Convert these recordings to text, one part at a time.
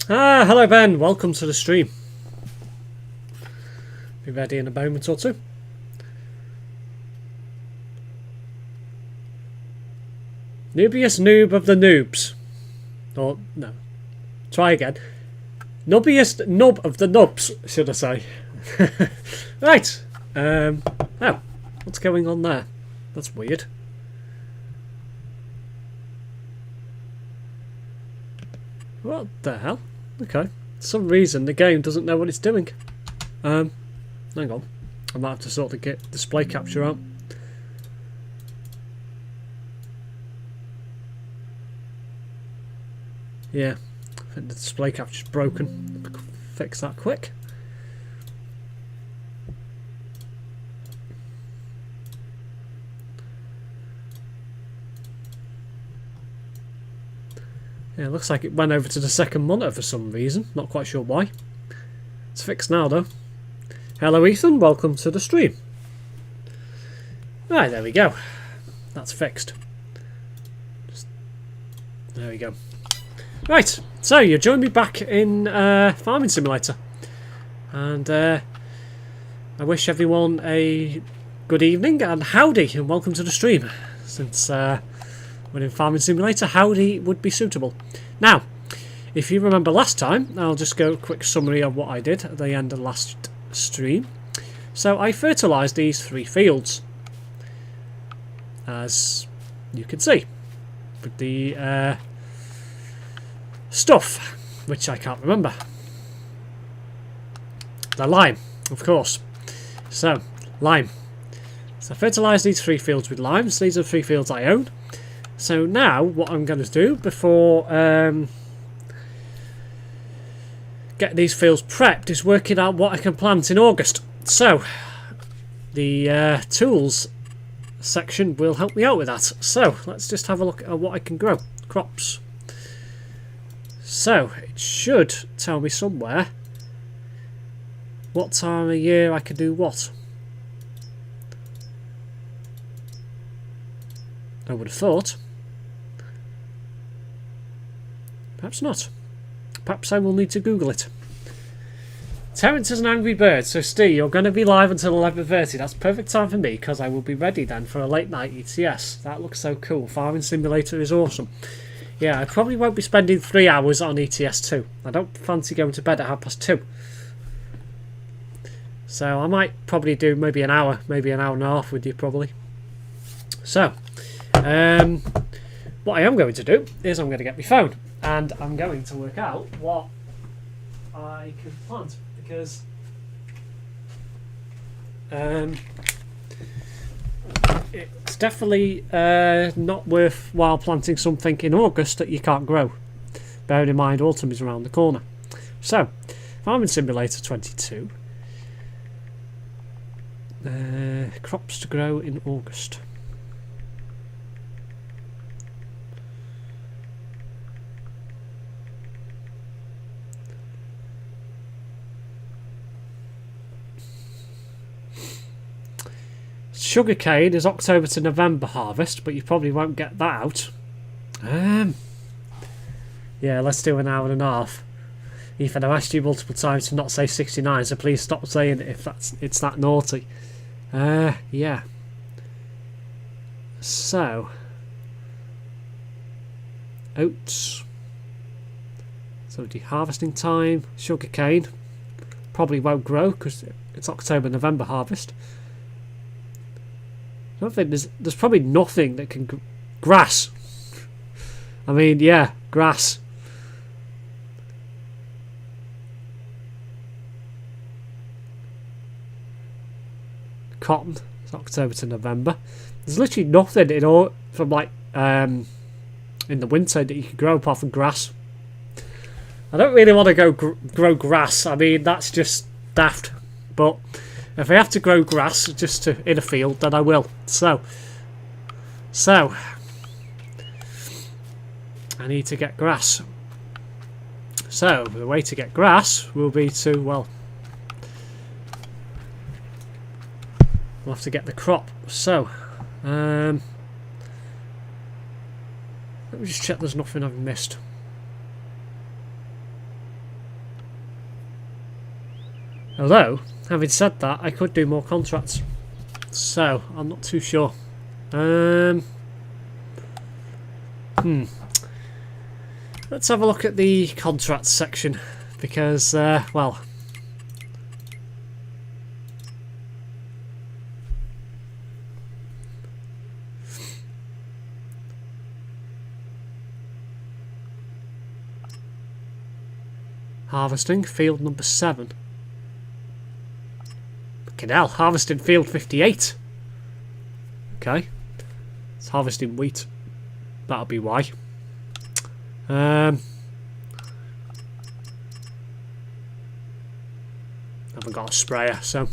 Hello Ben, welcome to the stream. Be ready in a moment or two. Nubius noob of the noobs. Or, no. Try again. Nubbiest nub of the nubs, should I say. Right. Oh, what's going on there? That's weird. What the hell? Okay. For some reason the game doesn't know what it's doing. Hang on. I might have to sort of get display capture out. Yeah, I think the display capture's broken. Fix that quick. Yeah, it looks like it went over to the second monitor for some reason. Not quite sure why. It's fixed now though. Hello Ethan, welcome to the stream. Right, there we go. That's fixed. There we go. Right, so you joined me back in Farming Simulator. And I wish everyone a good evening and howdy and welcome to the stream. Since when in Farming Simulator, howdy would be suitable. Now, if you remember last time, I'll just go a quick summary of what I did at the end of last stream. So I fertilised these 3 fields, as you can see, with the stuff, which I can't remember. The lime, of course. So, lime. So I fertilised these 3 fields with limes. These are the 3 fields I own. So now, what I'm going to do before get these fields prepped is working out what I can plant in August. So, the tools section will help me out with that. So, let's just have a look at what I can grow. Crops. So, it should tell me somewhere what time of year I can do what. I would have thought. Perhaps not. Perhaps I will need to Google it. Terence is an angry bird, so Steve, you're going to be live until 11:30. That's perfect time for me because I will be ready then for a late night ETS. That looks so cool. Farming Simulator is awesome. Yeah, I probably won't be spending 3 hours on ETS 2. I don't fancy going to bed at 2:30. So I might probably do maybe an hour and a half with you probably. So, what I am going to do is I'm going to get my phone and I'm going to work out what I can plant because it's definitely not worthwhile planting something in August that you can't grow. Bearing in mind autumn is around the corner. So, Farming Simulator 22. Crops to grow in August. Sugarcane is October to November harvest, but you probably won't get that out. Yeah, let's do an hour and a half. Ethan, I've asked you multiple times to not say 69, so please stop saying it if it's that naughty. Yeah. So, oats. So the harvesting time, sugarcane probably won't grow because it's October, November harvest. I don't think there's probably nothing that can grass. I mean, yeah, grass. Cotton. It's October to November. There's literally nothing in all from like in the winter that you can grow apart from grass. I don't really want to go grow grass. I mean, that's just daft. But if I have to grow grass just in a field, then I will. So I need to get grass. So the way to get grass will be to, well, we'll have to get the crop. So let me just check there's nothing I've missed. Although, having said that, I could do more contracts. So, I'm not too sure. Let's have a look at the contracts section. Because, well... Harvesting, field number 7. Fucking hell, harvesting field 58. Okay. It's harvesting wheat. That'll be why. Haven't got a sprayer, so...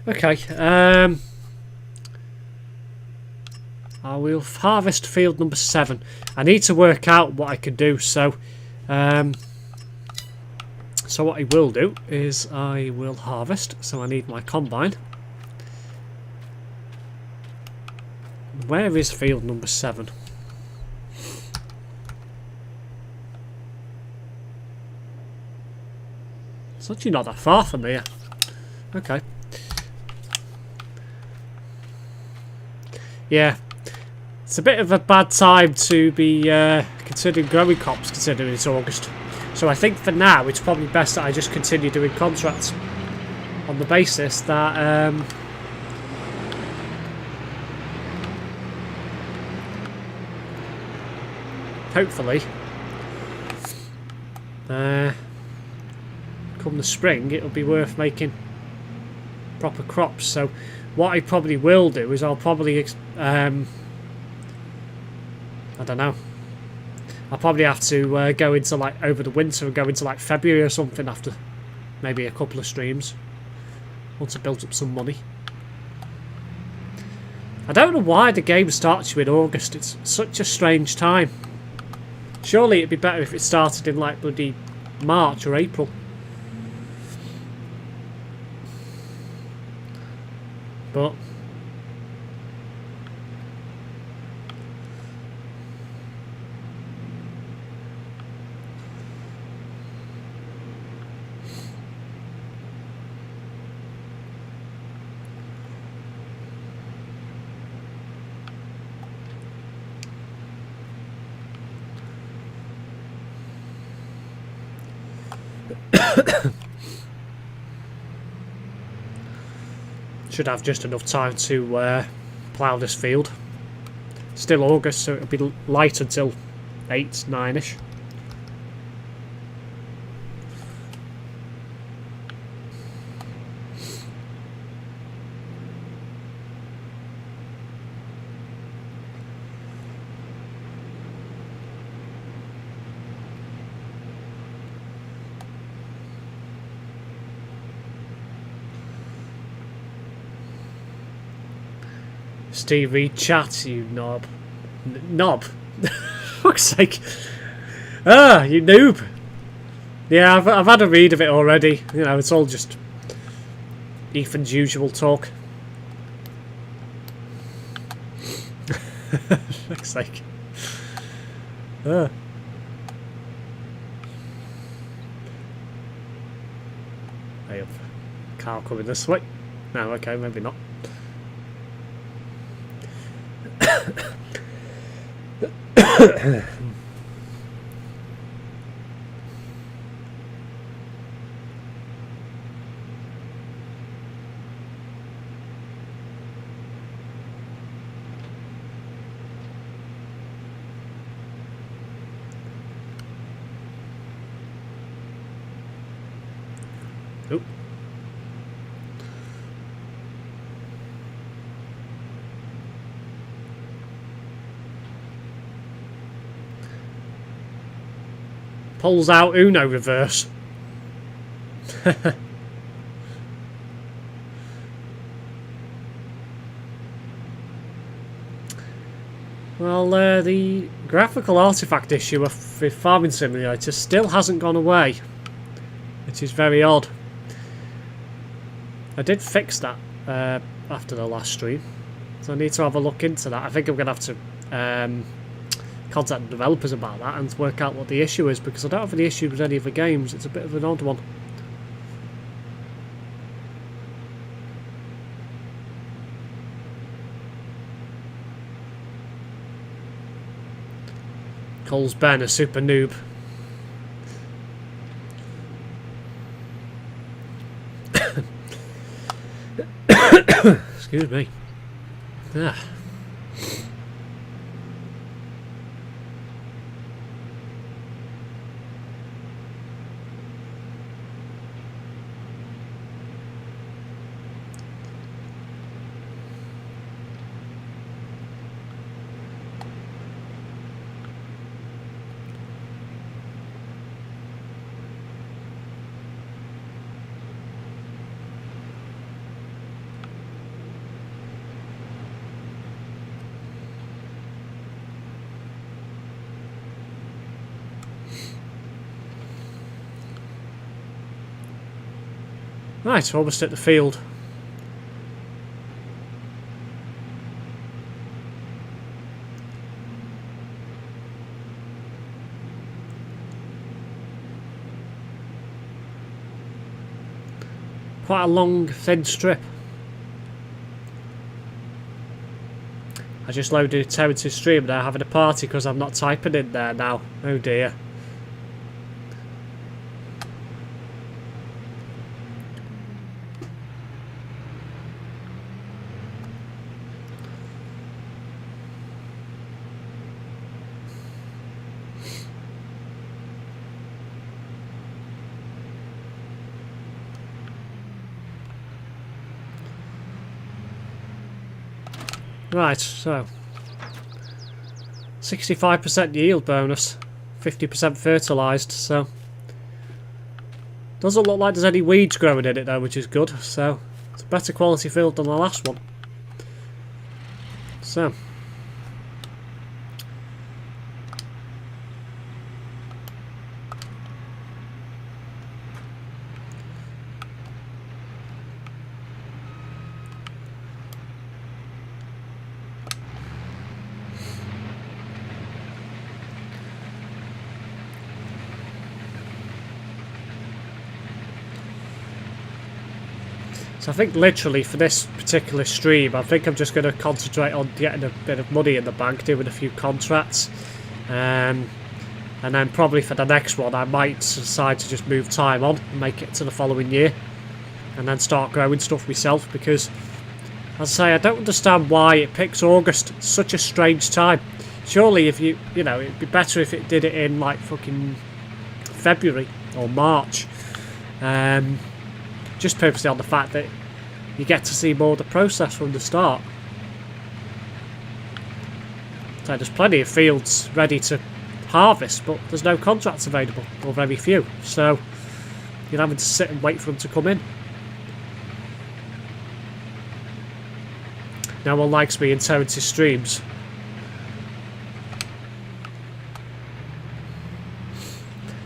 Okay, I will harvest field number 7. I need to work out what I can do, so... So what I will do is I will harvest. So I need my combine. Where is field number 7? It's actually not that far from here. Okay. Yeah. It's a bit of a bad time to be considering growing crops, considering it's August. So I think for now it's probably best that I just continue doing contracts on the basis that hopefully come the spring it'll be worth making proper crops. So what I probably will do is I'll probably I don't know. I'll probably have to go into like over the winter and go into like February or something after maybe a couple of streams once I built up some money. I don't know why the game starts you in August. It's such a strange time. Surely it'd be better if it started in like bloody March or April. But should have just enough time to plough this field. Still August, so it'll be light until 8, 9ish. Steve, read chat, you knob. Knob? Fuck's sake. Ah, you noob. Yeah, I've had a read of it already. You know, it's all just Ethan's usual talk. Fuck's sake. Ah. I have a car coming this way. No, okay, maybe not. Oop. Pulls out Uno reverse. Well, the graphical artifact issue with Farming Simulator still hasn't gone away, which is very odd. I did fix that after the last stream, so I need to have a look into that. I think I'm going to have to contact the developers about that and work out what the issue is, because I don't have any issue with any of the games. It's a bit of an odd one. Calls Ben a super noob. Excuse me. Ah. Right, almost at the field. Quite a long, thin strip. I just loaded a Terrance's stream now, having a party because I'm not typing in there now. Oh dear. Right, so 65% yield bonus, 50% fertilised, so doesn't look like there's any weeds growing in it though, which is good, so it's a better quality field than the last one. So I think literally for this particular stream, I think I'm just going to concentrate on getting a bit of money in the bank, doing a few contracts. And then probably for the next one, I might decide to just move time on and make it to the following year. And then start growing stuff myself, because, as I say, I don't understand why it picks August. It's such a strange time. Surely if you know, it'd be better if it did it in like fucking February or March. Just purposely on the fact that you get to see more of the process from the start. So there's plenty of fields ready to harvest, but there's no contracts available, or very few. So you're having to sit and wait for them to come in. No one likes me in Terrance's streams.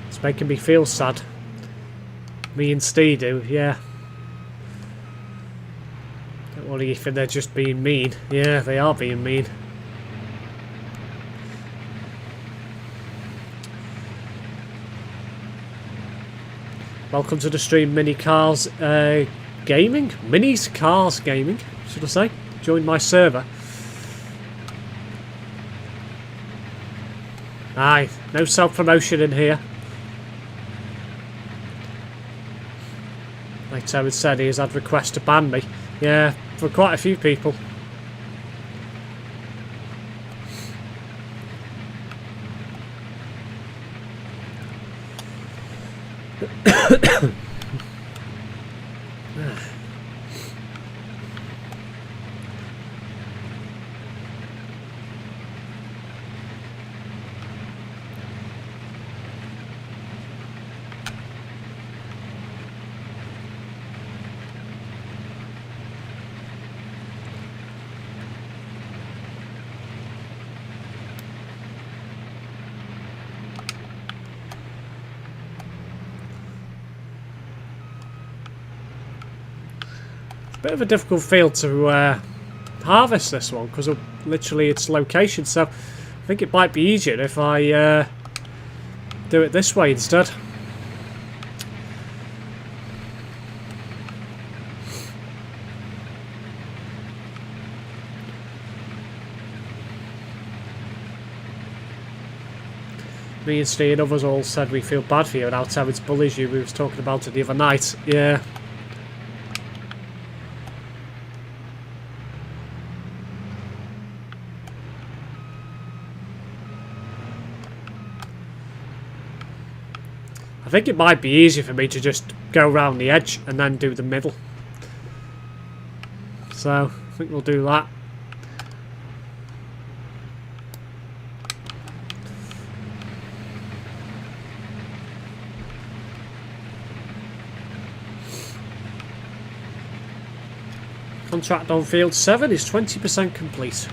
It's making me feel sad. Me and Steve do, yeah. Don't worry if they're just being mean. Yeah, they are being mean. Welcome to the stream, Mini Cars Gaming? Minis Cars Gaming, should I say? Join my server. Aye, no self-promotion in here. Like Terrence said, he has had requests to ban me. Yeah, for quite a few people. Bit of a difficult field to harvest this one because of literally its location, so I think it might be easier if I do it this way instead. Me and Steve and others all said we feel bad for you and how Terence bullies you. We was talking about it the other night. Yeah. I think it might be easier for me to just go around the edge and then do the middle. So, I think we'll do that. Contract on field 7 is 20% complete.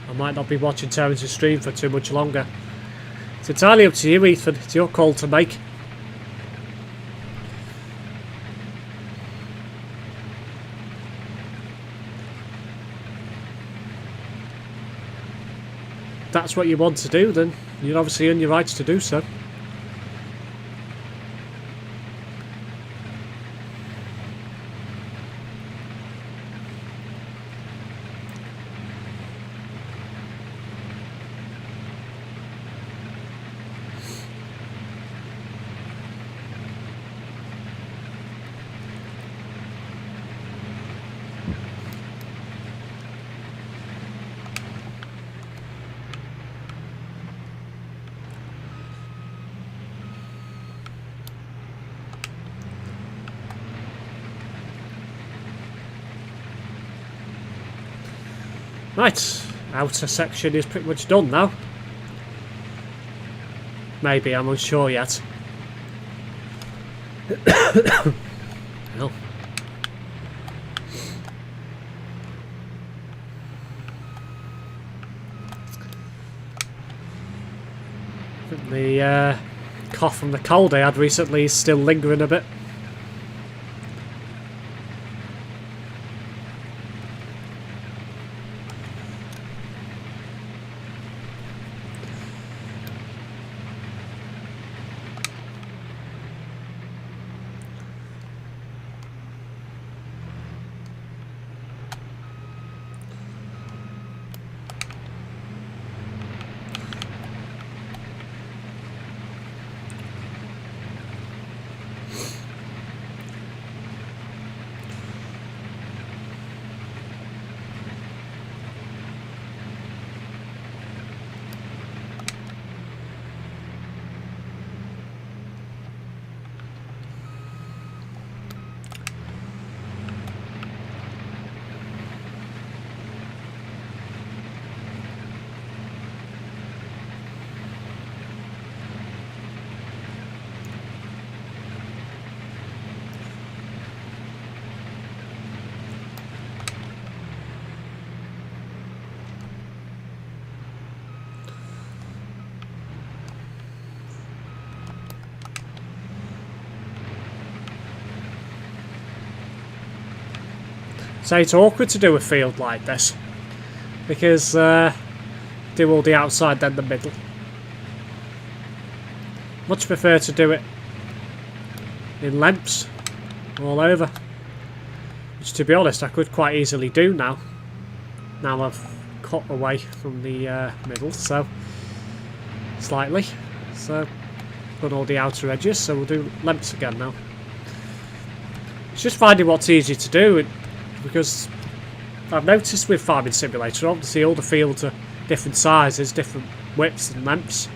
I might not be watching Terence's stream for too much longer. It's entirely up to you, Ethan. It's your call to make. If that's what you want to do, then you're obviously in your rights to do so. Right, outer section is pretty much done now. Maybe, I'm unsure yet. Well. I think the cough from the cold I had recently is still lingering a bit. So it's awkward to do a field like this because do all the outside then the middle. Much prefer to do it in lengths all over, which to be honest I could quite easily do now. Now I've cut away from the middle so slightly, so done all the outer edges, so we'll do lengths again now. It's just finding what's easy to do. Because I've noticed with Farming Simulator, obviously all the fields are different sizes, different widths and lengths.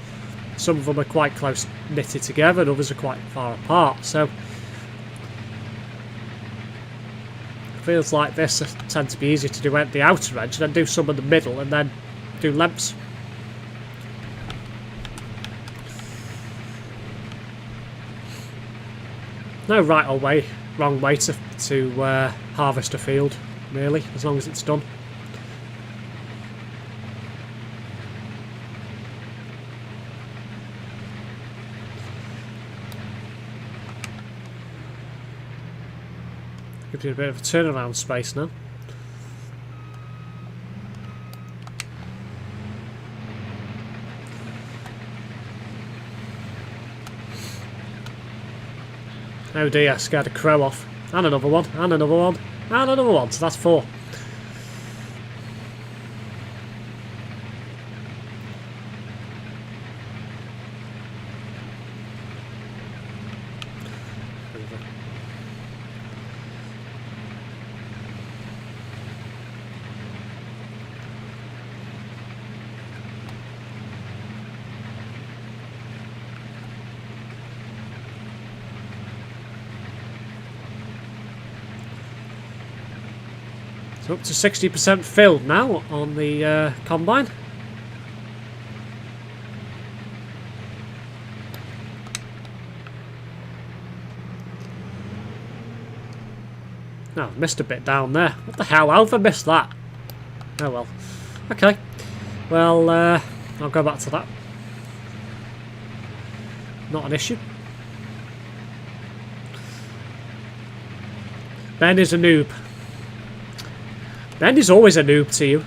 Some of them are quite close knitted together and others are quite far apart. So fields like this tend to be easier to do at the outer edge, then do some in the middle and then do lengths. No right or wrong way to harvest a field, really, as long as it's done. Gives you a bit of a turnaround space now. Oh dear, scared a crow off. And another one, and another one, and another one, so that's 4. So up to 60% filled now on the combine. No, I've missed a bit down there. What the hell? How have I missed that? Oh well. Okay. Well, I'll go back to that. Not an issue. Ben is a noob. Ben is always a noob to you.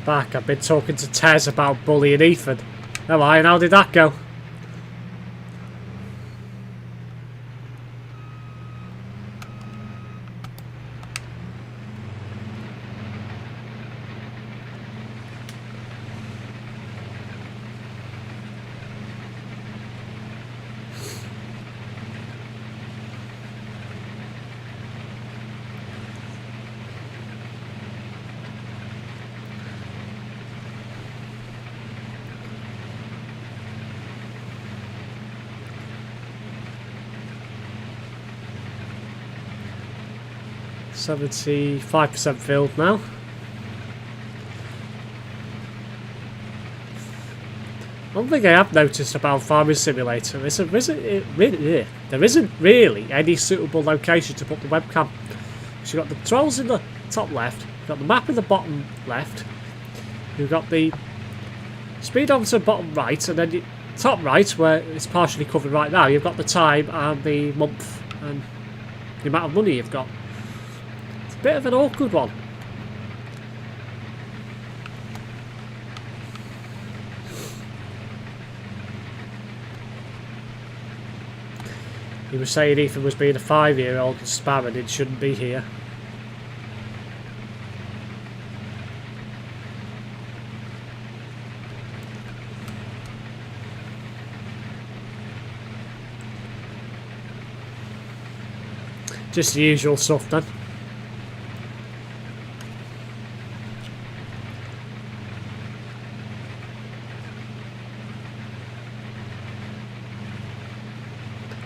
Back, I've been talking to Tez about bullying Ethan. Oh, and how did that go? %75% filled now. One thing I have noticed about Farming Simulator is there isn't really any suitable location to put the webcam. So you've got the trolls in the top left, you've got the map in the bottom left, you've got the speed officer bottom right, and then top right, where it's partially covered right now, you've got the time and the month and the amount of money you've got. Bit of an awkward one. He was saying Ethan was being a 5-year-old and spamming and shouldn't be here. Just the usual stuff then.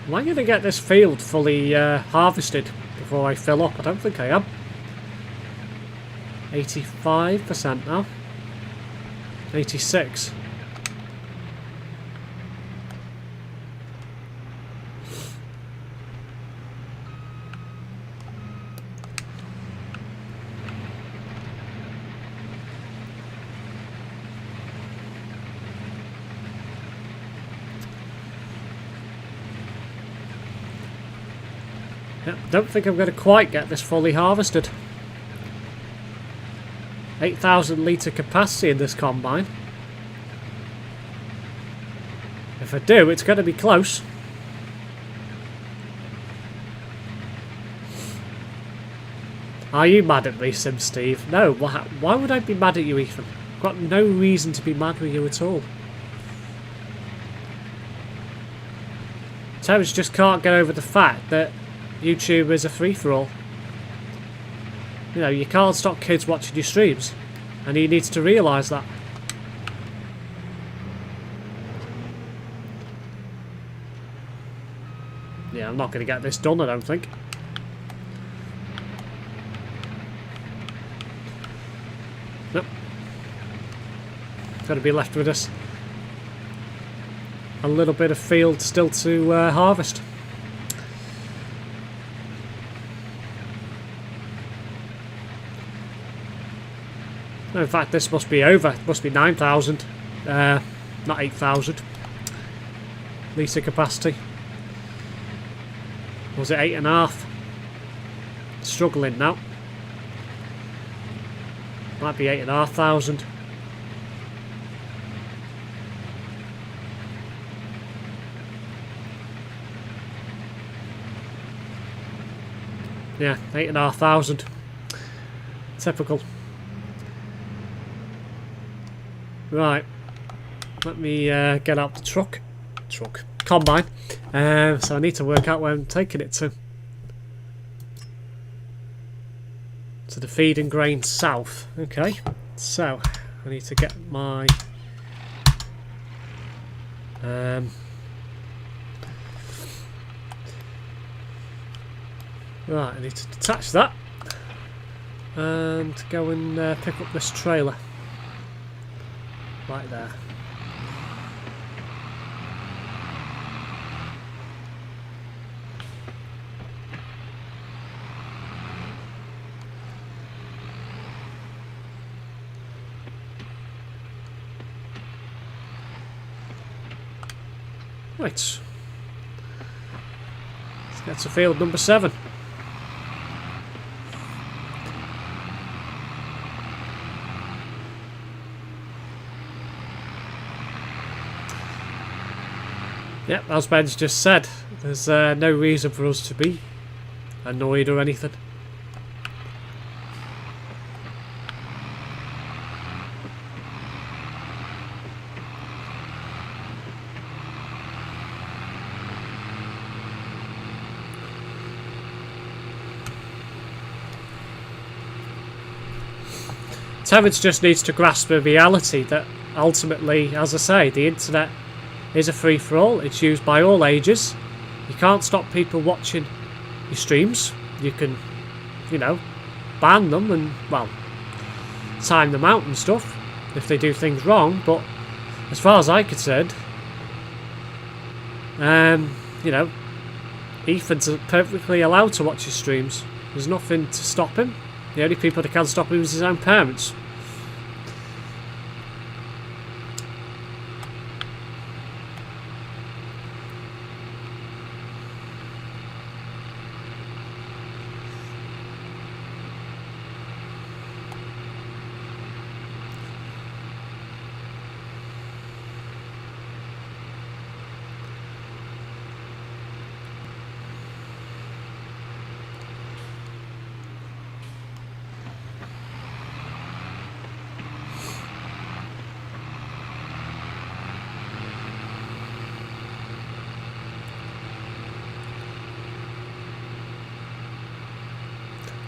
Am I going to get this field fully harvested before I fill up? I don't think I am. 85% now. 86. Yep, don't think I'm going to quite get this fully harvested. 8,000 litre capacity in this combine. If I do, it's going to be close. Are you mad at me, SimSteve? No, why would I be mad at you, Ethan? I've got no reason to be mad with you at all. Terrence just can't get over the fact that YouTube is a free-for-all. You know, you can't stop kids watching your streams, and he needs to realise that. Yeah, I'm not going to get this done, I don't think. Nope. Got to be left with us a little bit of field still to harvest. No, in fact, this must be over. It must be 9,000, not 8,000 litre capacity. Was it 8.5? Struggling now. Might be 8,500. Yeah, 8,500. Typical. Right. Let me get out the combine. So I need to work out where I'm taking it to. To the feeding grain south. Okay. So I need to get my right, I need to detach that and go and pick up this trailer right there. Right, let's get to field number 7. Yep, as Ben's just said, there's no reason for us to be annoyed or anything. Terrence just needs to grasp the reality that ultimately, as I say, the internet is a free-for-all. It's used by all ages. You can't stop people watching your streams. You can, you know, ban them and, well, time them out and stuff if they do things wrong, but as far as I'm concerned, you know, Ethan's perfectly allowed to watch his streams. There's nothing to stop him. The only people that can stop him is his own parents.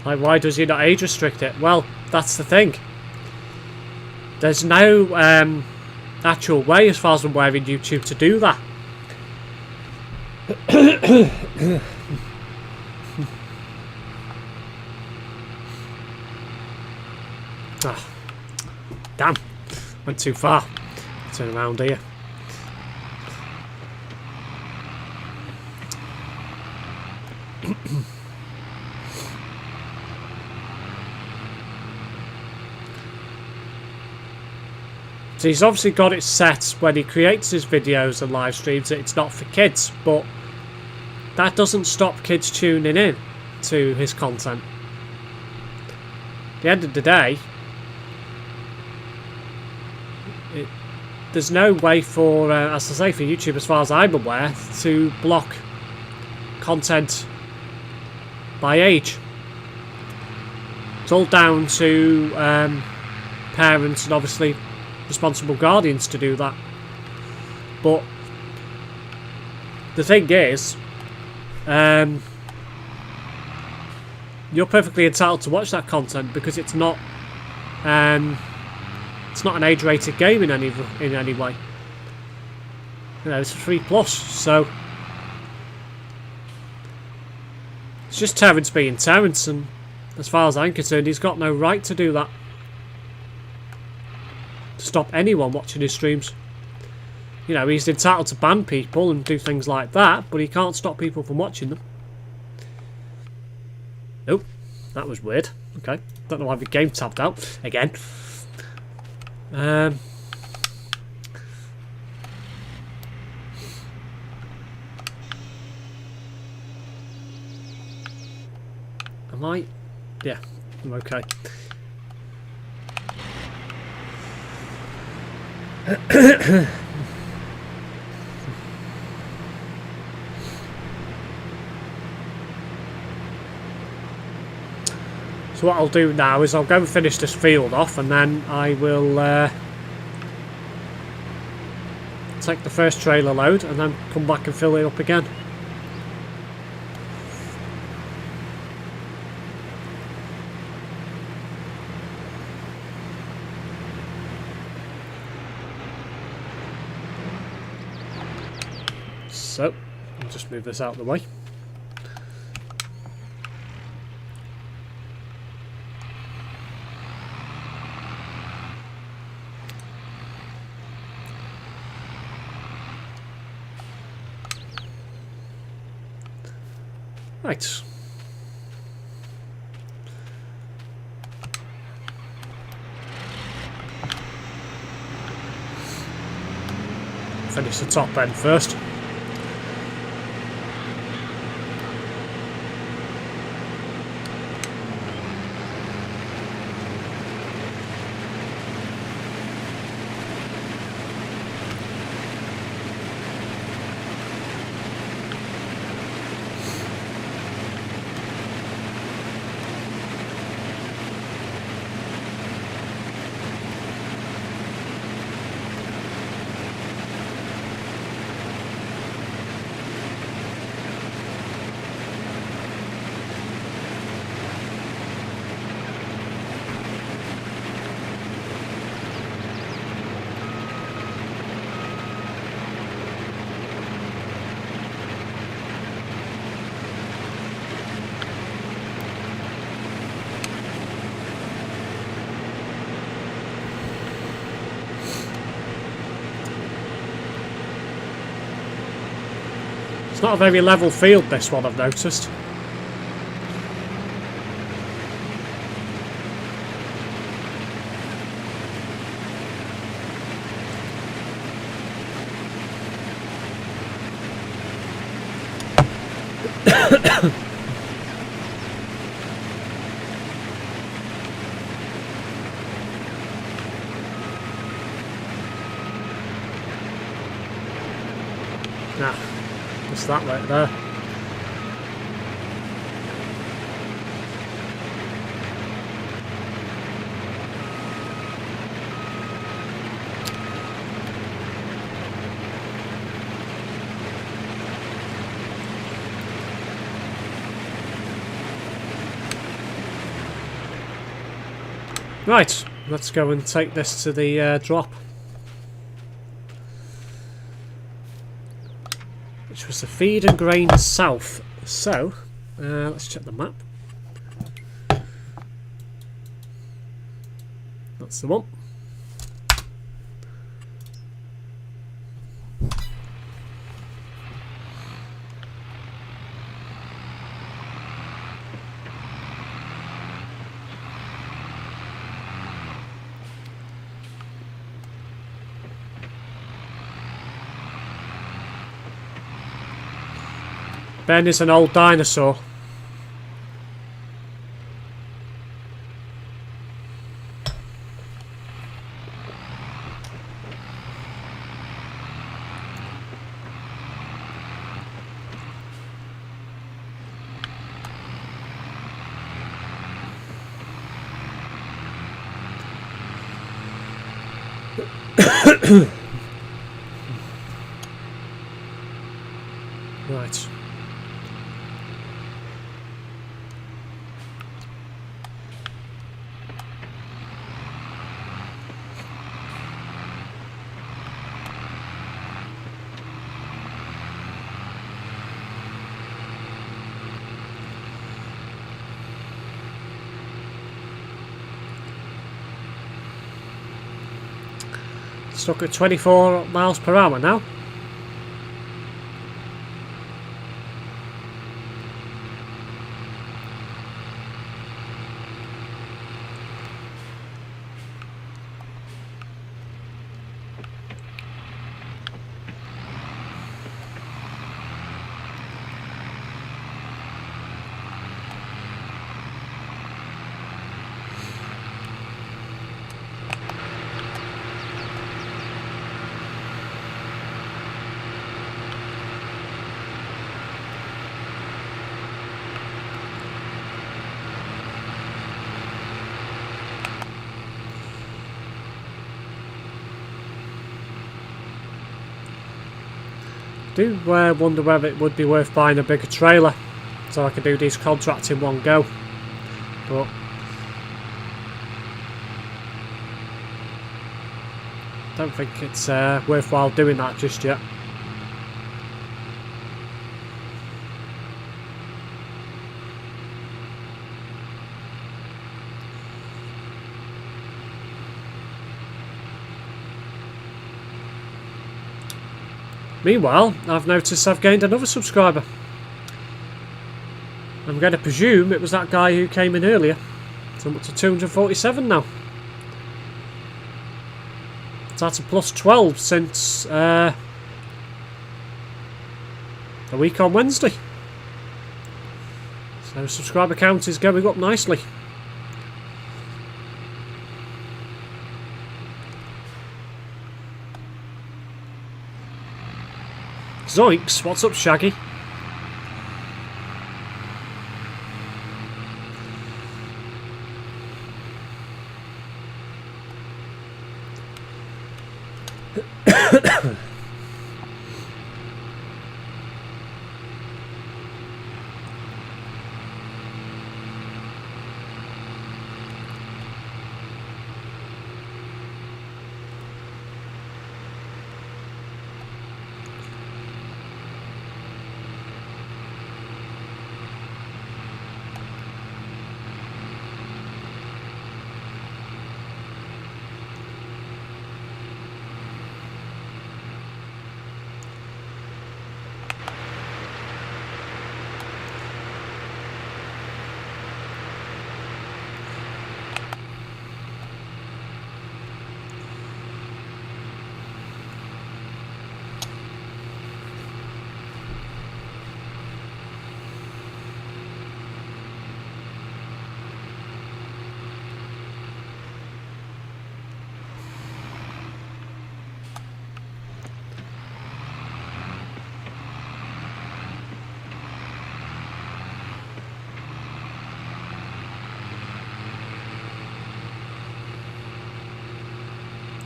Like, why does he not age restrict it? Well, that's the thing. There's no actual way, as far as I'm aware, in YouTube to do that. Oh, damn. Went too far. Turn around here. So he's obviously got it set when he creates his videos and live streams that it's not for kids, but that doesn't stop kids tuning in to his content. At the end of the day, there's no way for, as I say, for YouTube, as far as I'm aware, to block content by age. It's all down to parents and obviously responsible guardians to do that. But the thing is, you're perfectly entitled to watch that content because it's not an age-rated game in any way. You know, it's 3+, so it's just Terrence being Terrence, and as far as I'm concerned, he's got no right to do that. To stop anyone watching his streams. You know, he's entitled to ban people and do things like that, but he can't stop people from watching them. Nope, that was weird. Okay, don't know why the game tabbed out again. Am I? Yeah, I'm okay. So what I'll do now is I'll go and finish this field off, and then I will take the first trailer load and then come back and fill it up again. So, I'll just move this out of the way. Right. Finish the top end first. It's not a very level field, this one, I've noticed. Nah. Just that right there. Right, let's go and take this to the drop. Which was the feed and grain south. So, let's check the map. That's the one. Ben is an old dinosaur. Right. Stuck at 24 miles per hour now. do wonder whether it would be worth buying a bigger trailer so I could do these contracts in one go, but don't think it's worthwhile doing that just yet. Meanwhile, I've noticed I've gained another subscriber. I'm going to presume it was that guy who came in earlier. So I'm up to 247 now. That's a plus 12 since a week on Wednesday. So subscriber count is going up nicely. Zoinks, what's up, Shaggy?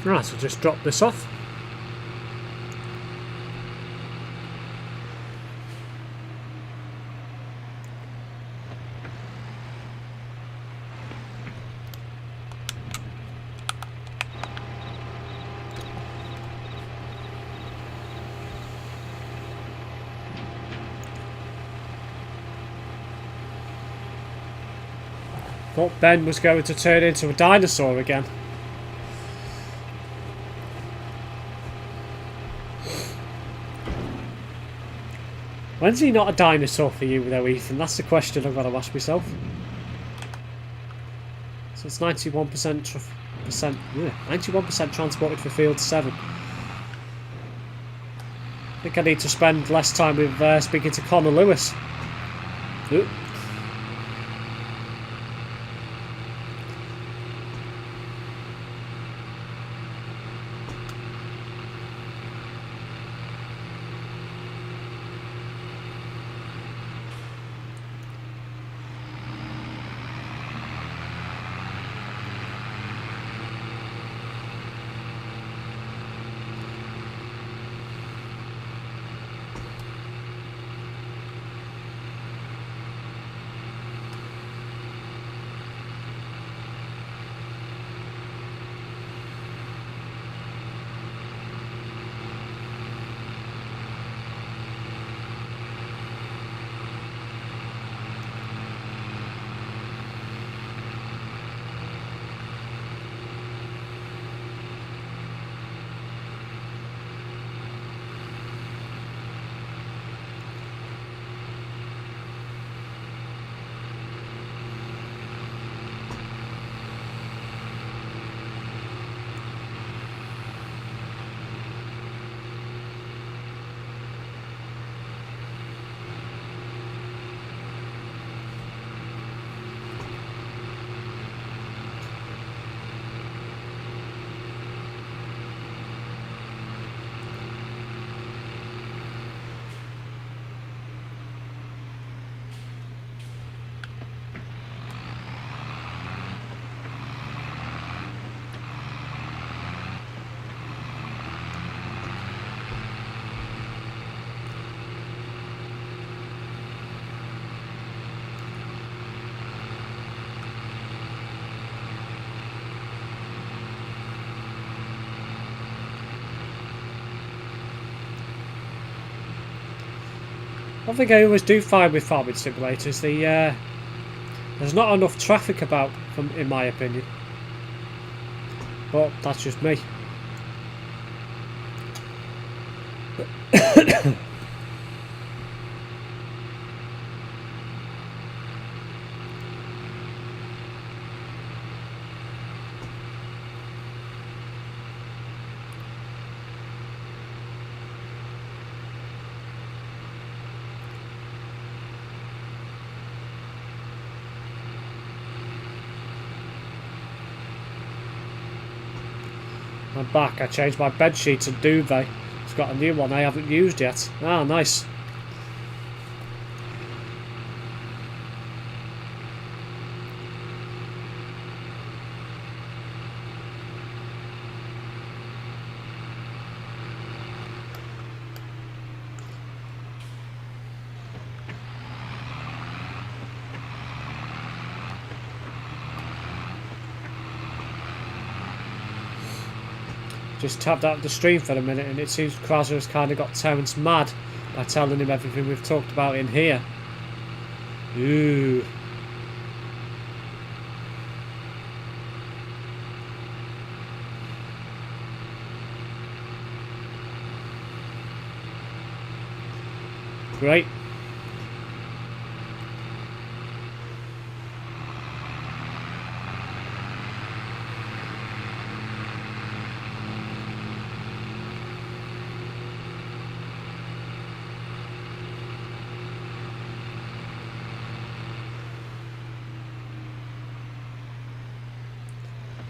Right, so just drop this off. Thought Ben was going to turn into a dinosaur again. When's he not a dinosaur for you though, Ethan? That's the question I've got to ask myself. So it's 91% 91% transported for field 7. I think I need to spend less time with speaking to Connor Lewis. Ooh. One thing I always do find with Farming Simulator is there's not enough traffic about, in my opinion. But that's just me. I'm back. I changed my bed sheet and duvet. It's got a new one I haven't used yet. Ah, nice. Just tapped out the stream for a minute, and it seems Krauser has kind of got Terence mad by telling him everything we've talked about in here. Ooh. Great.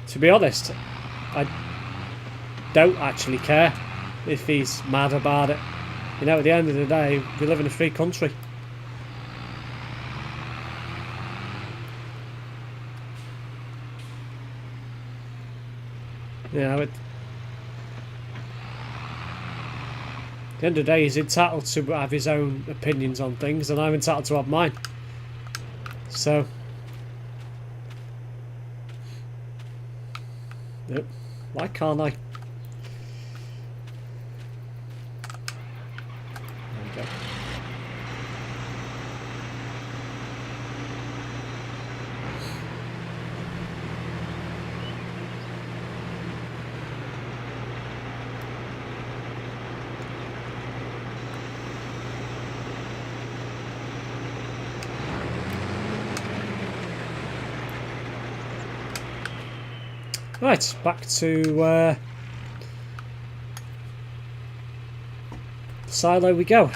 To be honest, I don't actually care if he's mad about it. You know, at the end of the day, we live in a free country. You know, at the end of the day, he's entitled to have his own opinions on things, and I'm entitled to have mine. So... Yep. Why can't I? There we go. Right, back to the silo we go.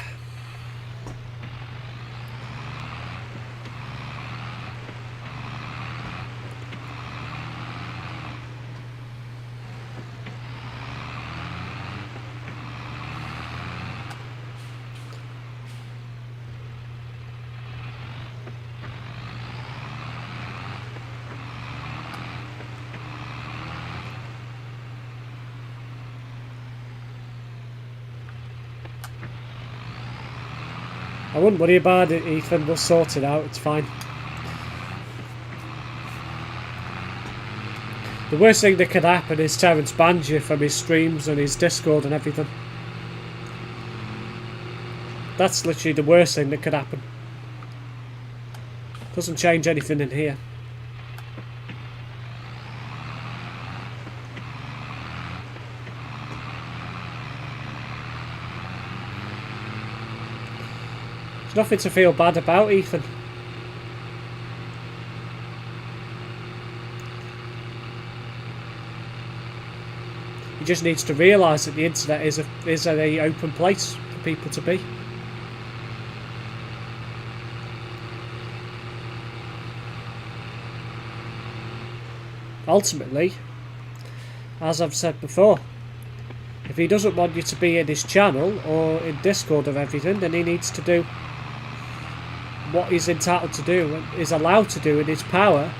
I wouldn't worry about it, Ethan. We'll sort it out. It's fine. The worst thing that could happen is Terence bans you from his streams and his Discord and everything. That's literally the worst thing that could happen. Doesn't change anything in here. Nothing to feel bad about, Ethan. He just needs to realise that the internet is a open place for people to be. Ultimately, as I've said before, if he doesn't want you to be in his channel or in Discord or everything, then he needs to do what he's entitled to do and is allowed to do in his power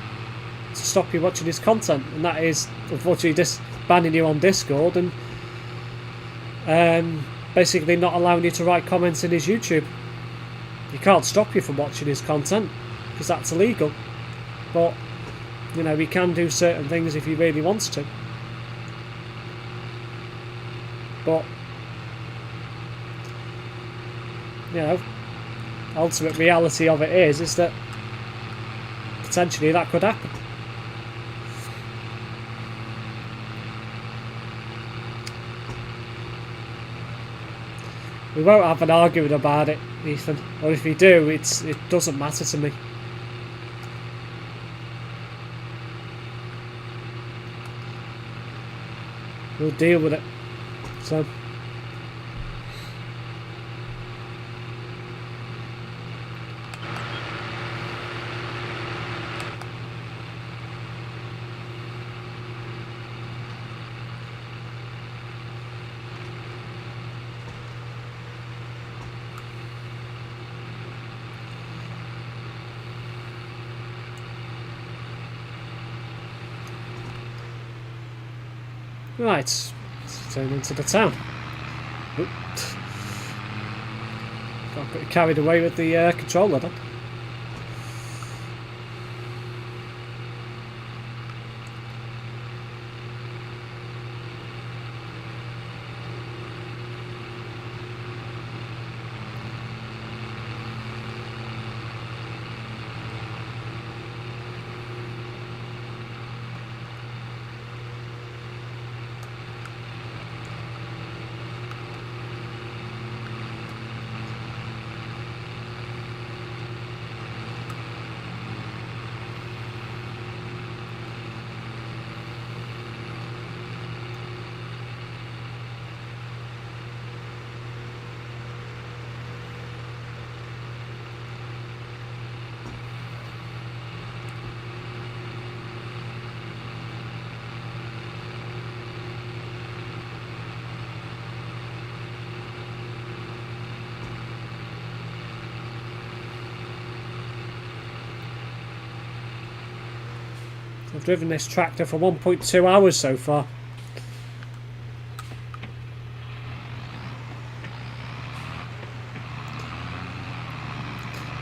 to stop you watching his content, and that is unfortunately just banning you on Discord and basically not allowing you to write comments in his YouTube. He can't stop you from watching his content because that's illegal, but you know, he can do certain things if he really wants to. But you know, ultimate reality of it is that potentially that could happen. We won't have an argument about it, Ethan. Or if we do, it doesn't matter to me. We'll deal with it. So. Right, let's turn into the town. Oop. Got carried away with the controller then. I've driven this tractor for 1.2 hours so far.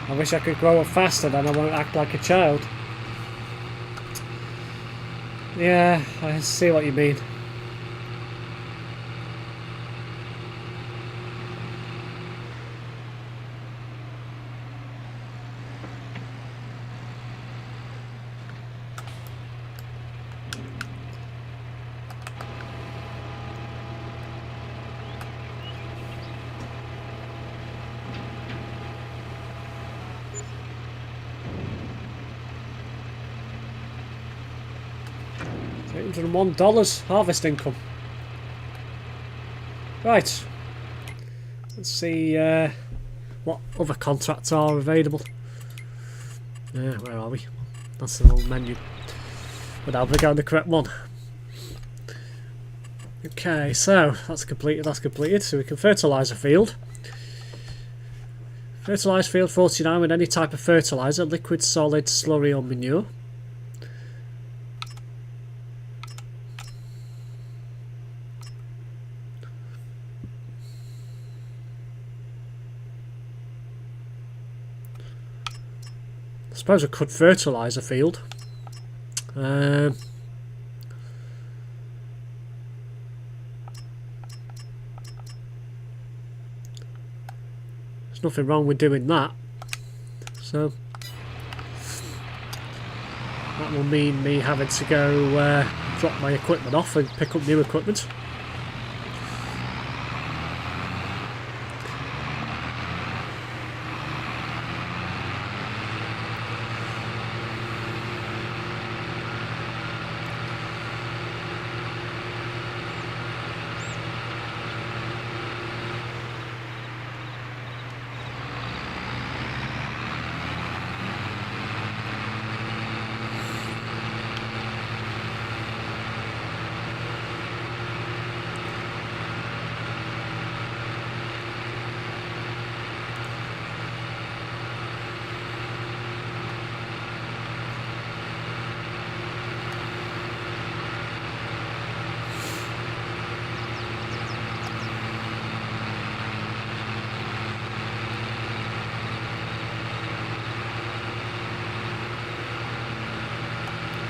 I wish I could grow up faster, then I won't act like a child. Yeah, I see what you mean. $801 harvest income. Right. Let's see what other contracts are available. Where are we? That's the little menu. But I'll be going the correct one. Okay, so that's completed. That's completed. So we can fertilise a field. Fertilise field 49 with any type of fertiliser, liquid, solid, slurry or manure. I suppose I could fertilise a field. There's nothing wrong with doing that. So that will mean me having to go drop my equipment off and pick up new equipment.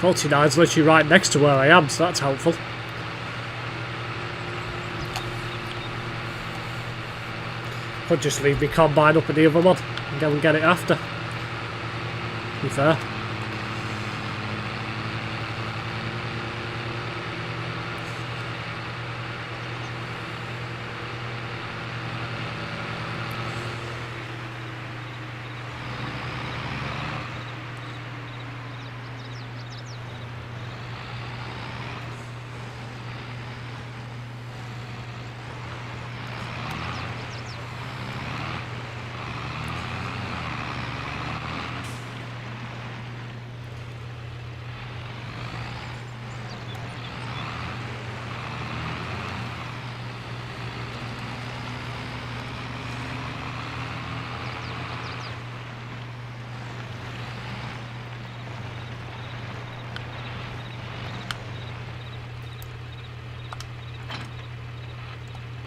Is literally right next to where I am, so that's helpful. Could just leave me combine up in the other one and go and get it after. To be fair.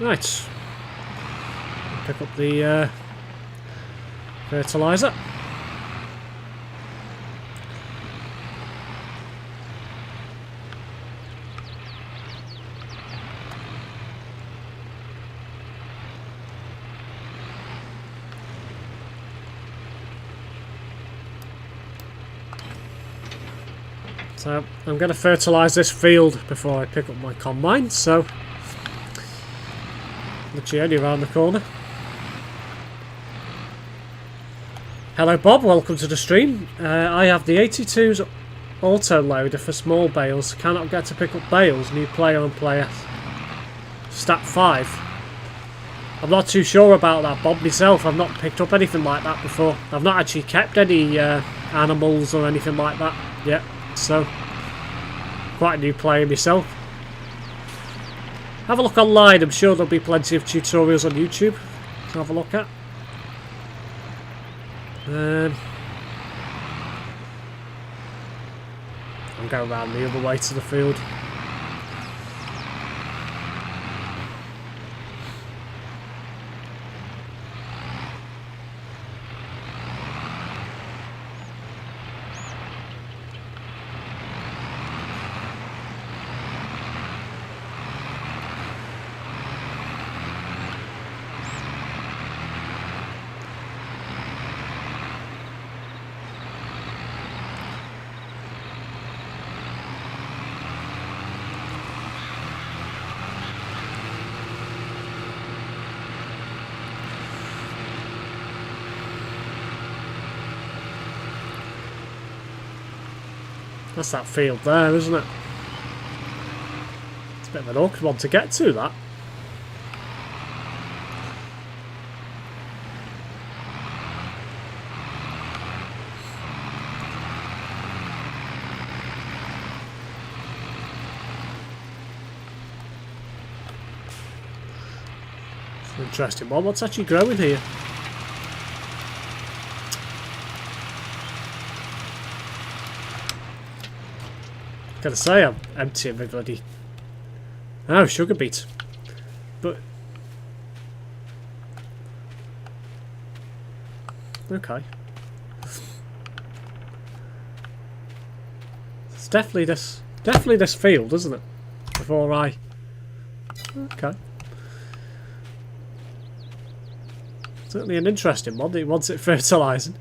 Right, pick up the fertiliser. So I'm going to fertilise this field before I pick up my combine, so literally only around the corner. Hello Bob, welcome to the stream. I have the 82's auto loader for small bales. Cannot get to pick up bales. New player on player. Stat 5. I'm not too sure about that, Bob, myself. I've not picked up anything like that before. I've not actually kept any animals or anything like that yet, so quite a new player myself. Have a look online, I'm sure there'll be plenty of tutorials on YouTube to have a look at. I'm going around the other way to the field. That's that field there, isn't it? It's a bit of an awkward one to get to, that. It's an interesting one. What's actually growing here? Gotta say, I'm emptying my bloody... Oh, sugar beet. But... okay. It's definitely this field, isn't it? Before I... okay. Certainly an interesting one. It wants it fertilising.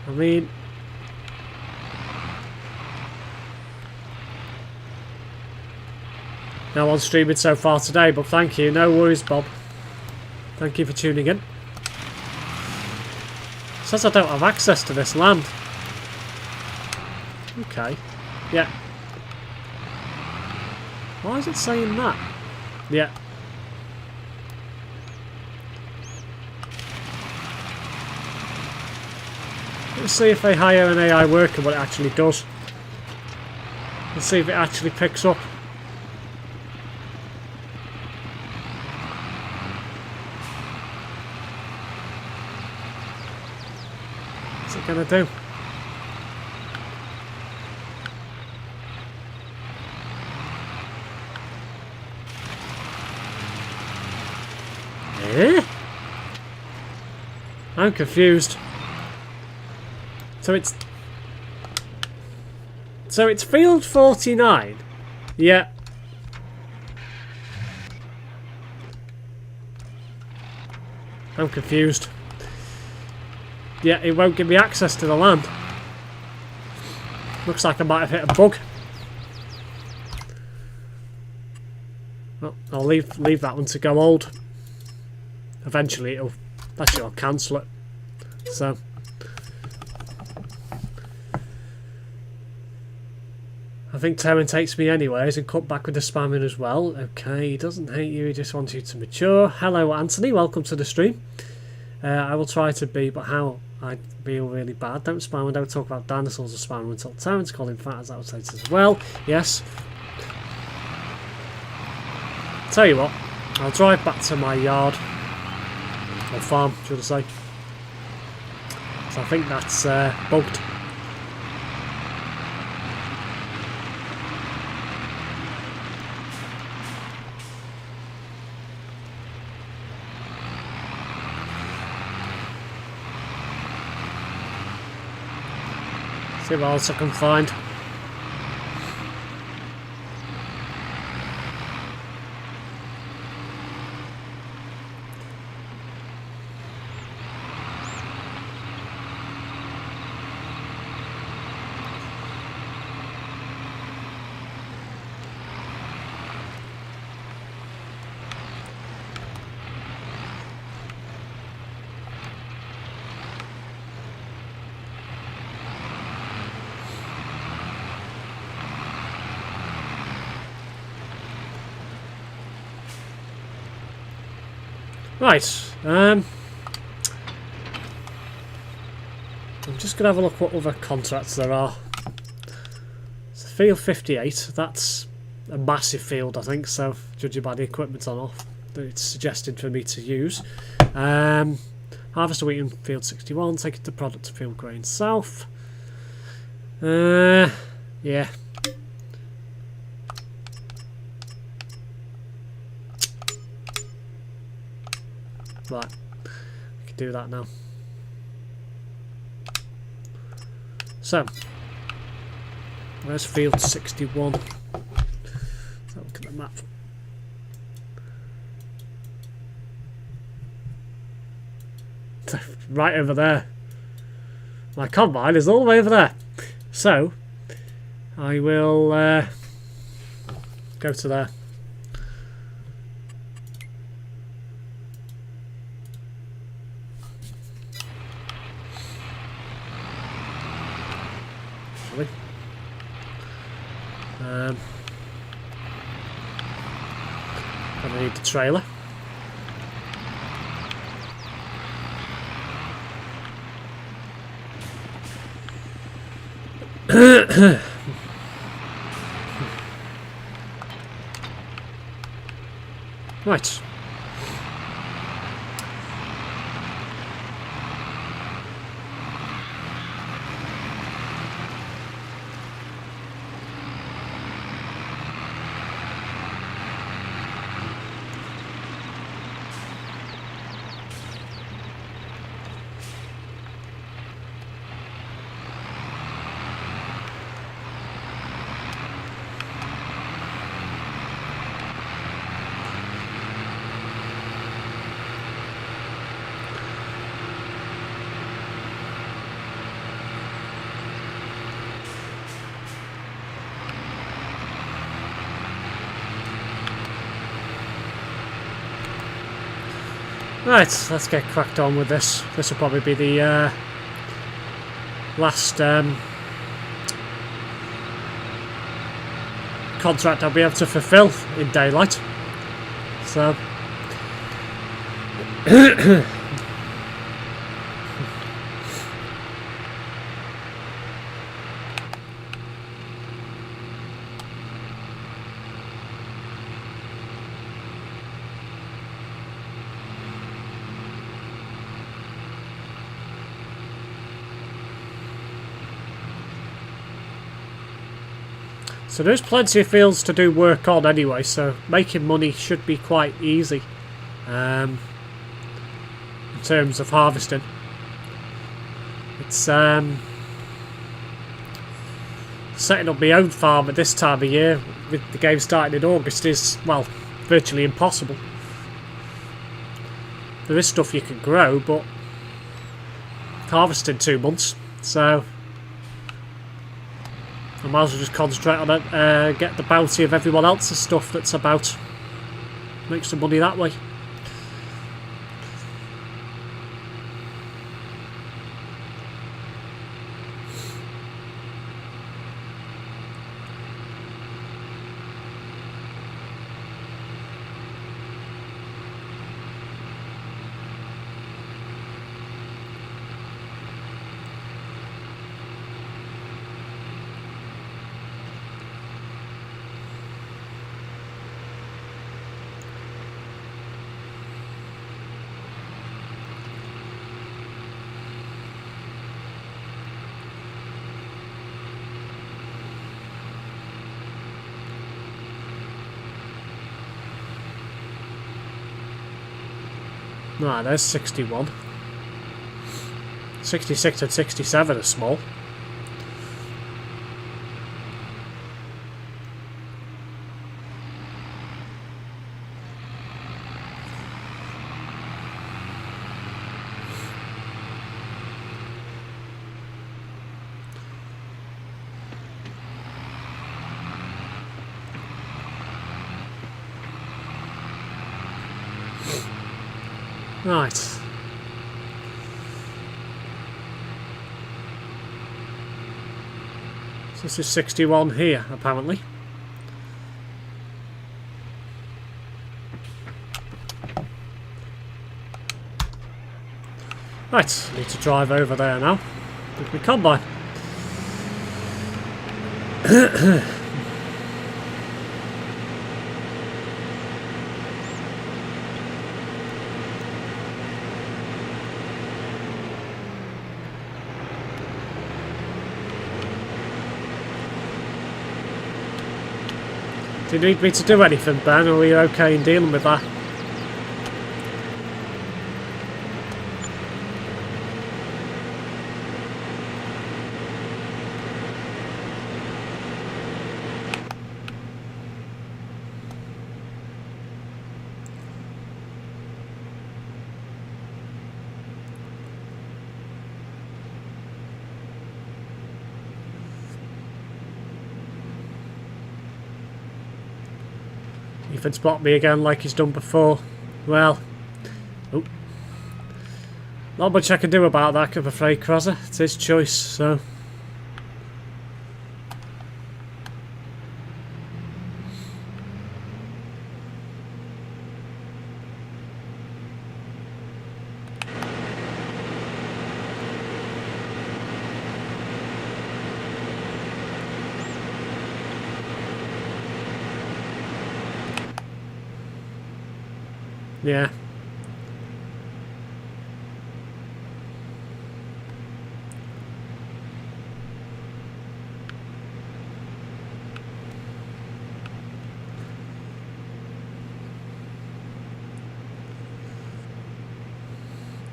I mean, no one's streaming so far today, but thank you. No worries, Bob. Thank you for tuning in. It says I don't have access to this land. Okay. Yeah. Why is it saying that? Yeah. Let's see if they hire an AI worker, what it actually does. Let's see if it actually picks up. What's it going to do? Eh? I'm confused. So So it's field 49. Yeah. I'm confused. Yeah, it won't give me access to the land. Looks like I might have hit a bug. Well, I'll leave that one to go old. Eventually I'll cancel it. So I think Terran takes me anyways and cut back with the spamming as well. Okay, he doesn't hate you, he just wants you to mature. Hello Anthony, welcome to the stream. I will try to be, but how? I feel really bad. Don't spam and don't talk about dinosaurs or spam until Terrans call him fat, as that would say as well. Yes. Tell you what, I'll drive back to my yard. Or farm, should I say. So I think that's bugged. See what else I can find. Right, I'm just going to have a look what other contracts there are. So field 58, that's a massive field I think, so judging by the equipment on off that it's suggested for me to use. Harvest a wheat in field 61, take it to product to field grain south. Yeah. Right, I can do that now. So, where's field 61? Let's have a look at the map. Right over there. My combine is all the way over there. So, I will go to there. I need the trailer. Right. Right, let's get cracked on with this. This will probably be the last contract I'll be able to fulfill in daylight. So So there's plenty of fields to do work on anyway, so making money should be quite easy in terms of harvesting. It's setting up my own farm at this time of year, with the game starting in August, is, well, virtually impossible. There is stuff you can grow, but harvest in 2 months, so I might as well just concentrate on it, get the bounty of everyone else's stuff that's about. Make some money that way. Right, there's 61. 66 and 67 are small. Right. So this is 61 here, apparently. Right, need to drive over there now with my combine. Do you need me to do anything, Ben, or are you okay in dealing with that? If he'd spot me again like he's done before, well, oh, not much I can do about that, I'm afraid, Crozzer. It's his choice, so. Yeah.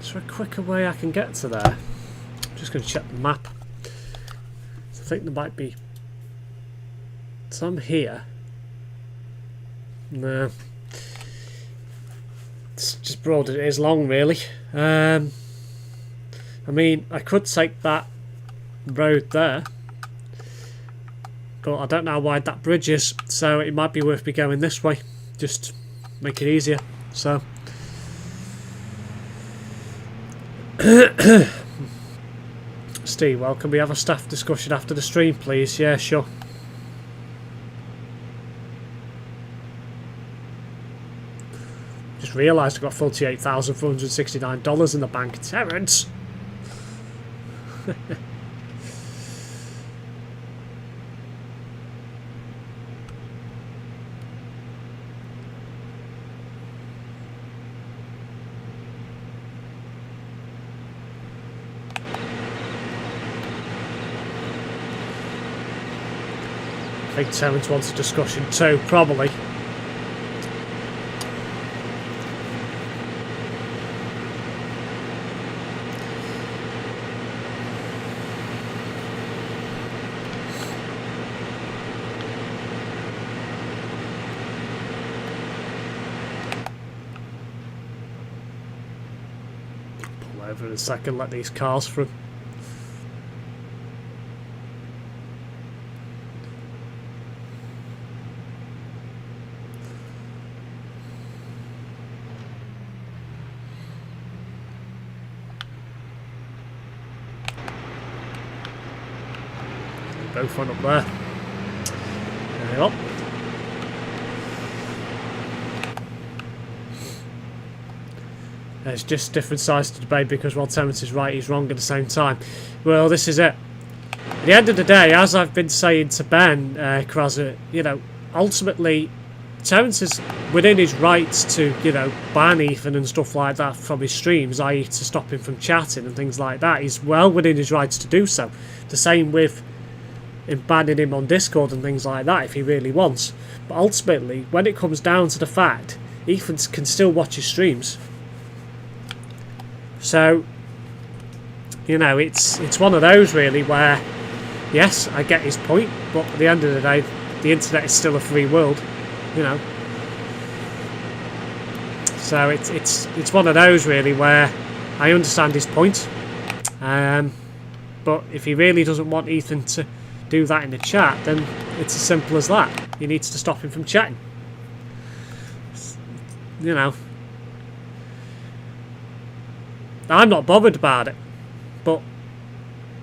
Is there a quicker way I can get to there? I'm just going to check the map. I think there might be some here. No. It's just broad as it is long, really. I mean, I could take that road there, but I don't know how wide that bridge is, so it might be worth me going this way. Just make it easier. So. Steve, well, can we have a staff discussion after the stream, please? Yeah, sure. Just realised I got $48,469 in the bank. Terrence! I think Terrence wants a discussion too, probably. over in a second, let these cars through. Both went up there. There we go. There's just different sides to debate because while Terence is right, he's wrong at the same time. Well, this is it. At the end of the day, as I've been saying to Ben, Krasser, you know, ultimately, Terence is within his rights to, you know, ban Ethan and stuff like that from his streams, i.e. to stop him from chatting and things like that. He's well within his rights to do so. The same with in banning him on Discord and things like that if he really wants. But ultimately, when it comes down to the fact, Ethan can still watch his streams. So, you know, it's one of those really where, yes, I get his point, but at the end of the day, the internet is still a free world, you know. So it's one of those really where I understand his point, but if he really doesn't want Ethan to do that in the chat, then it's as simple as that. He needs to stop him from chatting. You know. I'm not bothered about it, but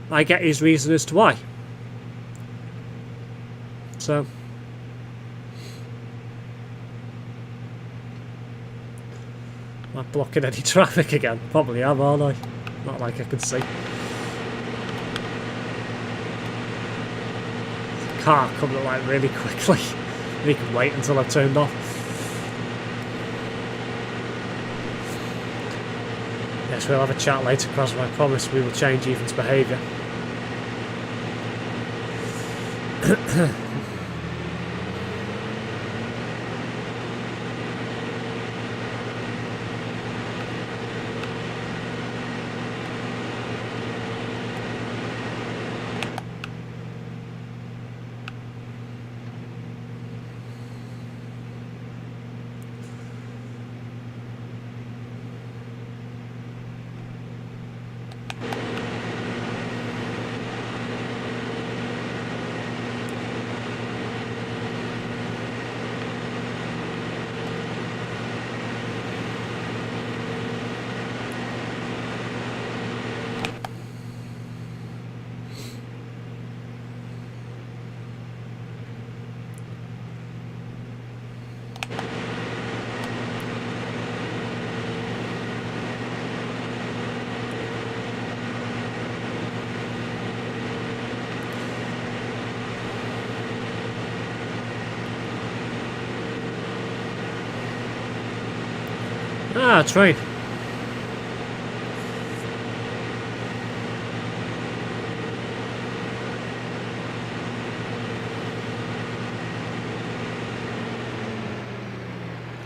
I get his reason as to why. So, am I blocking any traffic again? Probably am, aren't I? Not like I can see. Car coming up like really quickly. He can wait until I've turned off. Yes, we'll have a chat later, Crosby. I promise we will change Ethan's behaviour. Ah, train.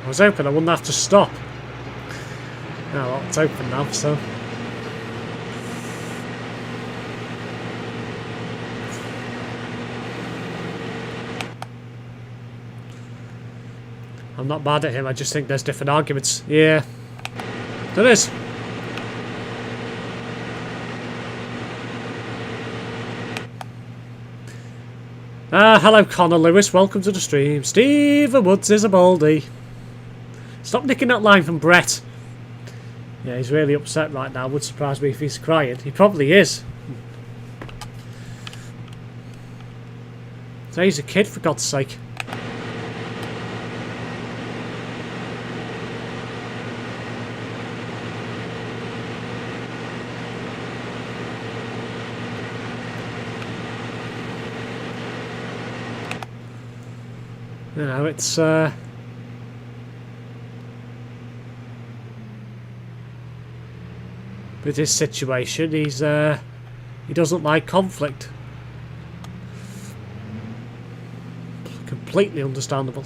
I was hoping I wouldn't have to stop. Oh, well, it's open now, so... I'm not mad at him, I just think there's different arguments. Yeah. There is. Hello Connor Lewis, welcome to the stream. Steve Woods is a baldy. Stop nicking that line from Brett. Yeah, he's really upset right now. Would surprise me if he's crying. He probably is. So he's a kid, for God's sake. You know, it's with his situation, he's he doesn't like conflict. Completely understandable.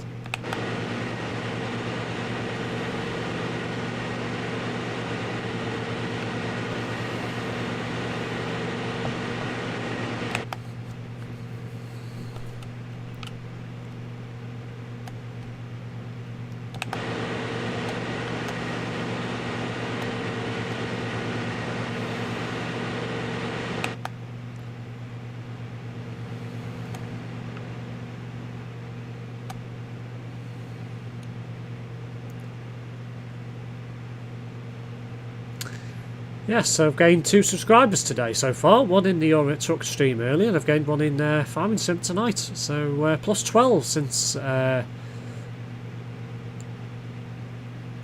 Yes, so I've gained 2 subscribers today so far. One in the Euro Truck stream earlier, and I've gained one in Farming Sim tonight. So plus 12 since a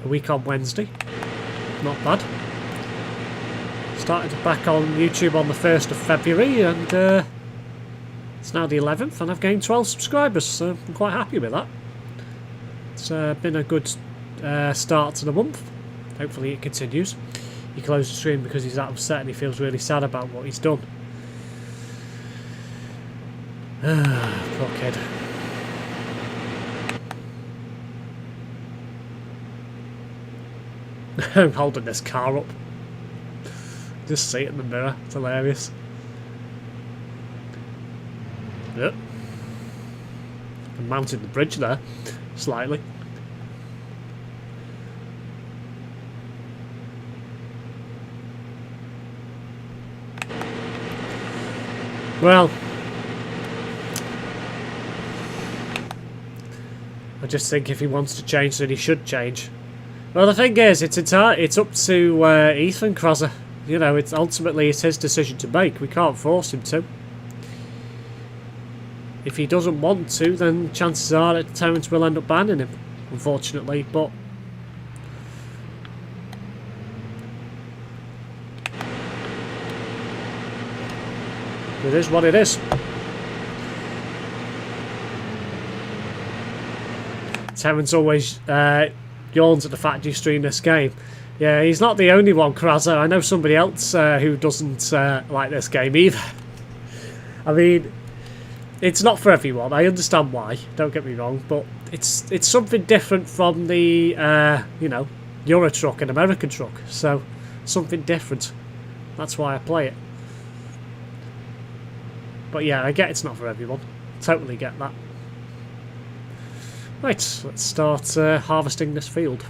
week on Wednesday. Not bad. Started back on YouTube on the 1st of February, and it's now the 11th, and I've gained 12 subscribers, so I'm quite happy with that. It's been a good start to the month. Hopefully it continues. He closed the stream because he's upset and he feels really sad about what he's done. Poor kid. I'm holding this car up. Just see it in the mirror. It's hilarious. Yep. I mounted the bridge there, slightly. Well, I just think if he wants to change, then he should change. Well, the thing is, it's up to Ethan Crosser. You know, it's his decision to make. We can't force him to. If he doesn't want to, then chances are that Terence will end up banning him, unfortunately. But it is what it is. Terence always yawns at the fact you stream this game. Yeah, he's not the only one, Krazo. I know somebody else who doesn't like this game either. I mean, it's not for everyone. I understand why. Don't get me wrong, but it's something different from the you know, Euro Truck and American Truck. So something different. That's why I play it. But yeah, I get it's not for everyone. Totally get that. Right, let's start harvesting this field.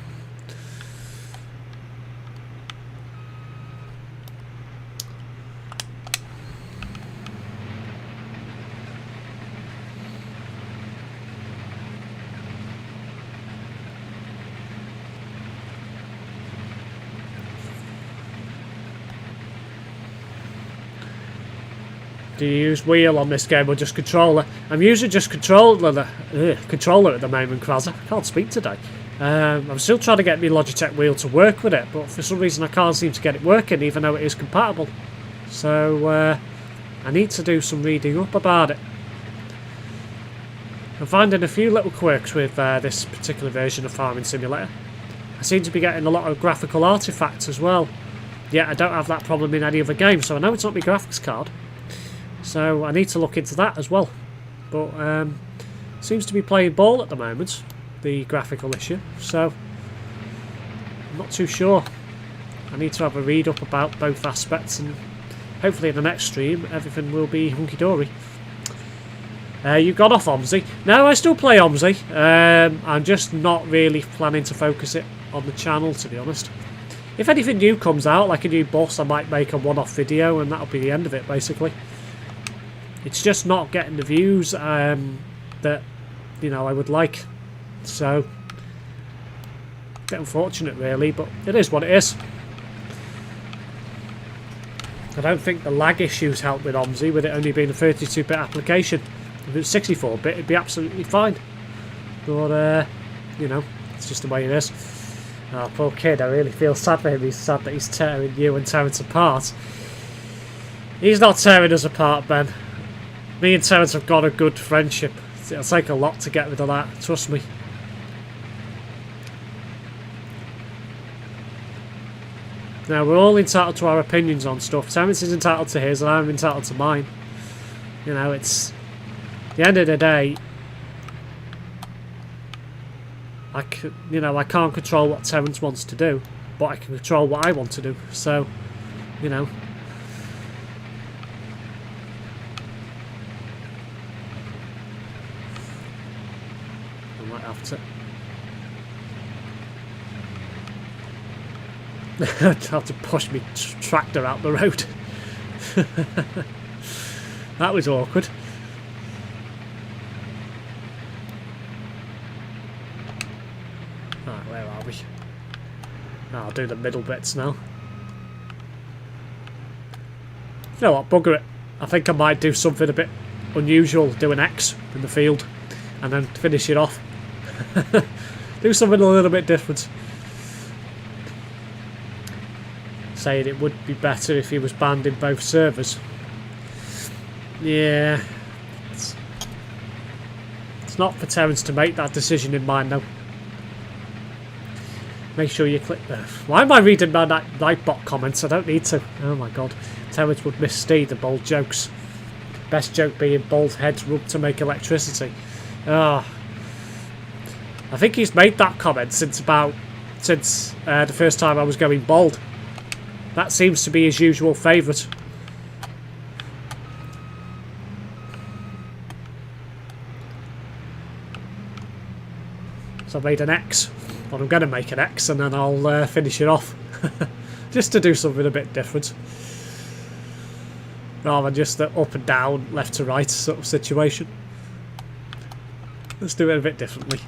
Do you use wheel on this game or just controller? I'm using just controller at the moment, Kraz. I can't speak today. I'm still trying to get my Logitech wheel to work with it, but for some reason I can't seem to get it working, even though it is compatible. So I need to do some reading up about it. I'm finding a few little quirks with this particular version of Farming Simulator. I seem to be getting a lot of graphical artifacts as well. Yet I don't have that problem in any other game, so I know it's not my graphics card. So I need to look into that as well. But seems to be playing ball at the moment, the graphical issue. So I'm not too sure. I need to have a read up about both aspects, and hopefully in the next stream everything will be hunky-dory. You got off OMSI? No, I still play OMSI. I'm just not really planning to focus it on the channel, to be honest. If anything new comes out, like a new boss, I might make a one-off video, and that'll be the end of it, basically. It's just not getting the views that, you know, I would like. So, a bit unfortunate, really, but it is what it is. I don't think the lag issues help with OMSI, with it only being a 32-bit application. If it was 64-bit, it'd be absolutely fine. But, you know, it's just the way it is. Oh, poor kid, I really feel sad for him. He's sad that he's tearing you and Terence apart. He's not tearing us apart, Ben. Me and Terence have got a good friendship. It'll take a lot to get rid of that, trust me. Now, we're all entitled to our opinions on stuff. Terence is entitled to his, and I'm entitled to mine. You know, it's... At the end of the day... I can't control what Terence wants to do, but I can control what I want to do. So, you know... I'd have to push my tractor out the road. That was awkward. Right, where are we? I'll do the middle bits now. You know what, bugger it. I think I might do something a bit unusual, do an X in the field, and then finish it off. Do something a little bit different. Saying it would be better if he was banned in both servers. Yeah. It's not for Terence to make that decision in mine, though. Make sure you click there. Why am I reading my Nightbot comments? I don't need to. Oh my god. Terence would miss Steve the bold jokes. Best joke being bald heads rubbed to make electricity. Ah. I think he's made that comment since the first time I was going bald. That seems to be his usual favourite. So I made an X. Well, I'm going to make an X and then I'll finish it off. Just to do something a bit different. Rather than just the up and down, left to right sort of situation. Let's do it a bit differently.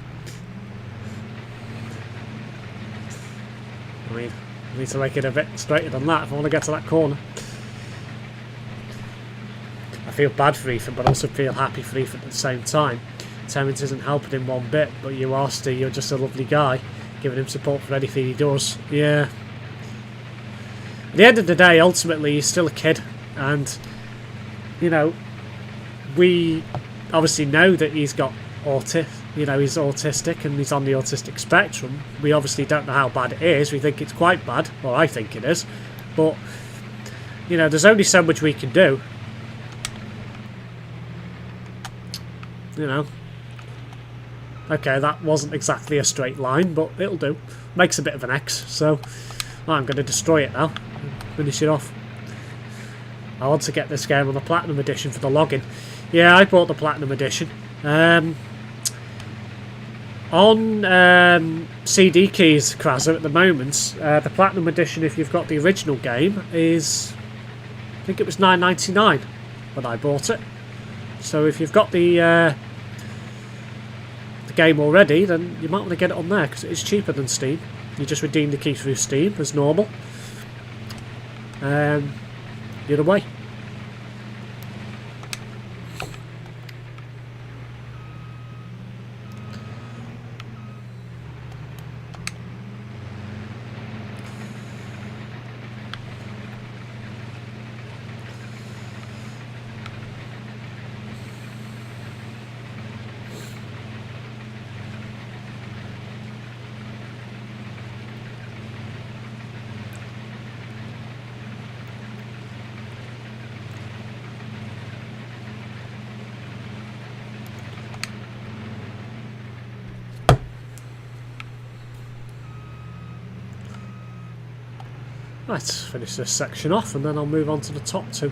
I mean, I need to make it a bit straighter than that if I want to get to that corner. I feel bad for Ethan, but also feel happy for Ethan at the same time. Terence isn't helping him one bit, but you are, Steve. You're just a lovely guy, giving him support for anything he does. Yeah. At the end of the day, ultimately, he's still a kid, and, you know, we obviously know that he's got he's autistic and he's on the autistic spectrum. We obviously don't know how bad it is. We think it's quite bad, or I think it is, but, you know, there's only so much we can do. You know. Okay, that wasn't exactly a straight line, but it'll do. Makes a bit of an X, so I'm going to destroy it now. Finish it off. I want to get this game on the Platinum Edition for the login. Yeah, I bought the Platinum Edition. On CD keys, Kraser, at the moment, the Platinum Edition, if you've got the original game, is, I think it was $9.99 when I bought it. So if you've got the game already, then you might want to get it on there because it is cheaper than Steam. You just redeem the key through Steam as normal. The other way. Let's finish this section off and then I'll move on to the top two.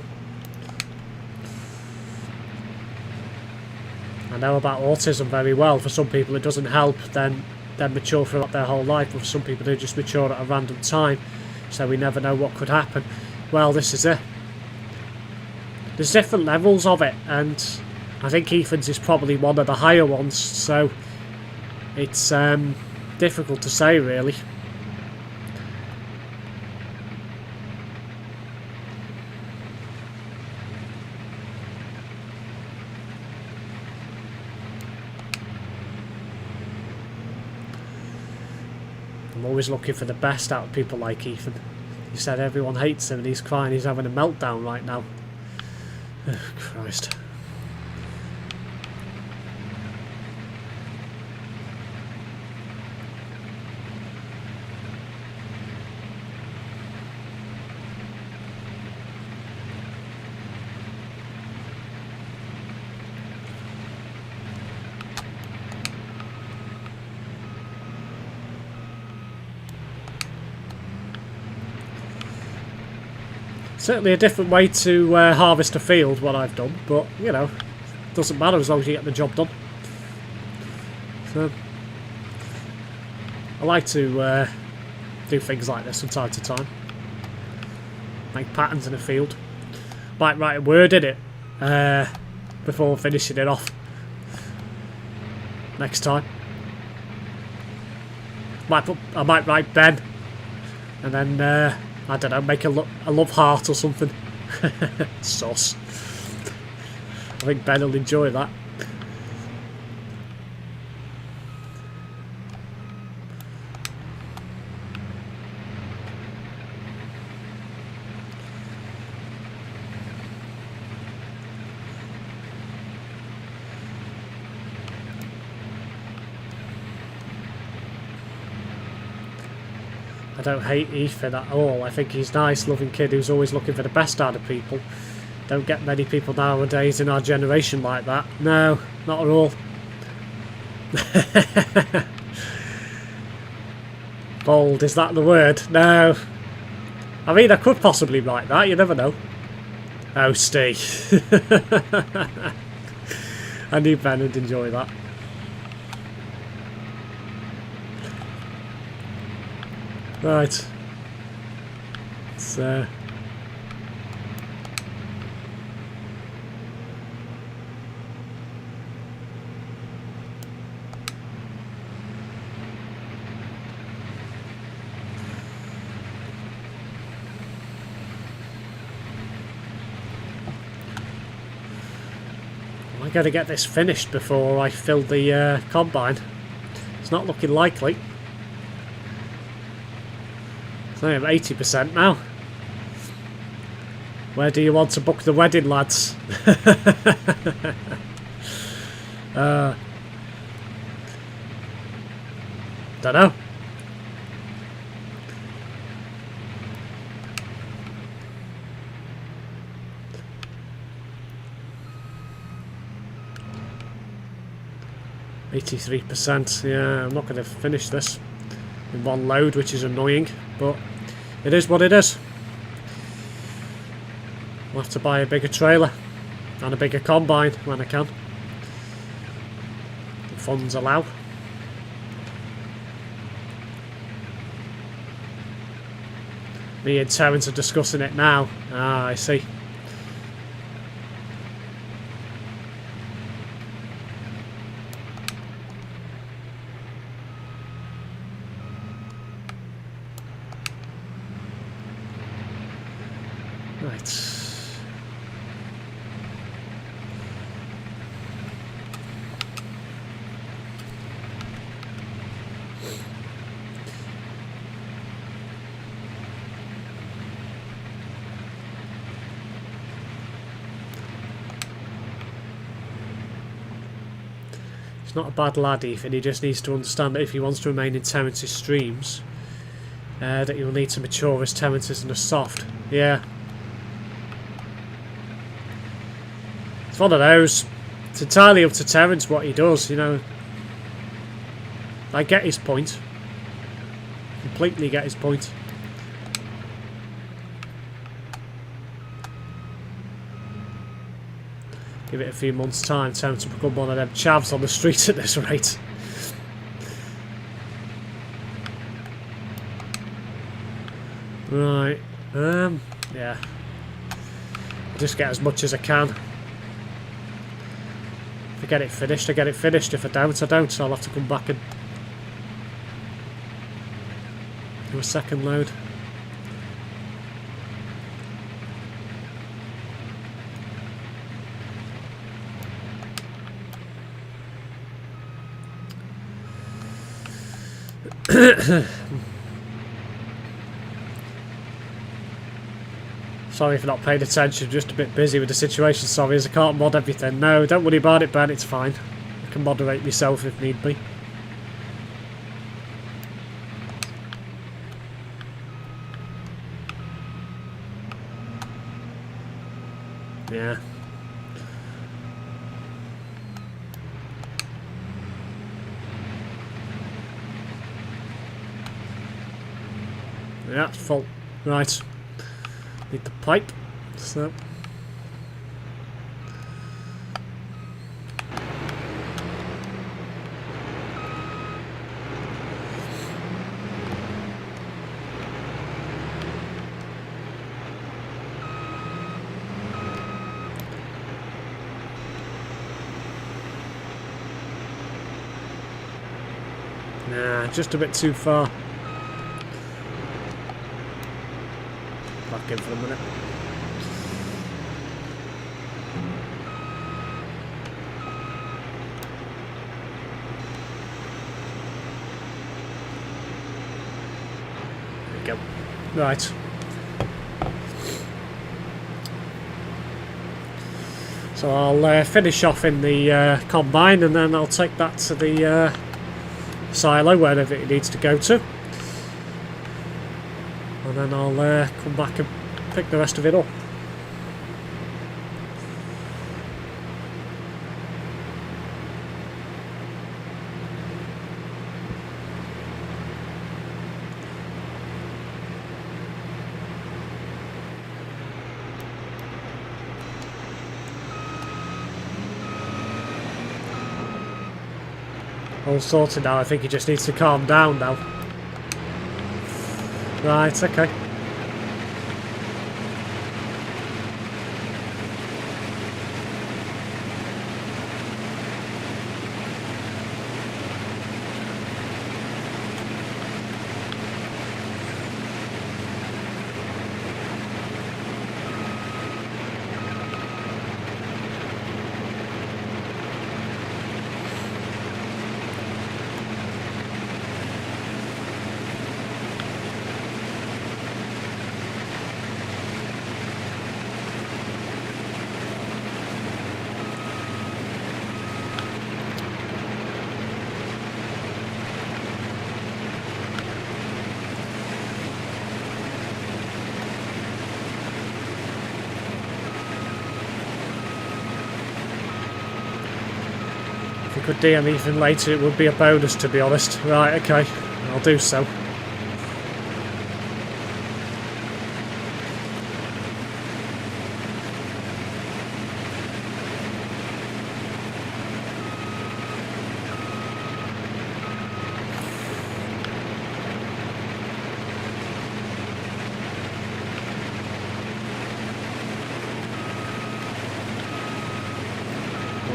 I know about autism very well. For some people it doesn't help, then they're mature throughout their whole life, but for some people they just mature at a random time, so we never know what could happen. Well, this is it. There's different levels of it, and I think Ethan's is probably one of the higher ones, so it's difficult to say really. I'm always looking for the best out of people like Ethan. He said everyone hates him and he's crying, he's having a meltdown right now. Oh, Christ. Certainly a different way to harvest a field, what I've done, but, you know, doesn't matter as long as you get the job done. So, I like to do things like this from time to time. Make patterns in a field. Might write a word in it before finishing it off next time. I might write Ben, and then I don't know, make a love heart or something. Sauce. I think Ben will enjoy that. I don't hate Ethan at all. I think he's a nice, loving kid who's always looking for the best out of people. Don't get many people nowadays in our generation like that. No, not at all. Bold, is that the word? No. I mean, I could possibly like that, you never know. Oh, Steve. I knew Ben would enjoy that. Right. So... I gotta get this finished before I fill the combine. It's not looking likely. So I am 80% now. Where do you want to book the wedding, lads? Don't know. %. Yeah, I'm not going to finish this in one load, which is annoying, but it is what it is. I'll have to buy a bigger trailer and a bigger combine when I can. The funds allow. Me and Terence are discussing it now. Ah, I see. Right. He's not a bad lad, Ethan. He just needs to understand that if he wants to remain in Terence's streams, that he'll need to mature as Terence isn't as soft. Yeah. It's one of those. It's entirely up to Terence what he does, you know. I get his point. Completely get his point. Give it a few months' time, Terence will become one of them chavs on the street at this rate. Right. Yeah. I'll just get as much as I can. If I get it finished, I get it finished. If I don't, I don't. I'll have to come back and do a second load. Sorry if not paying attention, just a bit busy with the situation, sorry, as I can't mod everything. No, don't worry about it, Ben, it's fine. I can moderate myself if need be. Yeah. Yeah, it's full. Right. Need the pipe. So. Nah, just a bit too far. Back in for a minute. Right. So I'll finish off in the combine, and then I'll take that to the silo, wherever it needs to go to. And then I'll come back and pick the rest of it up. All sorted now. I think he just needs to calm down now. Right, okay. If we could do anything later, it would be a bonus, to be honest. Right, okay. I'll do so.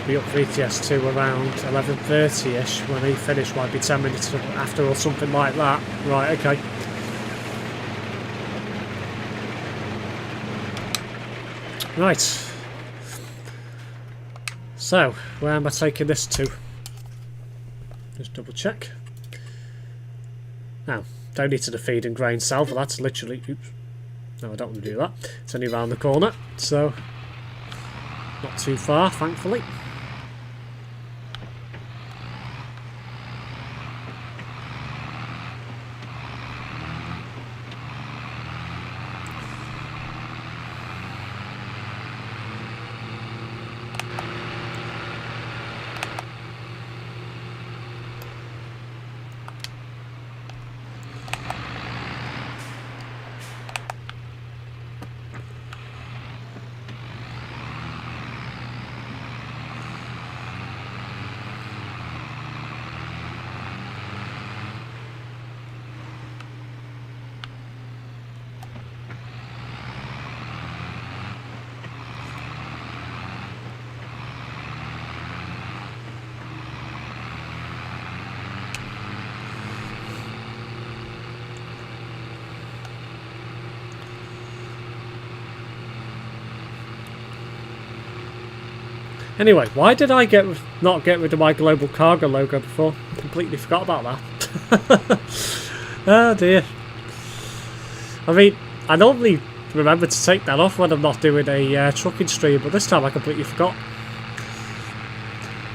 Be up for ETS2 around 11:30ish. When he finished, might be 10 minutes after or something like that. Right, okay. Right. So, where am I taking this to? Just double check. Now, don't need to the feed and grain cell, but that's literally... Oops. No, I don't want to do that. It's only around the corner, so... Not too far, thankfully. Anyway, why did I not get rid of my global cargo logo before? Completely forgot about that. Oh dear. I mean, I normally remember to take that off when I'm not doing a trucking stream, but this time I completely forgot.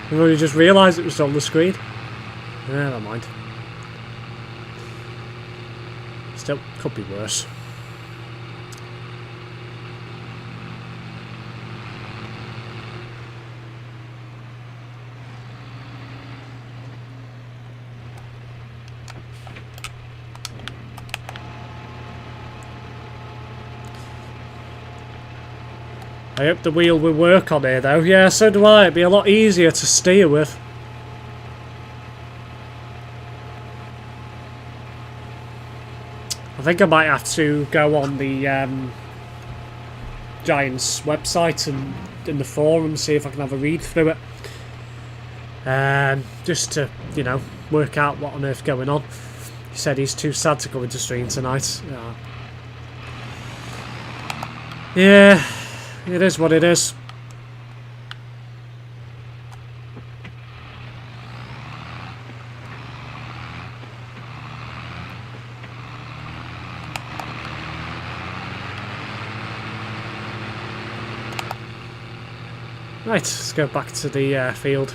I've only just realised it was on the screen. Never mind. Still, could be worse. I hope the wheel will work on here though. Yeah, so do I. It'd be a lot easier to steer with. I think I might have to go on the Giants website and in the forum, see if I can have a read through it. Just to, you know, work out what on earth's going on. He said he's too sad to go into stream tonight. Yeah. It is what it is. Right, let's go back to the field.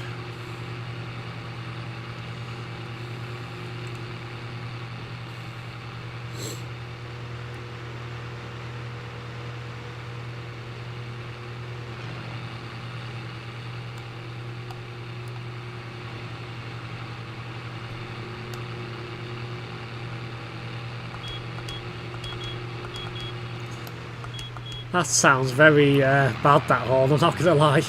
That sounds very bad, that horn, I'm not gonna lie.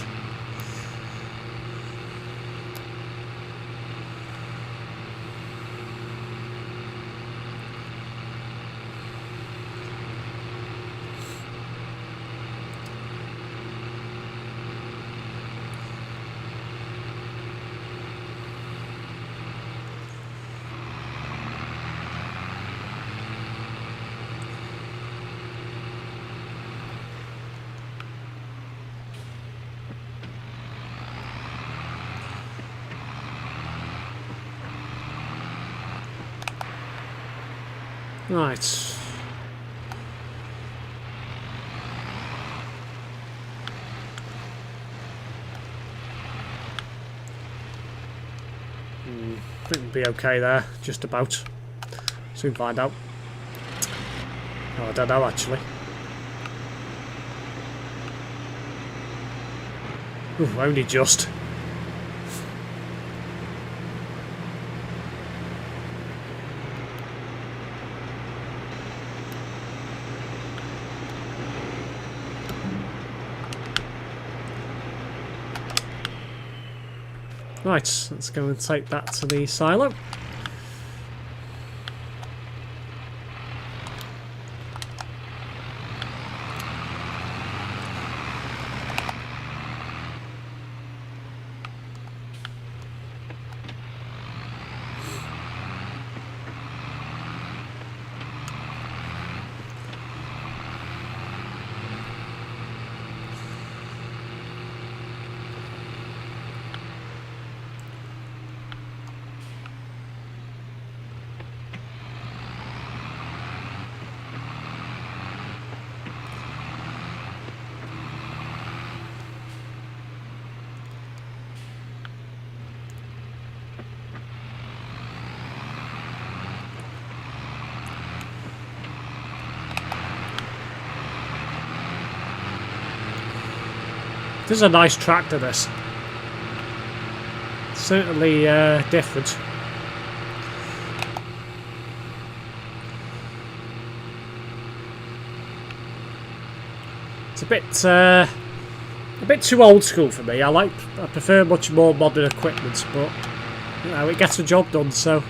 Right. I think we'll be okay there, just about. Soon find out. Oh, I don't know actually. Ooh, only just. Right, let's go and take that to the silo. This is a nice tractor, this. Certainly different. It's a bit too old school for me. I prefer much more modern equipment, but you know, it gets the job done, so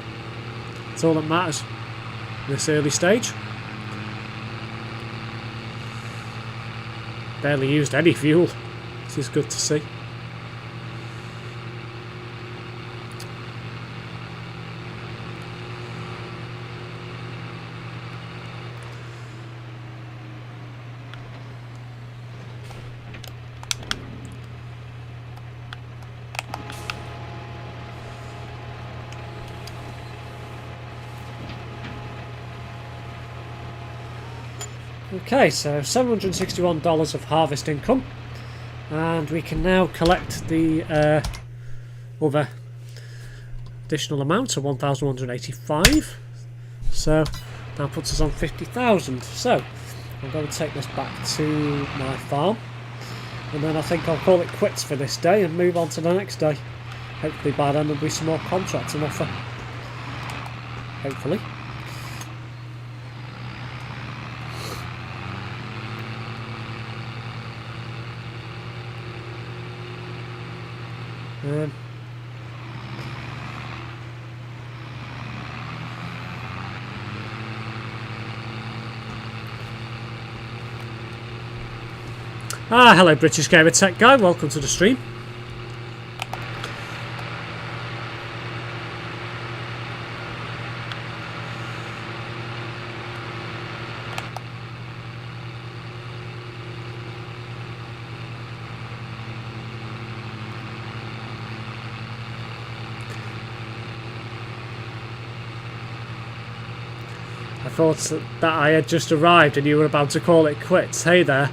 that's all that matters in this early stage. Barely used any fuel. This is good to see. Okay, so $761 of harvest income, and we can now collect the other additional amount of 1,185. So that puts us on 50,000. So I'm going to take this back to my farm, and then I think I'll call it quits for this day and move on to the next day. Hopefully by then there'll be some more contracts on offer. Hopefully. Hello British Gamer Tech Guy, welcome to the stream. I thought that I had just arrived and you were about to call it quits. Hey there.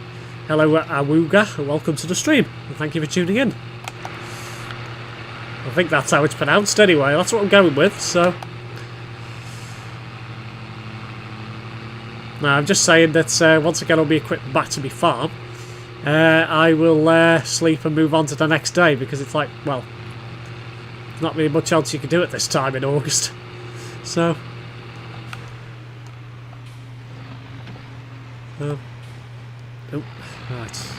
Hello, Awuga, welcome to the stream, and thank you for tuning in. I think that's how it's pronounced anyway, that's what I'm going with, so... Now, I'm just saying that once again I'll be equipped back to my farm. I will sleep and move on to the next day, because it's like, well... There's not really much else you can do at this time in August. So... oh, right.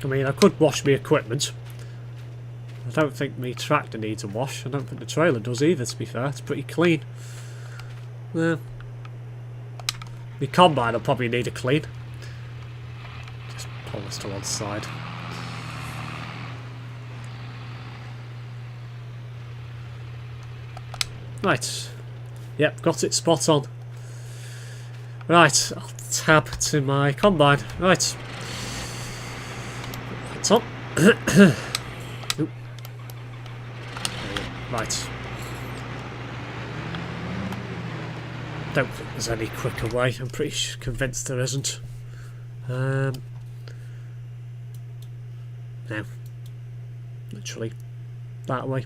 I mean, I could wash my equipment. I don't think my tractor needs a wash. I don't think the trailer does either, to be fair. It's pretty clean. Yeah. My combine will probably need a clean. Just pull this to one side. Right. Yep, got it spot on. Right, I'll tab to my combine. Right. That's on. Oop. Right. Don't think there's any quicker way. I'm pretty convinced there isn't. No. Literally that way.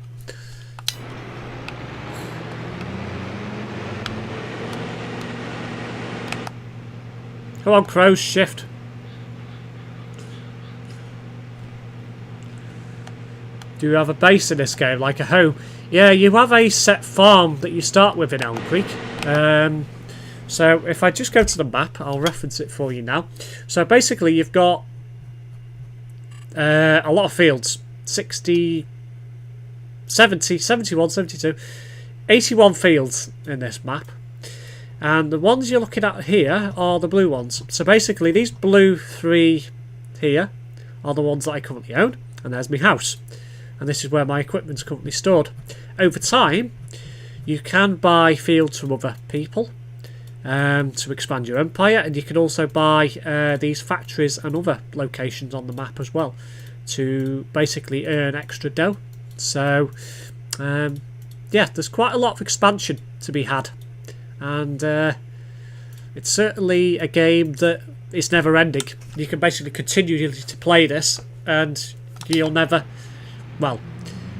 Come on, crows, shift. Do you have a base in this game, like a home? Yeah, you have a set farm that you start with in Elm Creek. So if I just go to the map, I'll reference it for you now. So basically you've got a lot of fields. 60, 70, 71, 72, 81 fields in this map. And the ones you're looking at here are the blue ones. So basically these blue three here are the ones that I currently own. And there's my house. And this is where my equipment's currently stored. Over time, you can buy fields from other people to expand your empire, and you can also buy these factories and other locations on the map as well to basically earn extra dough. So, yeah, there's quite a lot of expansion to be had, and it's certainly a game that is never ending. You can basically continue to play this, and you'll never... well,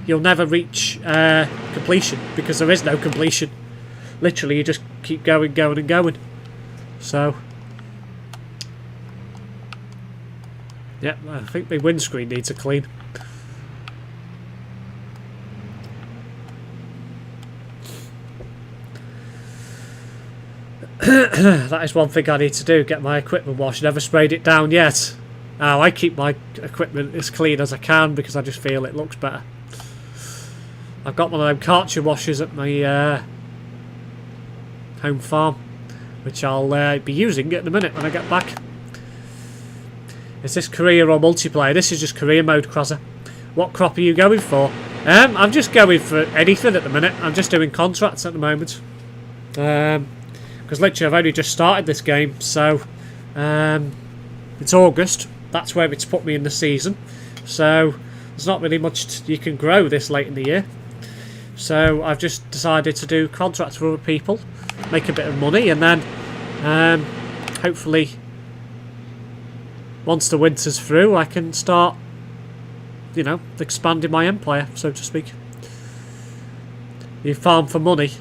you'll never reach completion, because there is no completion. Literally, you just keep going, going and going. So, yeah, I think the windscreen needs a clean. That is one thing I need to do, get my equipment washed. Never sprayed it down yet. Oh, I keep my equipment as clean as I can because I just feel it looks better. I've got one of them Karcher washers at my home farm, which I'll be using in a minute when I get back. Is this career or multiplayer? This is just career mode, Crozzer. What crop are you going for? I'm just going for anything at the minute. I'm just doing contracts at the moment. Because literally I've only just started this game, so it's August. That's where it's put me in the season. So there's not really much you can grow this late in the year. So I've just decided to do contracts for other people, make a bit of money, and then hopefully once the winter's through I can start, you know, expanding my empire, so to speak. You farm for money.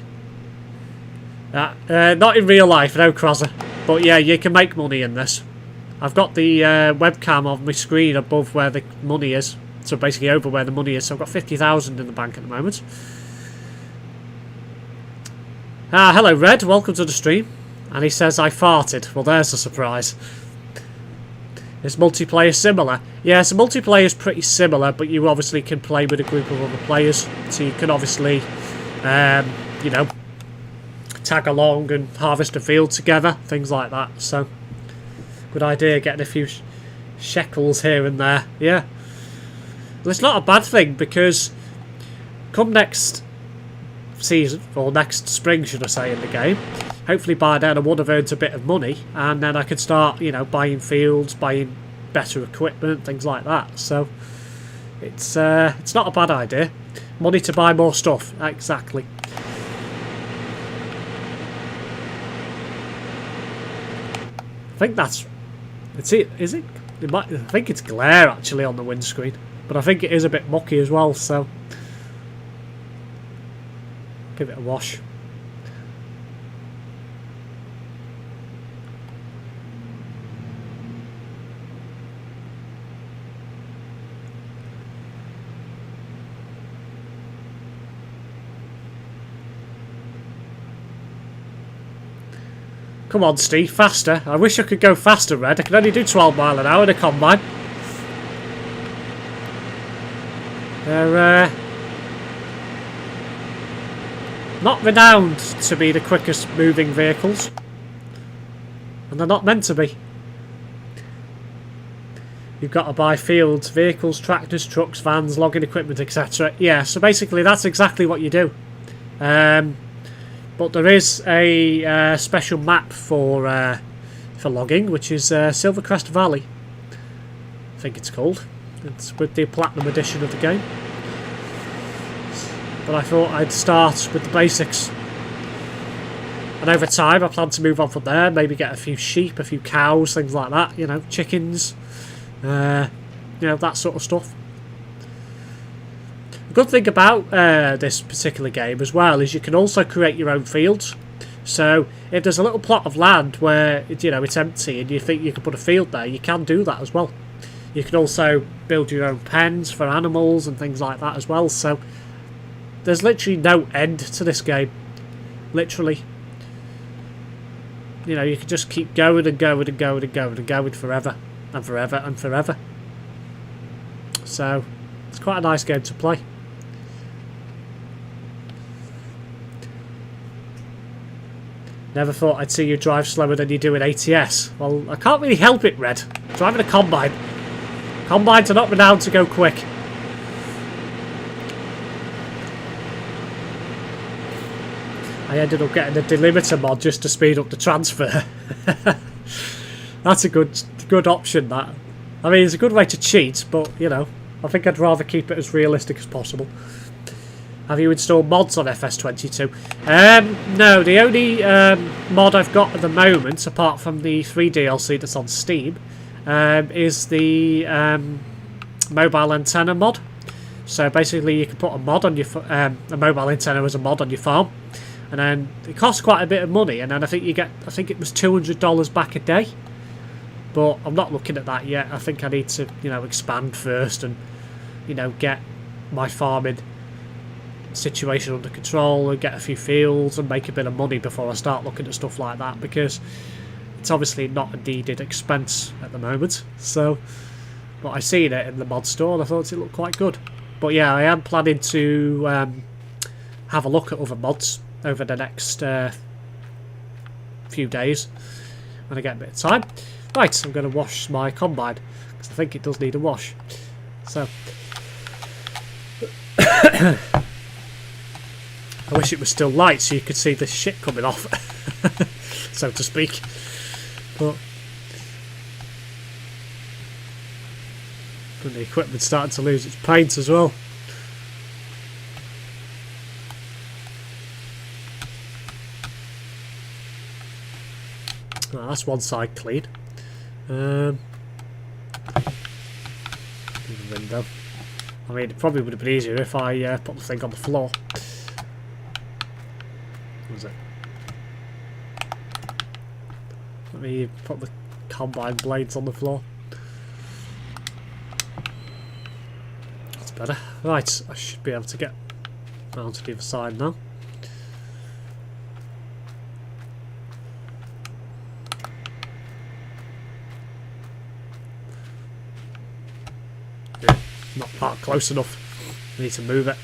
Not in real life, no, Crozzer. But yeah, you can make money in this. I've got the webcam on my screen above where the money is. So basically over where the money is. So I've got 50,000 in the bank at the moment. Hello Red, welcome to the stream. And he says I farted. Well, there's a surprise. Is multiplayer similar? Yes, multiplayer is pretty similar, but you obviously can play with a group of other players. So you can obviously, you know, tag along and harvest a field together, things like that. So, good idea, getting a few shekels here and there. Yeah. Well, it's not a bad thing, because come next season, or next spring should I say, in the game, hopefully by then I would have earned a bit of money, and then I could start, you know, buying fields, buying better equipment, things like that. So it's not a bad idea. Money to buy more stuff, exactly. I think that's... Is it? I think it's glare actually on the windscreen, but I think it is a bit mucky as well, so give it a wash. Come on, Steve, faster. I wish I could go faster, Red. I can only do 12 mile an hour in a combine. They're not renowned to be the quickest moving vehicles. And they're not meant to be. You've got to buy fields, vehicles, tractors, trucks, vans, logging equipment, etc. Yeah, so basically that's exactly what you do. But there is a special map for logging, which is Silvercrest Valley. I think it's called. It's with the Platinum edition of the game. But I thought I'd start with the basics. And over time I plan to move on from there, maybe get a few sheep, a few cows, things like that, you know, chickens, you know, that sort of stuff. The good thing about this particular game as well is you can also create your own fields. So if there's a little plot of land where you know it's empty and you think you can put a field there, you can do that as well. You can also build your own pens for animals and things like that as well. So there's literally no end to this game. Literally. You know, you can just keep going and going and going and going and going forever and forever and forever. So it's quite a nice game to play. Never thought I'd see you drive slower than you do in ATS. Well, I can't really help it, Red. Driving a combine. Combines are not renowned to go quick. I ended up getting a delimiter mod just to speed up the transfer. That's a good option, that. I mean, it's a good way to cheat, but, you know, I think I'd rather keep it as realistic as possible. Have you installed mods on FS22? No, the only mod I've got at the moment, apart from the 3 DLC that's on Steam, is the mobile antenna mod. So basically, you can put a mod on your a mobile antenna as a mod on your farm, and then it costs quite a bit of money. And then I think you get, I think it was $200 back a day. But I'm not looking at that yet. I think I need to, you know, expand first and, you know, get my farming situation under control and get a few fields and make a bit of money before I start looking at stuff like that, because it's obviously not a needed expense at the moment. So, but I seen it in the mod store and I thought it looked quite good. But yeah, I am planning to have a look at other mods over the next few days when I get a bit of time. Right, I'm going to wash my combine because I think it does need a wash. So I wish it was still light so you could see the shit coming off, so to speak. But the equipment's starting to lose its paint as well. Oh, that's one side clean. The window. I mean, it probably would have been easier if I put the thing on the floor. What was it? Let me put the combine blades on the floor. That's better. Right, I should be able to get round to the other side now. Yeah, not parked close enough. I need to move it.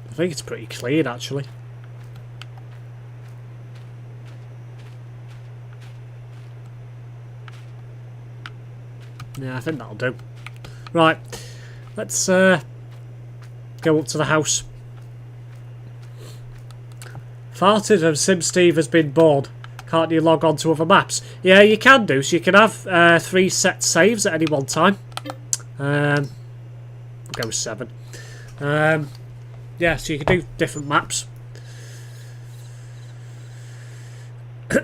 I think it's pretty clean actually. Yeah, I think that'll do. Right, let's go up to the house Farted and SimSteve has been bored. Can't you log on to other maps? Yeah, you can do. So you can have 3 set saves at any one time. We'll go with 7. Yeah, so you can do different maps.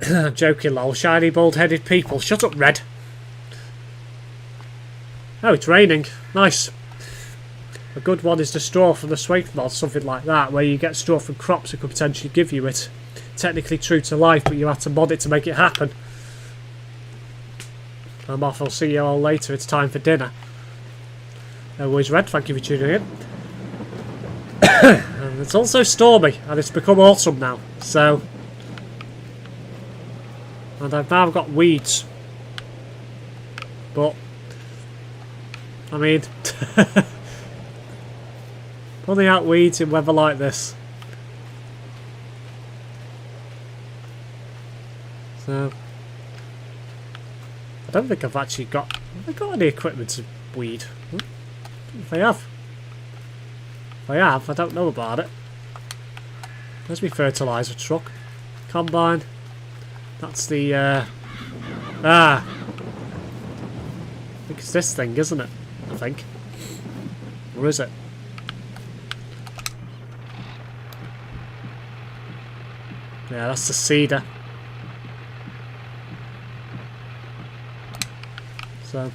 I'm joking, lol. Shiny, bald-headed people. Shut up, Red. Oh, it's raining. Nice. A good one is the straw from the Swake mod, something like that, where you get straw from crops that could potentially give you it. Technically true to life, but you have to mod it to make it happen. I'm off. I'll see you all later. It's time for dinner. Always Red, thank you for tuning in. And it's also stormy, and it's become autumn now, so... And I've now got weeds. But... I mean... pulling out weeds in weather like this. So... I don't think I've actually got... Have I got any equipment to weed? If I have. If I have, I don't know about it. There's my fertiliser truck. Combine. That's the, I think it's this thing, isn't it? I think. Or is it? Yeah, that's the seeder. So...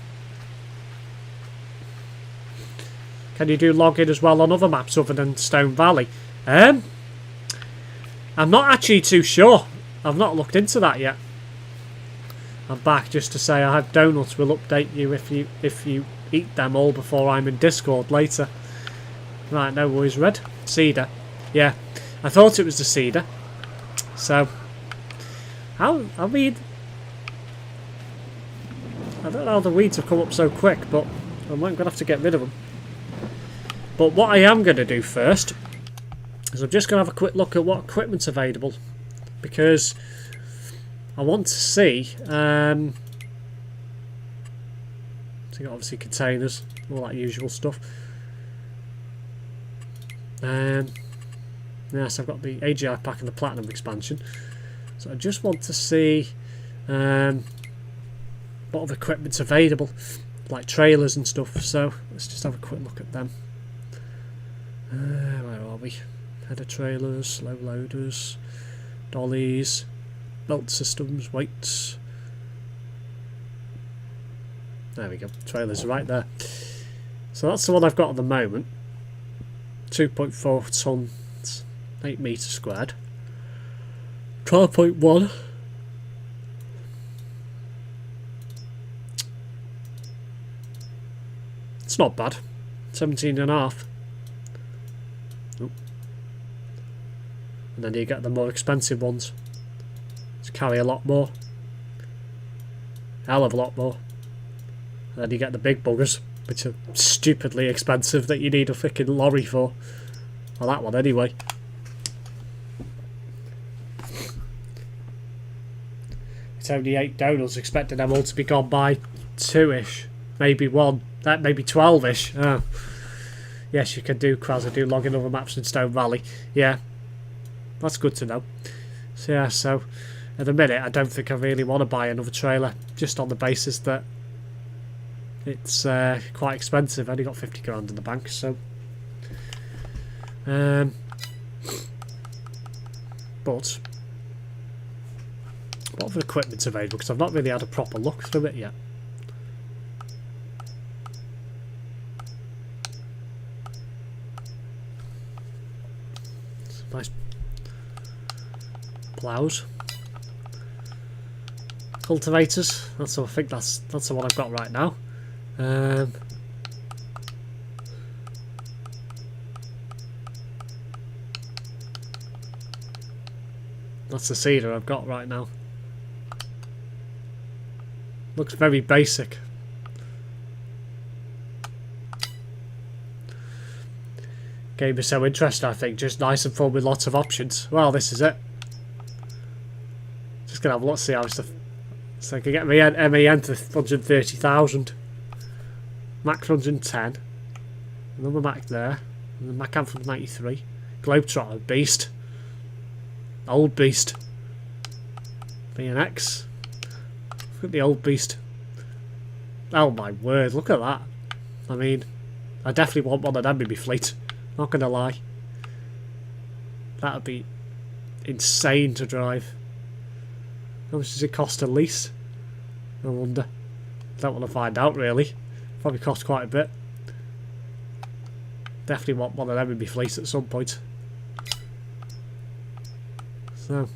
Can you do logging as well on other maps other than Stone Valley? I'm not actually too sure. I've not looked into that yet. I'm back just to say I have donuts. Will update you if you eat them all before I'm in Discord later. Right, no worries, Red. Cedar. Yeah, I thought it was the cedar. So, I mean, I don't know how the weeds have come up so quick, but I'm going to have to get rid of them. But what I am going to do first is I'm just going to have a quick look at what equipment's available, because I want to see. So you got obviously containers, all that usual stuff. Yes, I've got the AGI pack and the Platinum expansion. So I just want to see what other equipment's available, like trailers and stuff. So let's just have a quick look at them. Where are we? Header trailers, low loaders, dollies, belt systems, weights. There we go. Trailers are right there. So that's the one I've got at the moment. 2.4 tons, 8 metres squared. 12.1. It's not bad. 17.5. Oh. And then you get the more expensive ones. To carry a lot more. Hell of a lot more. And then you get the big buggers, which are stupidly expensive that you need a freaking lorry for. Well, that one anyway. It's only 8 donuts, expecting them all to be gone by 2-ish. Maybe 1. Maybe 12-ish. Oh. Yes, you can do Kraz, do logging other maps in Stone Valley. Yeah. That's good to know. So yeah, so at the minute I don't think I really want to buy another trailer, just on the basis that it's quite expensive. I only got 50 grand in the bank, so but what other equipment's available, because I've not really had a proper look through it yet. Nice plows, cultivators. I think that's the one I've got right now. That's the seeder I've got right now. Looks very basic. Game is so interesting, I think. Just nice and fun with lots of options. Well, this is it. Just gonna have a look, see how it's the... So I can get my MAN to 130,000. Mac 110. Another Mac there. And the Mac Anthem 93. Globetrotter, beast. Old beast. B&X. Look at the old beast. Oh my word, look at that. I mean, I definitely want one of them in my fleet. Not gonna lie. That'd be insane to drive. How much does it cost to lease? I wonder. Don't want to find out really. Probably cost quite a bit. Definitely want one of them in my fleet at some point. So,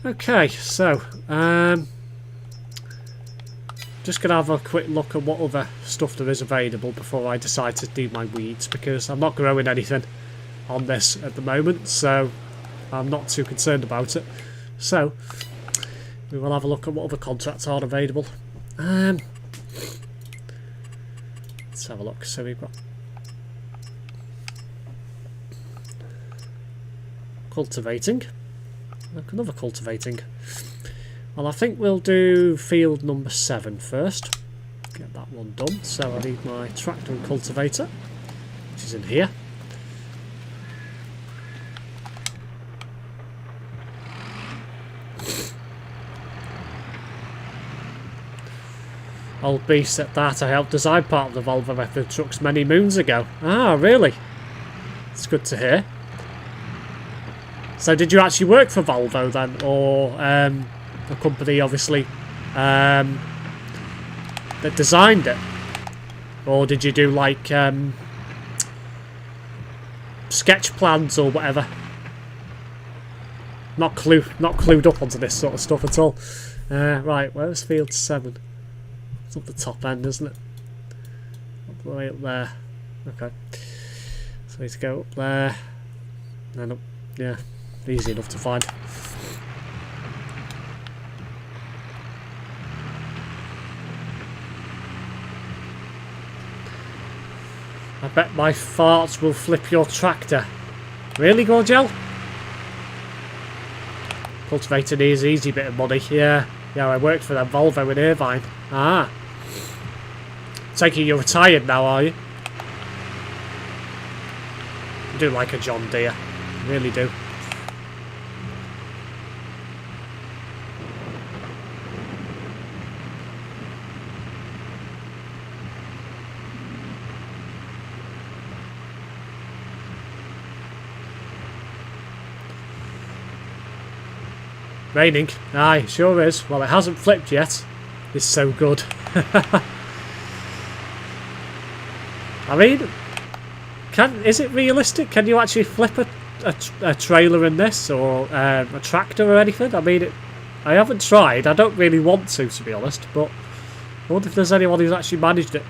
okay, so just gonna have a quick look at what other stuff there is available before I decide to do my weeds, because I'm not growing anything on this at the moment, so I'm not too concerned about it. So we will have a look at what other contracts are available. Let's have a look. So we've got cultivating. Look, another cultivating. Well, I think we'll do field number 7 first. Get that one done. So I need my tractor and cultivator, which is in here. Old beast at that. I helped design part of the Volvo method trucks many moons ago. Ah, really? It's good to hear. So did you actually work for Volvo then, or a company obviously that designed it, or did you do like sketch plans or whatever? Not clued up onto this sort of stuff at all. Right, where's field 7? It's up the top end, isn't it? Up the way up there. Okay. So we need to go up there. And then up. Yeah, easy enough to find. I bet my farts will flip your tractor. Really, Gorgel? Cultivating is an easy bit of money. Yeah, I worked for that Volvo in Irvine. Ah. Taking you're retired now, are you? I do like a John Deere. I really do. Raining? Aye, sure is. Well, it hasn't flipped yet. It's so good. I mean, is it realistic? Can you actually flip a trailer in this, or a tractor or anything? I mean, I haven't tried. I don't really want to be honest, but I wonder if there's anyone who's actually managed it.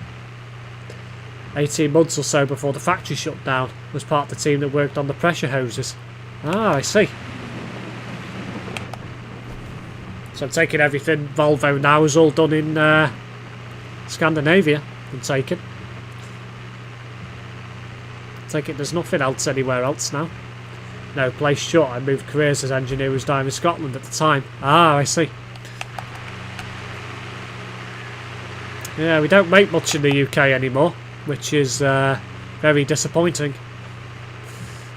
18 months or so before the factory shut down, was part of the team that worked on the pressure hoses. Ah, I see. So I'm taking everything Volvo now is all done in Scandinavia. I'm taking there's nothing else anywhere else now. No place shut. I moved careers as engineer was down in Scotland at the time. Ah, I see. Yeah, we don't make much in the UK anymore, which is very disappointing.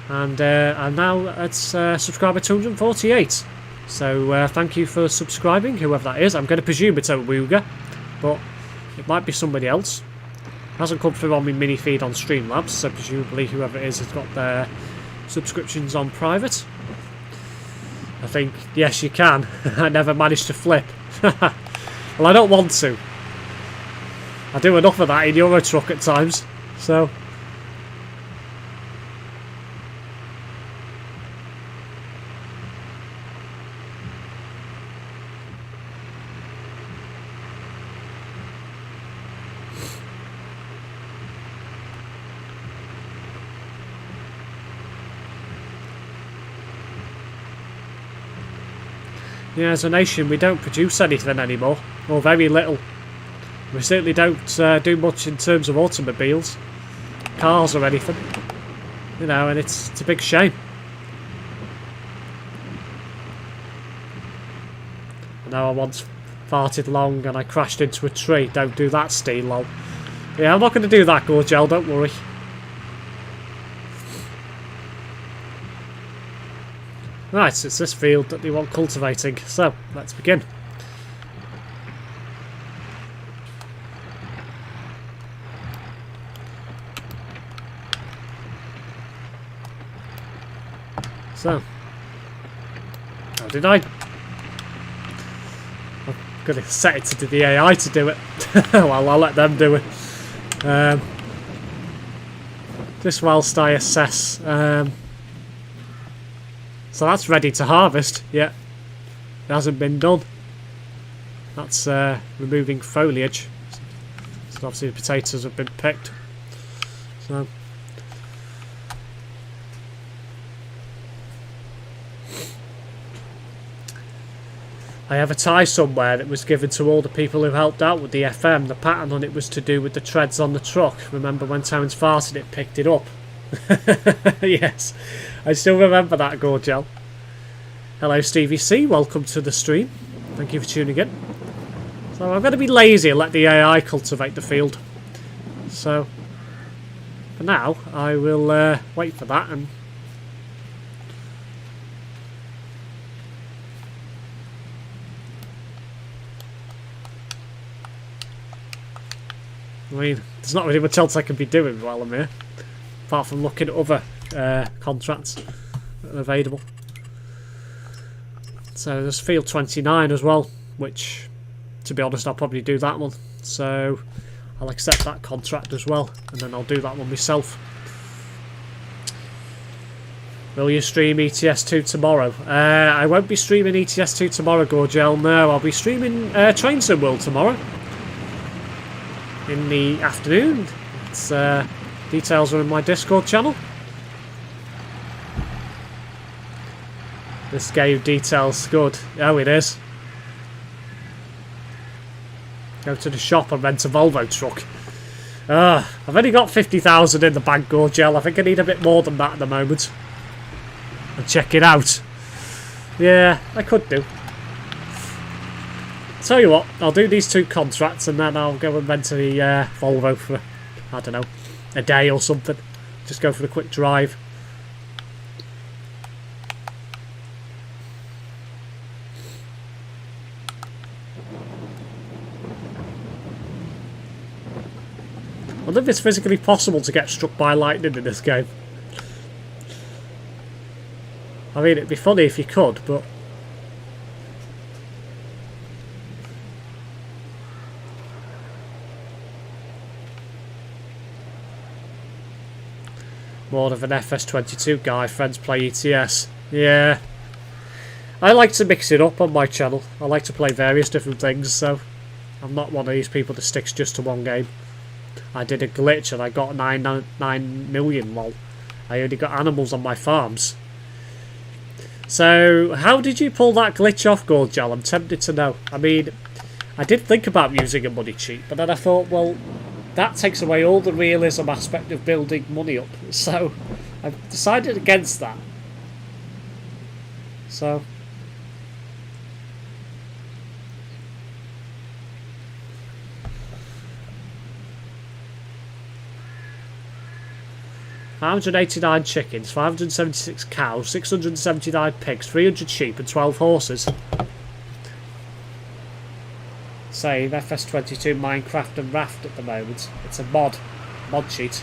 And I'm now at subscriber 248. So thank you for subscribing, whoever that is. I'm going to presume it's a Wooga, but it might be somebody else. It hasn't come through on my mini feed on Streamlabs, so presumably whoever it is has got their subscriptions on private. I think, yes, you can. I never managed to flip. Well, I don't want to. I do enough of that in Euro Truck at times, so... Yeah, as a nation, we don't produce anything anymore, or very little. We certainly don't do much in terms of automobiles, cars or anything. You know, and it's a big shame. I know I once farted long and I crashed into a tree. Don't do that, Steve, lol. Yeah, I'm not going to do that, Gorgel, don't worry. Right, it's this field that they want cultivating, so let's begin. So, how did I? I'm going to set it to the AI to do it. Well, I'll let them do it. Just whilst I assess. So that's ready to harvest. Yeah, it hasn't been done. That's removing foliage. So obviously the potatoes have been picked. So. I have a tie somewhere that was given to all the people who helped out with the FM. The pattern on it was to do with the treads on the truck. Remember when Terence farted, it picked it up? Yes, I still remember that, Gorgel. Hello, SimSteveYT. Welcome to the stream. Thank you for tuning in. So I'm going to be lazy and let the AI cultivate the field. So for now, I will wait for that and. I mean, there's not really much else I can be doing while I'm here, apart from looking at other contracts that are available. So there's field 29 as well, which, to be honest, I'll probably do that one. So I'll accept that contract as well, and then I'll do that one myself. Will you stream ETS2 tomorrow? I won't be streaming ETS2 tomorrow, Gorgel. No, I'll be streaming Train Sim World tomorrow. In the afternoon. It's details are in my Discord channel. This game details good. Oh, it is. Go to the shop and rent a Volvo truck. I've only got 50,000 in the bank, Gorgel. I think I need a bit more than that at the moment. And check it out. Yeah, I could do. Tell you what, I'll do these 2 contracts and then I'll go and rent a Volvo for, I don't know, a day or something. Just go for a quick drive. I wonder if it's physically possible to get struck by lightning in this game. I mean, it'd be funny if you could, but... More of an FS22 guy, friends play ETS. Yeah. I like to mix it up on my channel. I like to play various different things, so I'm not one of these people that sticks just to one game. I did a glitch and I got 9 million, lol. I only got animals on my farms. So, how did you pull that glitch off, Gorgel? I'm tempted to know. I mean, I did think about using a money cheat, but then I thought, well, that takes away all the realism aspect of building money up. So, I've decided against that. So... $589 chickens, 576 cows, 679 pigs, 300 sheep and 12 horses. Save FS22 Minecraft and Raft at the moment. It's a mod cheat.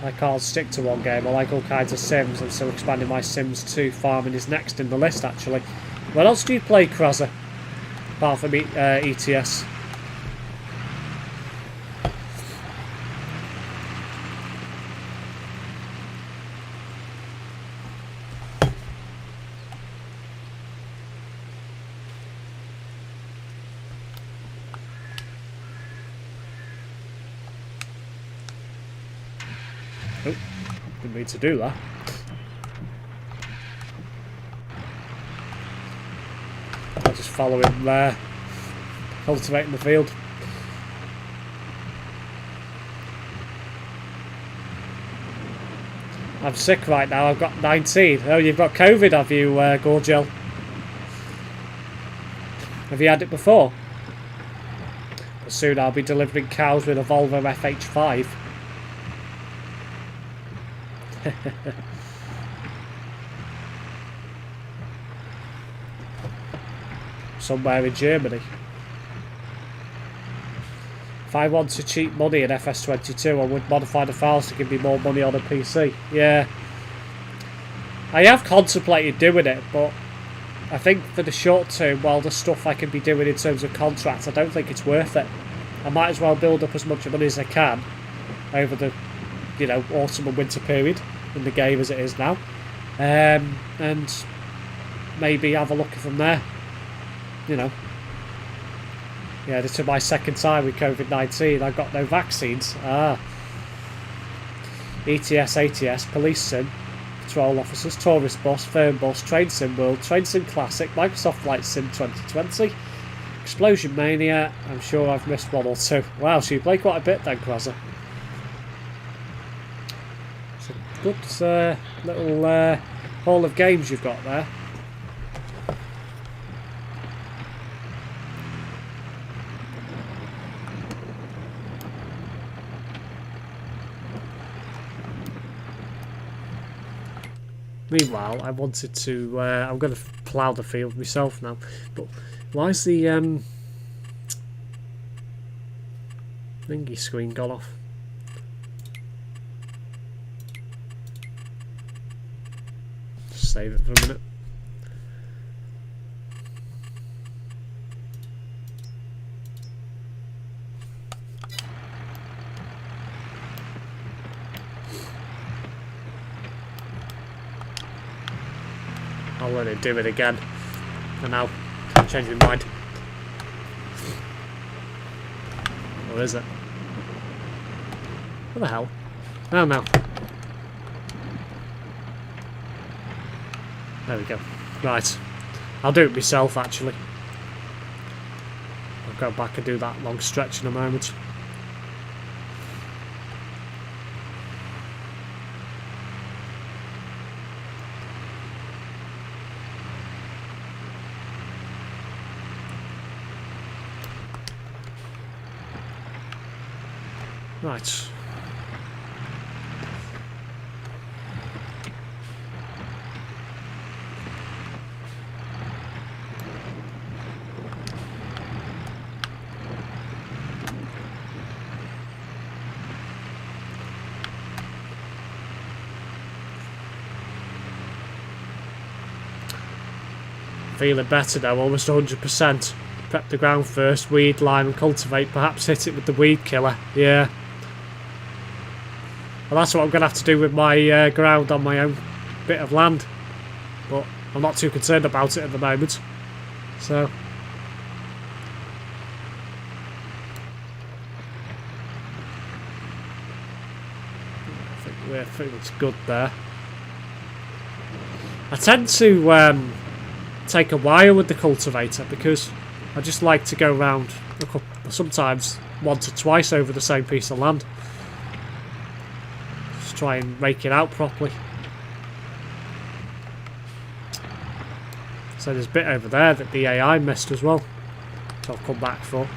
I can't stick to one game. I like all kinds of Sims, and so expanding my Sims 2 farming is next in the list, actually. What else do you play, Krazza? Apart from ETS. Oh, didn't mean to do that. I'll just follow him there, cultivating the field. I'm sick right now, I've got 19. Oh, you've got COVID, have you, Gorgel? Have you had it before? soon I'll be delivering cows with a Volvo FH5. Somewhere in Germany. If I want to cheat money in FS22, I would modify the files to give me more money on a PC. Yeah. I have contemplated doing it, but I think for the short term, while the stuff I can be doing in terms of contracts, I don't think it's worth it. I might as well build up as much money as I can over the, you know, autumn and winter period in the game as it is now, and maybe have a look from there. You know, yeah, this is my second time with COVID-19. I've got no vaccines. ETS, ATS, police sim, patrol officers, tourist bus, firm bus, train sim world, train sim classic, Microsoft Flight Sim 2020, Explosion Mania. I'm sure I've missed one or two. Wow, so you play quite a bit then, Krazza. It's a good little haul of games you've got there. Meanwhile, I wanted to. I'm going to plough the field myself now. But why is the thingy screen gone off? Just save it for a minute. I'll let it do it again. And now, can't change my mind. Or is it? What the hell? Oh no. There we go. Right. I'll do it myself actually. I'll go back and do that long stretch in a moment. Right. Feeling better now, almost 100%. Prep the ground first, weed, lime and cultivate, perhaps hit it with the weed killer. Yeah. Well, that's what I'm going to have to do with my ground on my own bit of land. But I'm not too concerned about it at the moment. So. I think we're pretty much good there. I tend to take a wire with the cultivator because I just like to go around sometimes once or twice over the same piece of land. Try and rake it out properly. So there's a bit over there that the AI missed as well, so I'll come back for.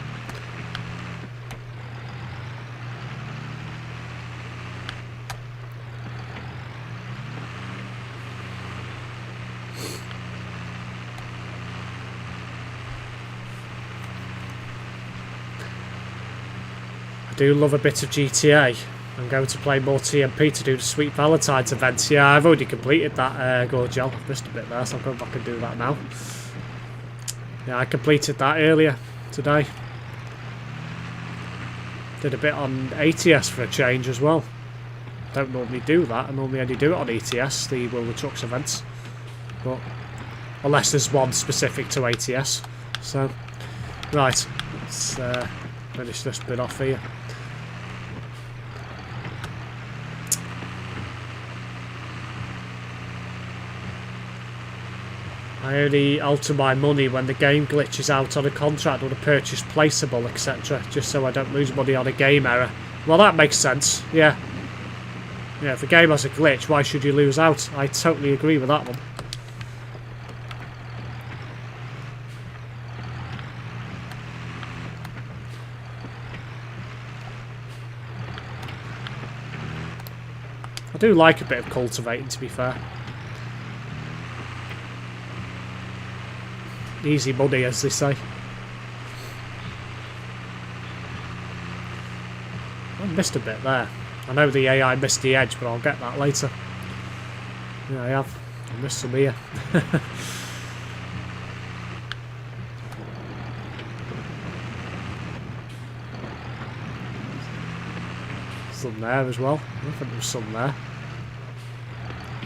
I do love a bit of GTA. I'm going to play more TMP to do the Sweet Valentine's events. Yeah, I've already completed that, Gorgel. I've missed a bit there, so I'll go back and do that now. Yeah, I completed that earlier today. Did a bit on ATS for a change as well. Don't normally do that. I normally only do it on ETS, the Will the Trucks events. But unless there's one specific to ATS. So, right. Let's finish this bit off here. I only alter my money when the game glitches out on a contract or the purchase placeable, etc. Just so I don't lose money on a game error. Well, that makes sense, yeah. Yeah, if a game has a glitch, why should you lose out? I totally agree with that one. I do like a bit of cultivating, to be fair. Easy money, as they say. I missed a bit there. I know the AI missed the edge, but I'll get that later. Yeah, I have. I missed some here. Some there as well. I think there's some there.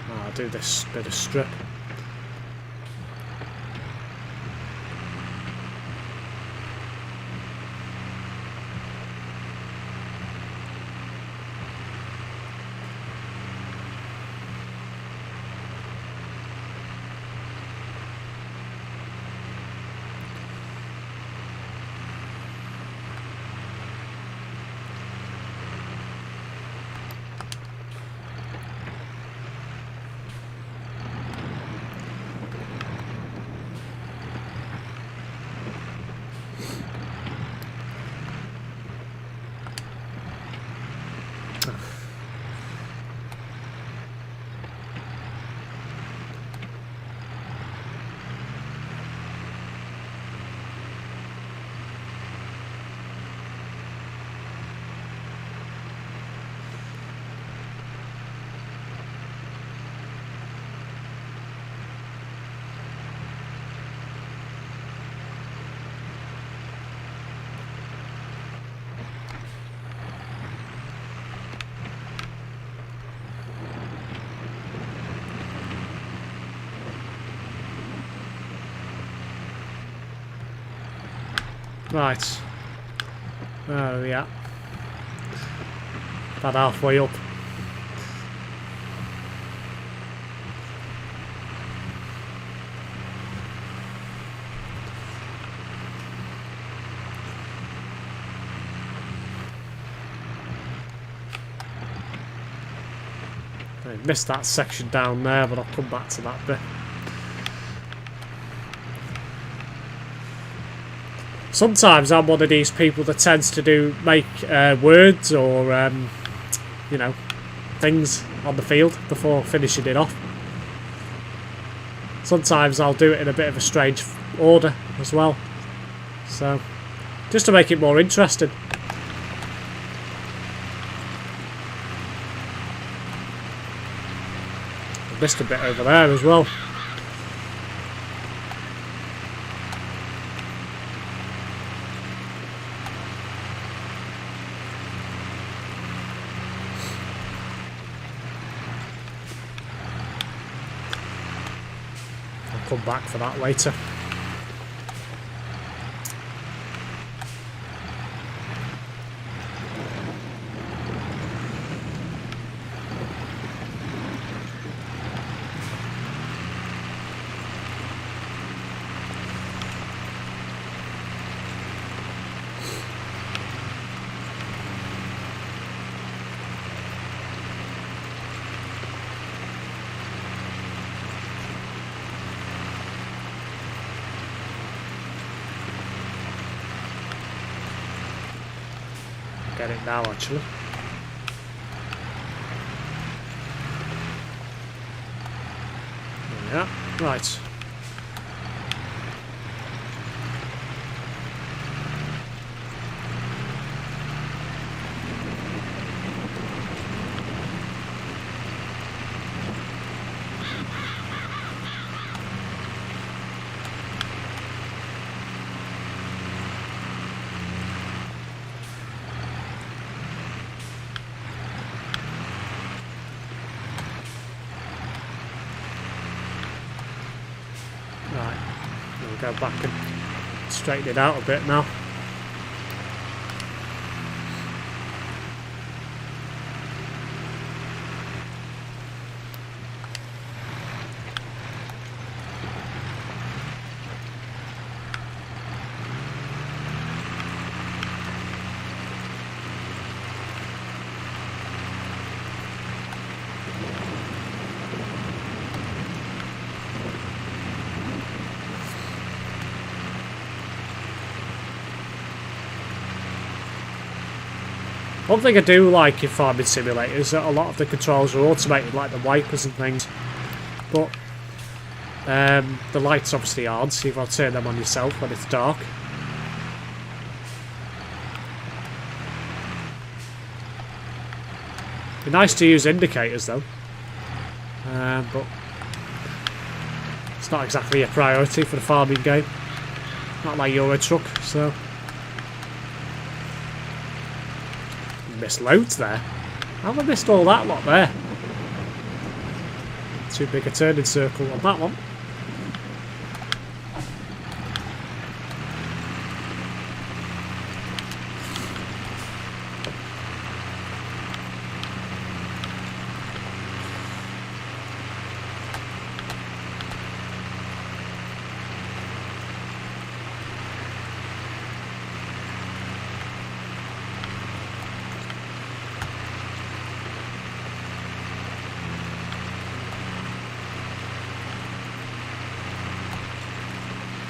Oh, I'll do this bit of strip. Right. Oh, yeah. About halfway up. I missed that section down there, but I'll come back to that bit. Sometimes I'm one of these people that tends to make words or, you know, things on the field before finishing it off. Sometimes I'll do it in a bit of a strange order as well. So, just to make it more interesting. I missed a bit over there as well. Come back for that later. Get it now, actually. Yeah, right. Go back and straighten it out a bit now. One thing I do like in farming simulators is that a lot of the controls are automated, like the wipers and things. But the lights obviously aren't, so you've got to turn them on yourself when it's dark. Be nice to use indicators though, but it's not exactly a priority for the farming game. Not like Euro Truck, so. Missed loads there. How have I missed all that lot there? Too big a turning circle on that one.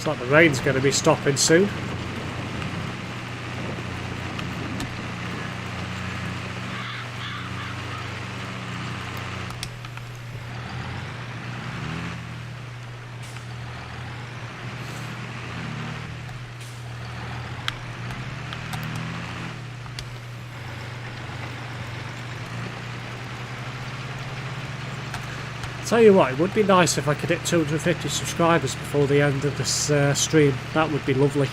Looks like the rain's going to be stopping soon. Tell you what, it would be nice if I could hit 250 subscribers before the end of this stream. That would be lovely.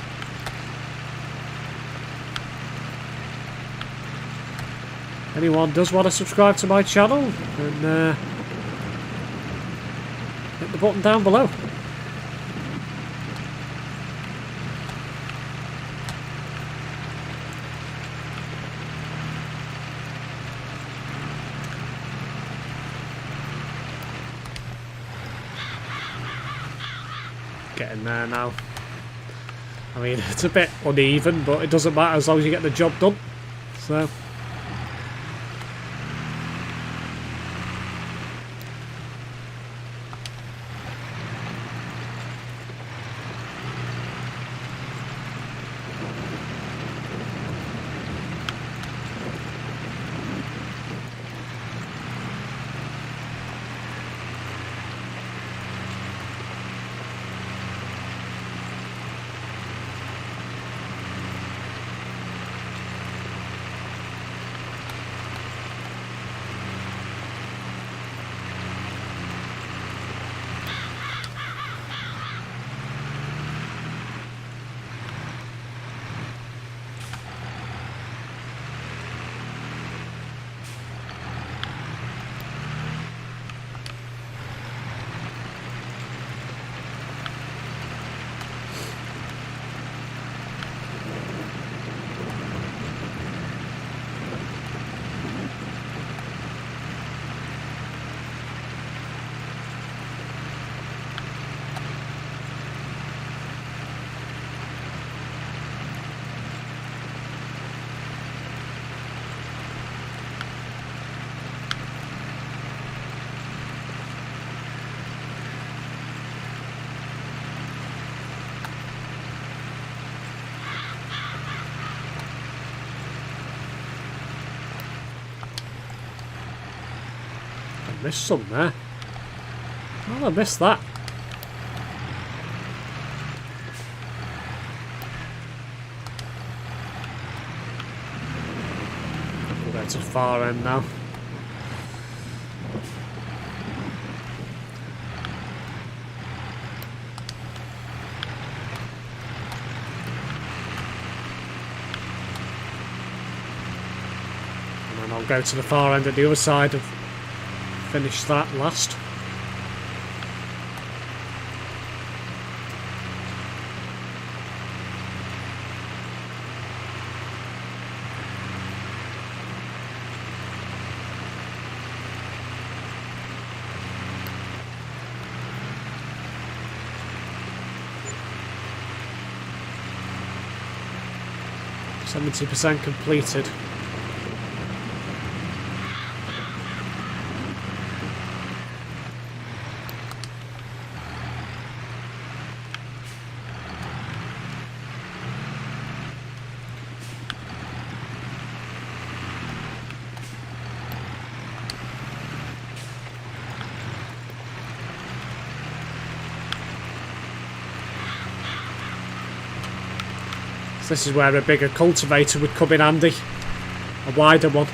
Anyone does want to subscribe to my channel, then hit the button down below. Getting there now. I mean, it's a bit uneven, but it doesn't matter as long as you get the job done. So. Missed some there. Oh, I missed that. We'll go to the far end now. And then I'll go to the far end at the other side of finish that last. %70 completed. So this is where a bigger cultivator would come in handy. A wider one.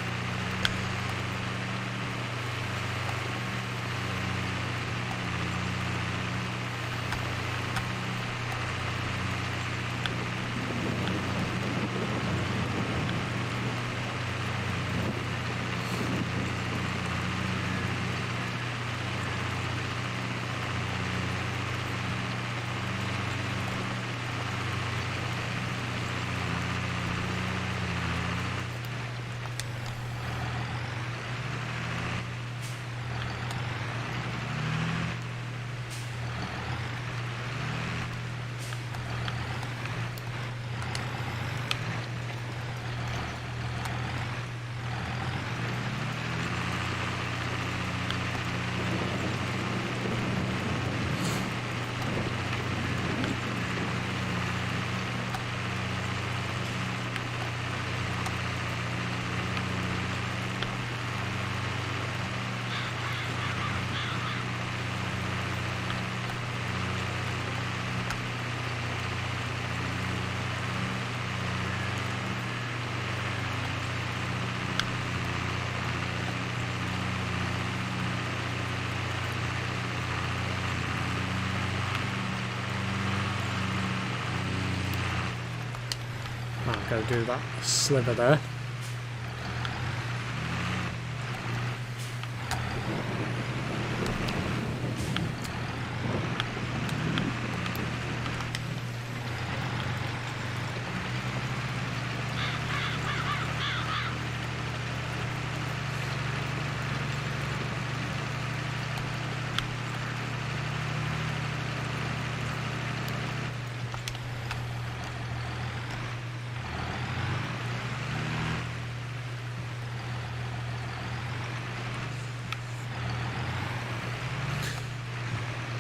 I'm going to do that sliver there.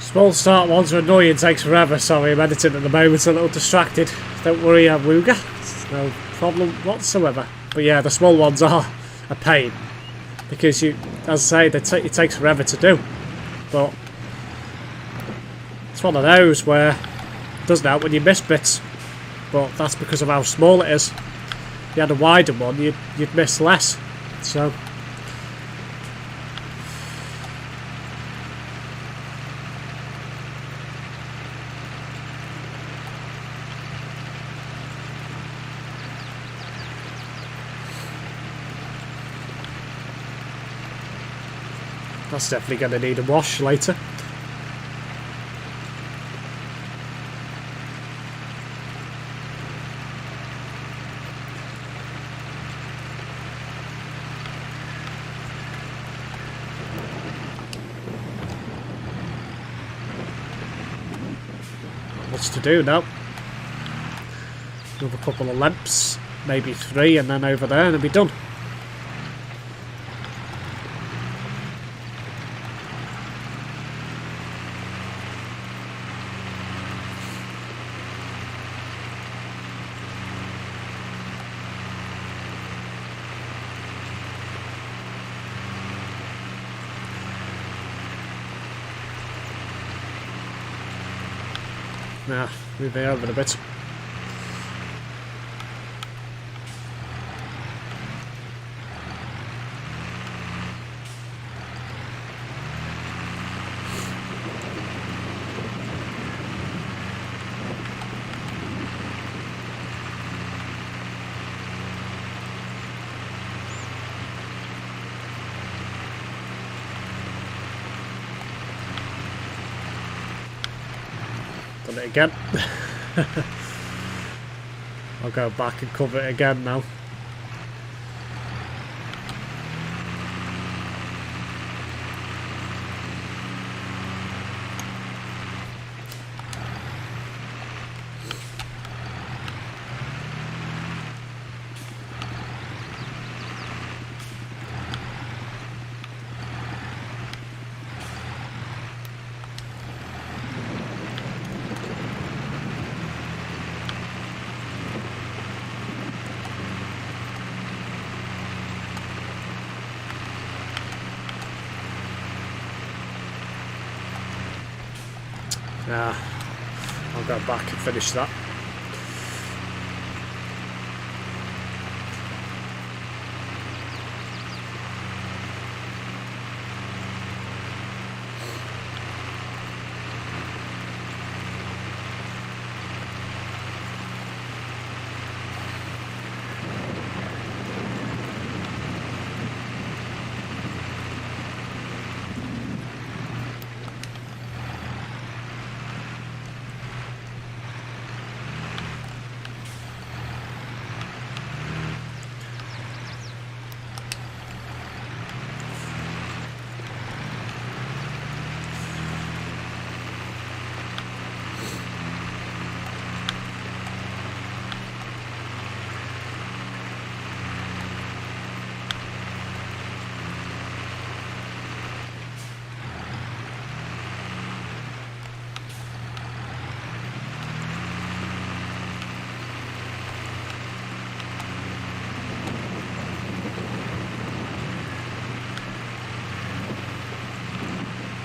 Small start ones are annoying, takes forever. Sorry, I'm editing at the moment, a little distracted. Don't worry, Wooga. It's no problem whatsoever. But yeah, the small ones are a pain. Because you, as I say, it takes forever to do. But it's one of those where it doesn't help when you miss bits. But that's because of how small it is. If you had a wider one, you'd miss less. So that's definitely going to need a wash later. What's to do now? Another couple of lamps, maybe 3, and then over there and it'll be done. Nah, move it over a bit. Done it again. I'll go back and cover it again now. I'll go back and finish that.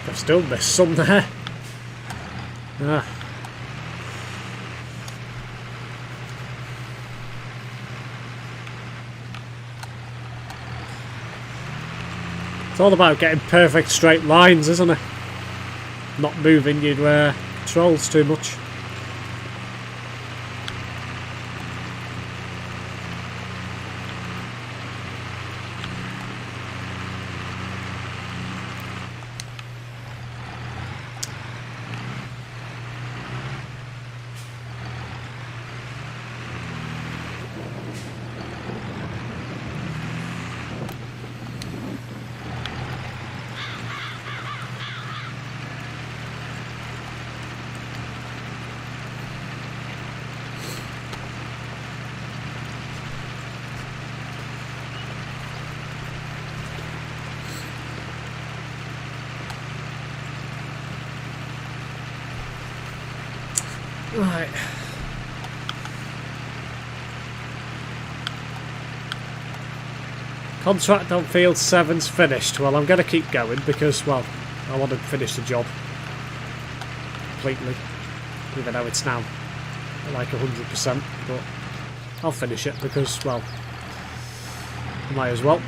I've still missed some there. Ah. It's all about getting perfect straight lines, isn't it? Not moving your trolls too much. Right. Contract on field 7's finished. Well, I'm going to keep going because, well, I want to finish the job completely. Even though it's now like 100%, but I'll finish it because, well, I might as well.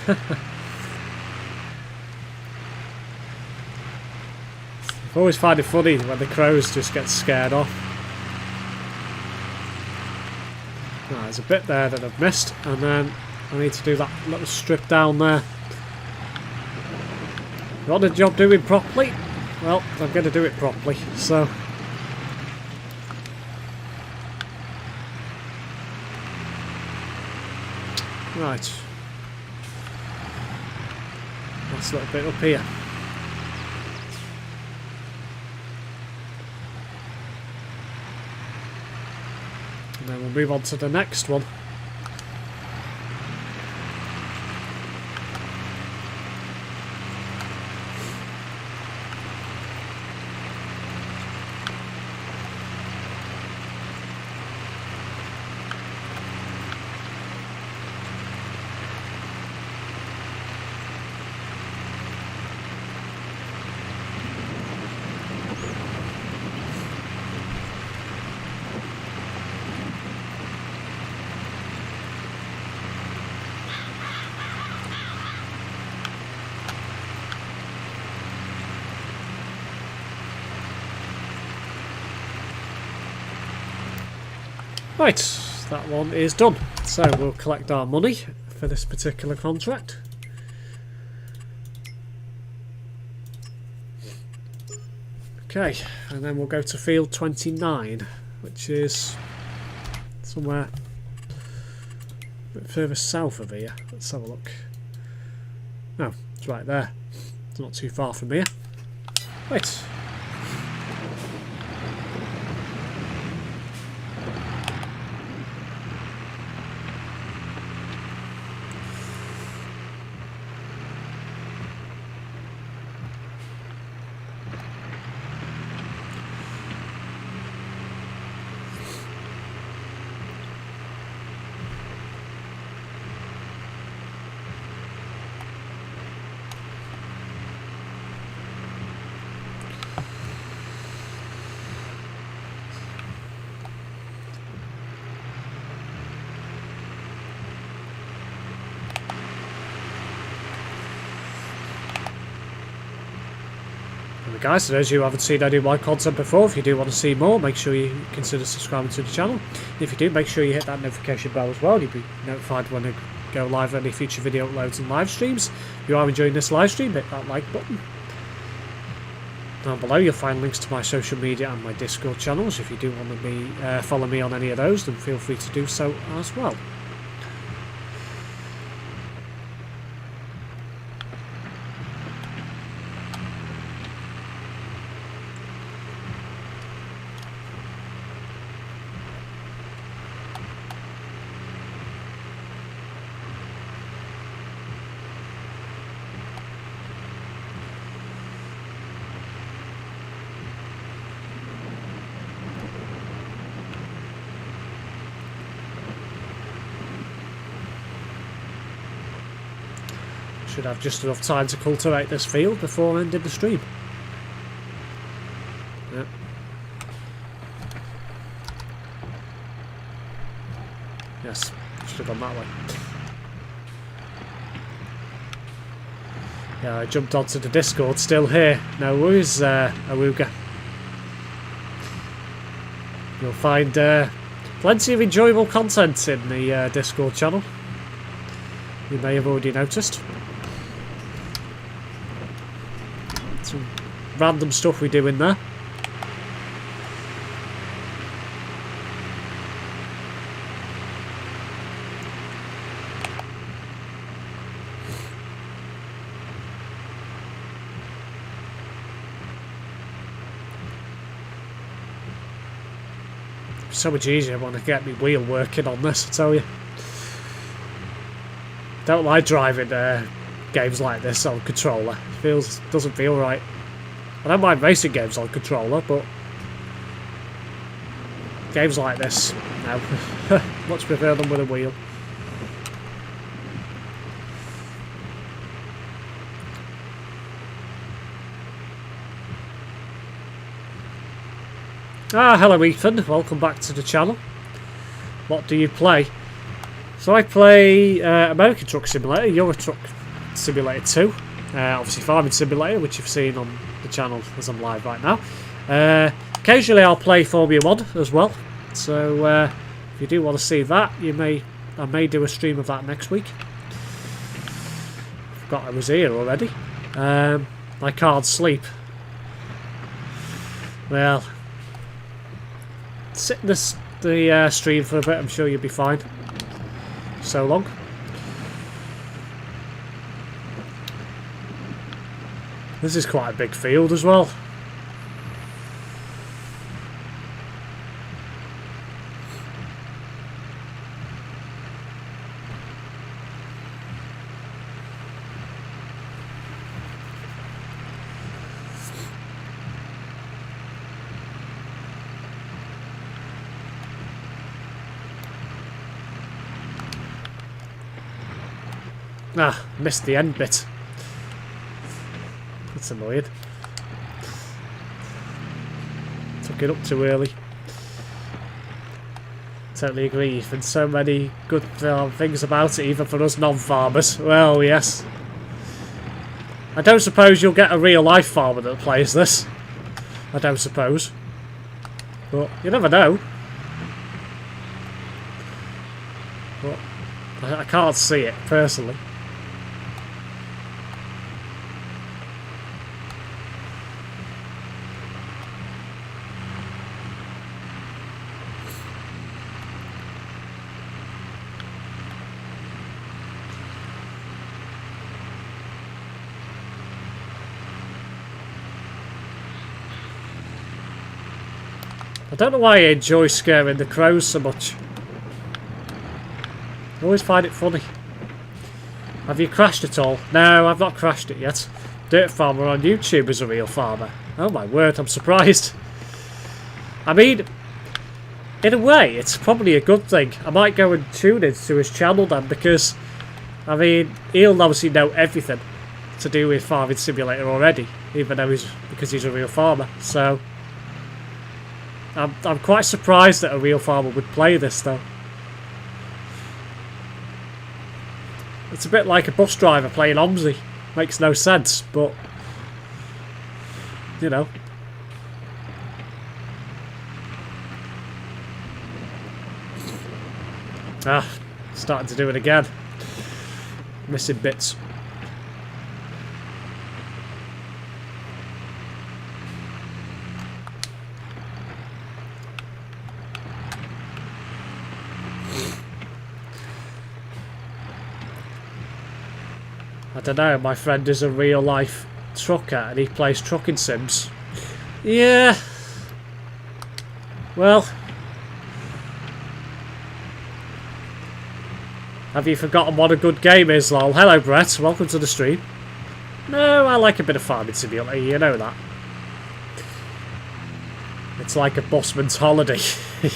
I always find it funny when the crows just get scared off. Oh, there's a bit there that I've missed, and then I need to do that little strip down there. You want the job doing properly? Well, I'm going to do it properly, so... Right. Last little bit up here. And then we'll move on to the next one. Right, that one is done. So we'll collect our money for this particular contract. Okay, and then we'll go to field 29, which is somewhere a bit further south of here. Let's have a look. Oh, it's right there. It's not too far from here. Right. Anyway guys, for those of you who haven't seen any of my content before, if you do want to see more, make sure you consider subscribing to the channel. If you do, make sure you hit that notification bell as well. You'll be notified when I go live on any future video uploads and live streams. If you are enjoying this live stream, hit that like button. Down below you'll find links to my social media and my Discord channels. If you do want to follow me on any of those, then feel free to do so as well. Should have just enough time to cultivate this field before ending the stream. Yep. Yes, should have gone that way. Yeah, I jumped onto the Discord, still here. No worries, Awuga. You'll find plenty of enjoyable content in the Discord channel. You may have already noticed. Some random stuff we do in there. So much easier when I get my wheel working on this, I tell you. Don't like driving games like this on controller. Doesn't feel right. I don't mind racing games on controller, but games like this, no. Much prefer them with a wheel. Ah, hello Ethan, welcome back to the channel. What do you play? So I play American Truck Simulator, Euro Truck Simulator 2, obviously Farming Simulator, which you've seen on the channel as I'm live right now. Occasionally I'll play Formula 1 as well, so if you do want to see that, I may do a stream of that next week. Forgot I was here already. I can't sleep. Well, sit in the stream for a bit, I'm sure you'll be fine. So long. This is quite a big field as well. Ah, missed the end bit. That's annoying. Took it up too early. Totally agree, Ethan. So many good things about it, even for us non-farmers. Well, yes. I don't suppose you'll get a real-life farmer that plays this. I don't suppose. But you never know. But I can't see it, personally. I don't know why I enjoy scaring the crows so much. I always find it funny. Have you crashed at all? No, I've not crashed it yet. Dirt Farmer on YouTube is a real farmer. Oh my word, I'm surprised. I mean, in a way, it's probably a good thing. I might go and tune into his channel then, because, I mean, he'll obviously know everything to do with Farming Simulator already, even though because he's a real farmer, so... I'm quite surprised that a real farmer would play this, though. It's a bit like a bus driver playing OMSI. Makes no sense, but... you know. Ah, starting to do it again. Missing bits. I don't know, my friend is a real life trucker and he plays trucking sims. Yeah. Well. Have you forgotten what a good game is, lol? Hello, Brett. Welcome to the stream. No, I like a bit of farming simulator, you know that. It's like a busman's holiday.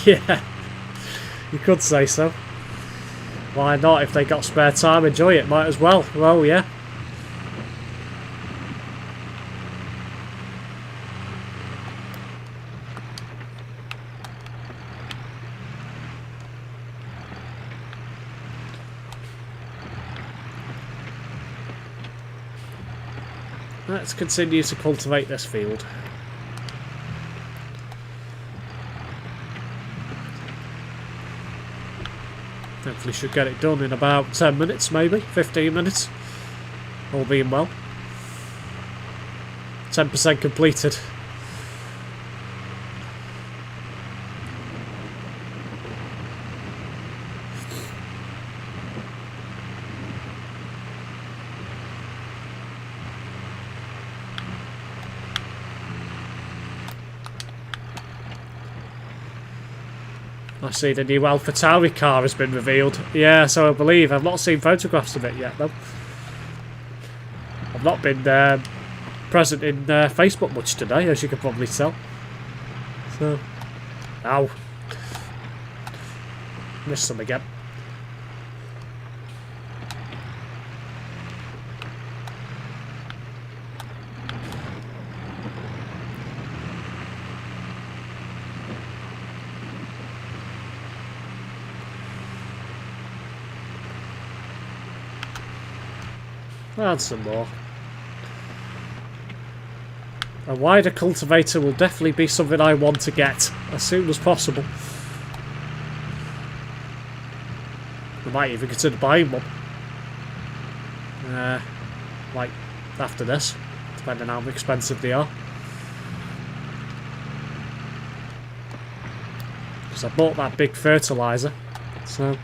Yeah. You could say so. Why not? If they got spare time, enjoy it. Might as well. Well, yeah. Let's continue to cultivate this field. Hopefully should get it done in about 10 minutes, maybe 15 minutes. All being well. 10% completed. I see the new AlphaTauri car has been revealed. Yeah, so I believe. I've not seen photographs of it yet, though. I've not been present in Facebook much today, as you can probably tell. So, ow. Missed some again. And some more. A wider cultivator will definitely be something I want to get as soon as possible. I might even consider buying one. Like after this, depending on how expensive they are. Because I bought that big fertiliser, so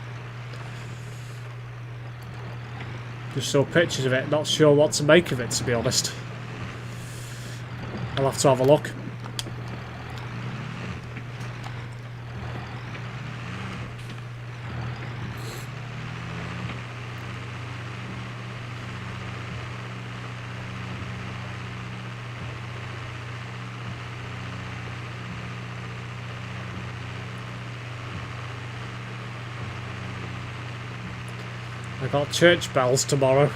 just saw pictures of it, not sure what to make of it, to be honest. I'll have to have a look. I got church bells tomorrow.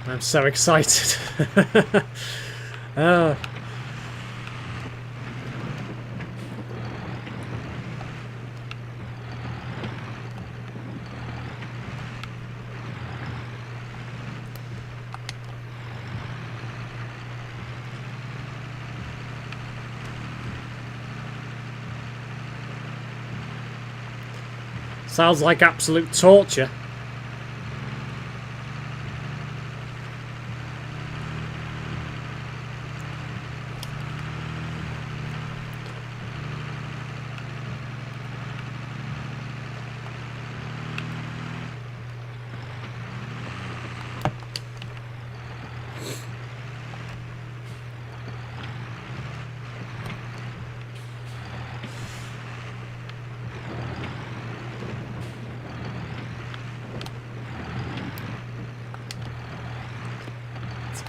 I'm so excited. Oh. Sounds like absolute torture.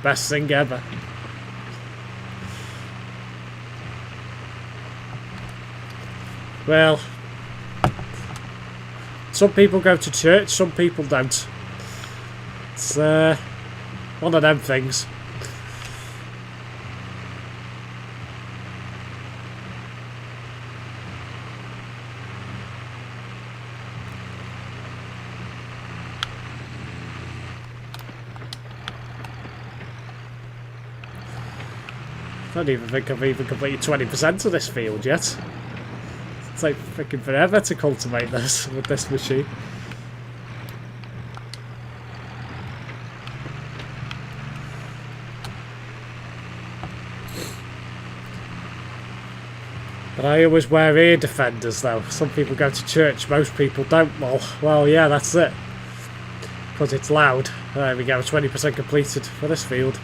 Best thing ever. Well, some people go to church, some people don't. It's one of them things. don't even think I've even completed 20% of this field yet. It's like freaking forever to cultivate this with this machine. But I always wear ear defenders though. Some people go to church, most people don't. Well, yeah, that's it. Because it's loud. There we go, 20% completed for this field.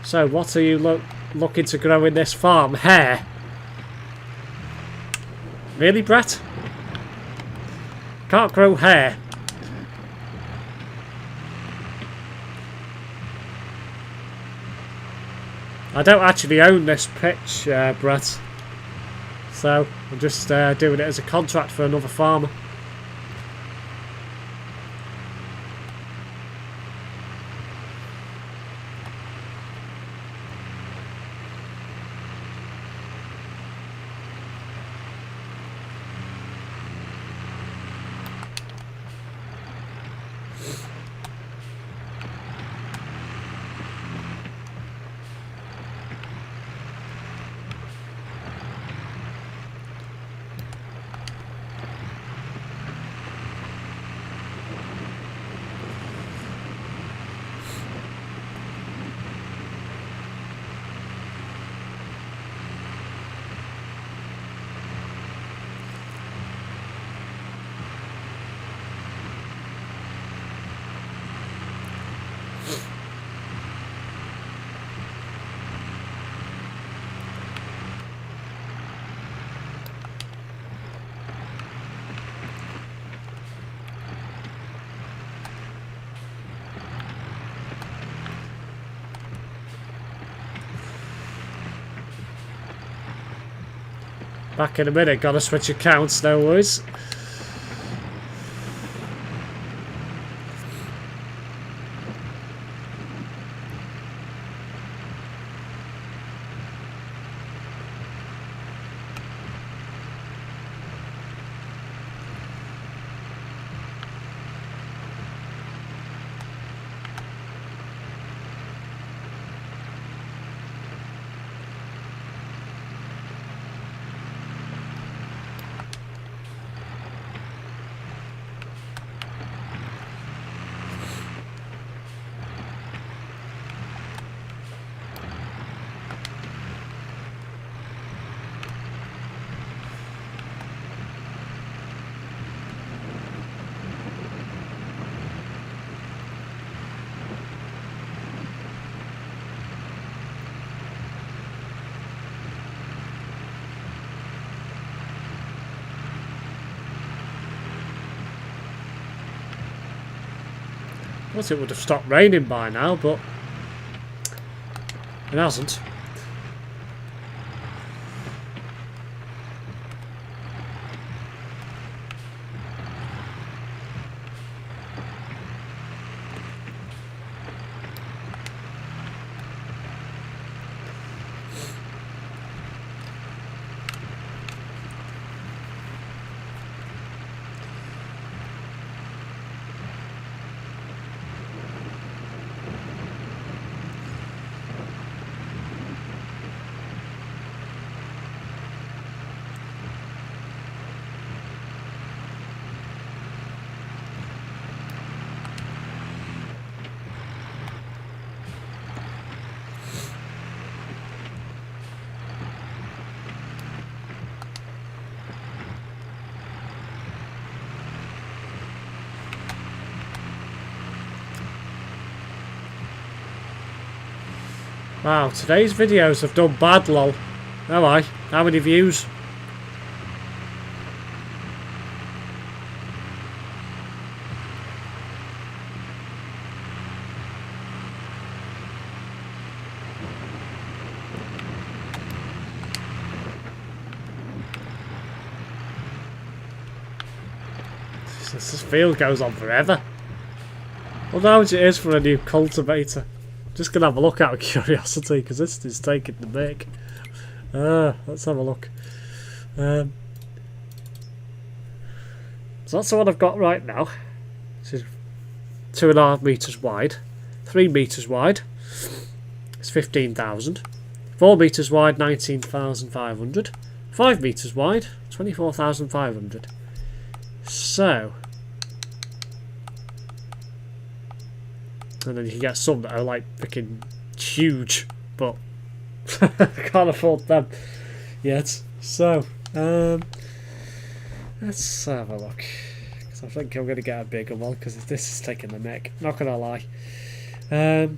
So, what are you looking to grow in this farm? Hair? Really, Brett? Can't grow hair. I don't actually own this pitch, Brett. So, I'm just doing it as a contract for another farmer. Back in a minute, gotta switch accounts, no worries. I thought it would have stopped raining by now, but it hasn't. Wow, today's videos have done bad, lol. Oh, aye. How many views? This field goes on forever. Well, how much it is for a new cultivator? Just gonna have a look out of curiosity because this is taking the mick. Let's have a look. So that's the one I've got right now. This is 2.5 meters wide, 3 meters wide. It's 15,000. 4 meters wide, 19,500. 5 meters wide, 24,500. So, and then you can get some that are like freaking huge, but I can't afford them yet. So, let's have a look. Because I think I'm going to get a bigger one because this is taking the mick. Not going to lie. Hmm.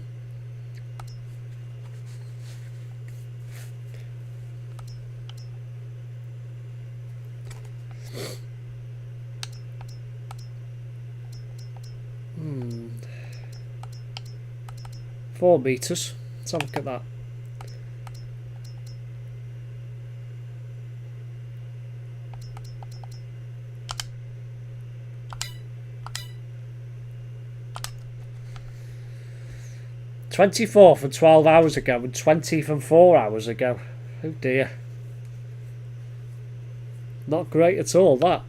4 meters. Let's have a look at that. $24 from 12 hours ago and 20 from 4 hours ago. Oh dear. Not great at all, that.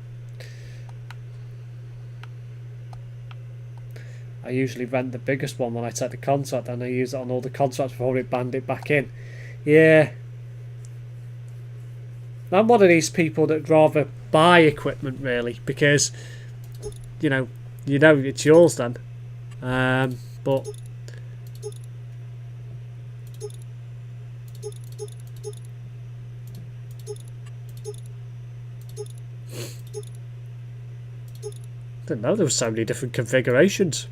I usually rent the biggest one when I take the contract, and I use it on all the contracts before it band it back in. Yeah. I'm one of these people that'd rather buy equipment, really, because you know it's yours then. But I didn't know there were so many different configurations.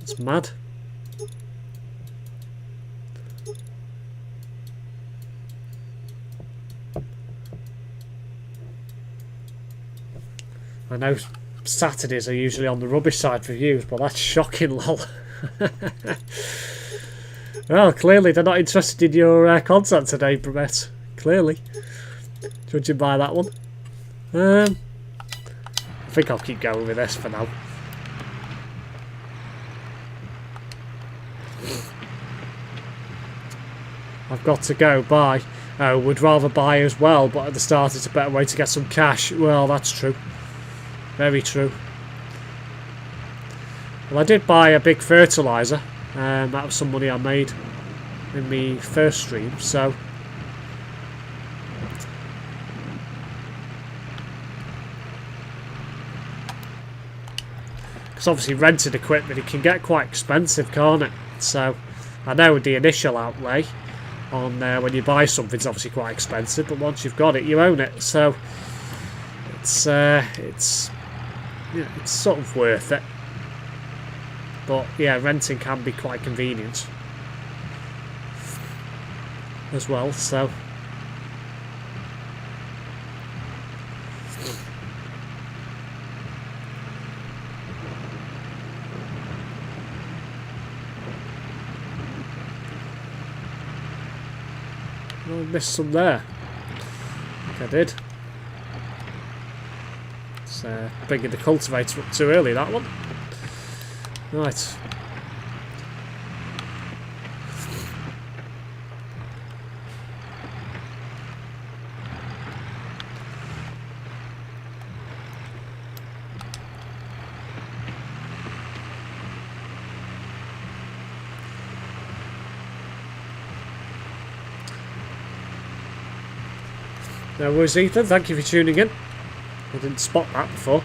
It's mad. I know Saturdays are usually on the rubbish side for views, but that's shocking, lol. Well, clearly they're not interested in your content today, Brett. Clearly. Judging by that one. I think I'll keep going with this for now. I've got to go buy. Would rather buy as well, but at the start it's a better way to get some cash. Well, that's true. Very true. Well, I did buy a big fertiliser. That was some money I made in my first stream, so... Because obviously rented equipment, it can get quite expensive, can't it? So I know the initial outlay on when you buy something is obviously quite expensive, but once you've got it, you own it. So it's sort of worth it. But yeah, renting can be quite convenient as well. So. I missed some there. I think I did. It's bringing the cultivator up too early, that one. Right. No worries, Ethan. Thank you for tuning in. I didn't spot that before.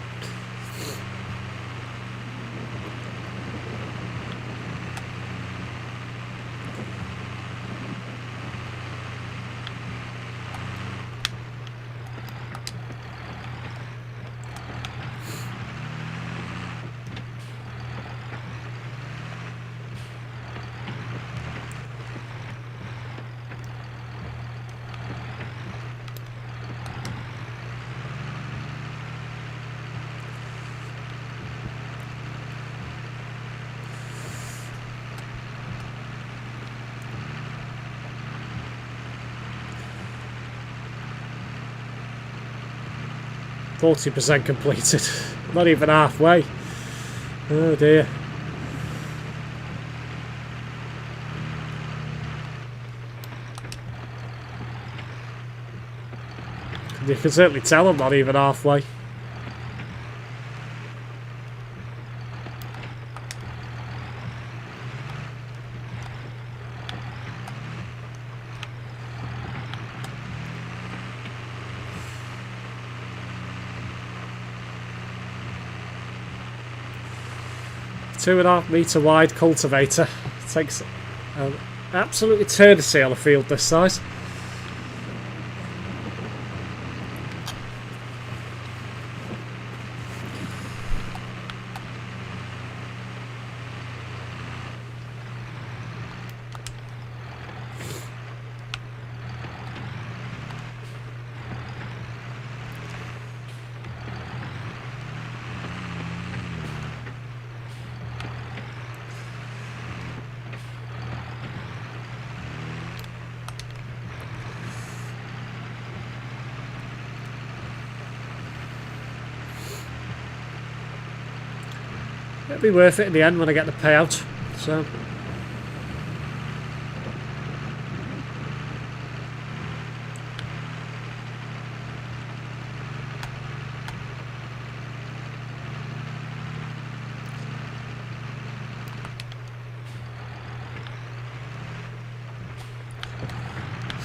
%40 completed. Not even halfway. Oh dear. You can certainly tell I'm not even halfway. .5 metre wide cultivator. It takes an absolute eternity on a field this size. It'll be worth it in the end when I get the payout. So.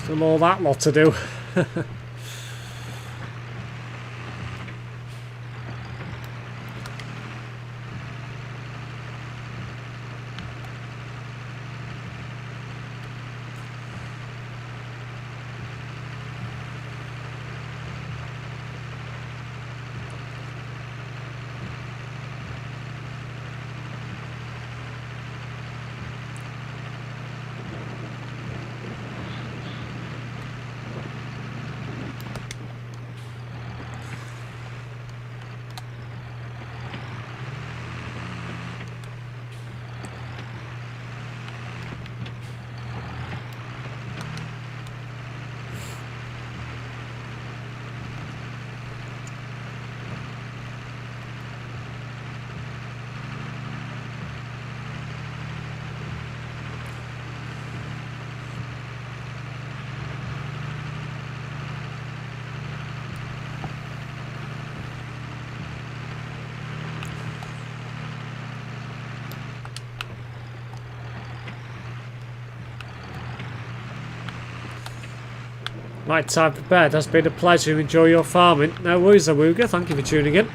Still all that lot to do. Right, time for bed. Has been a pleasure. Enjoy your farming. No worries, Awooga. Thank you for tuning in.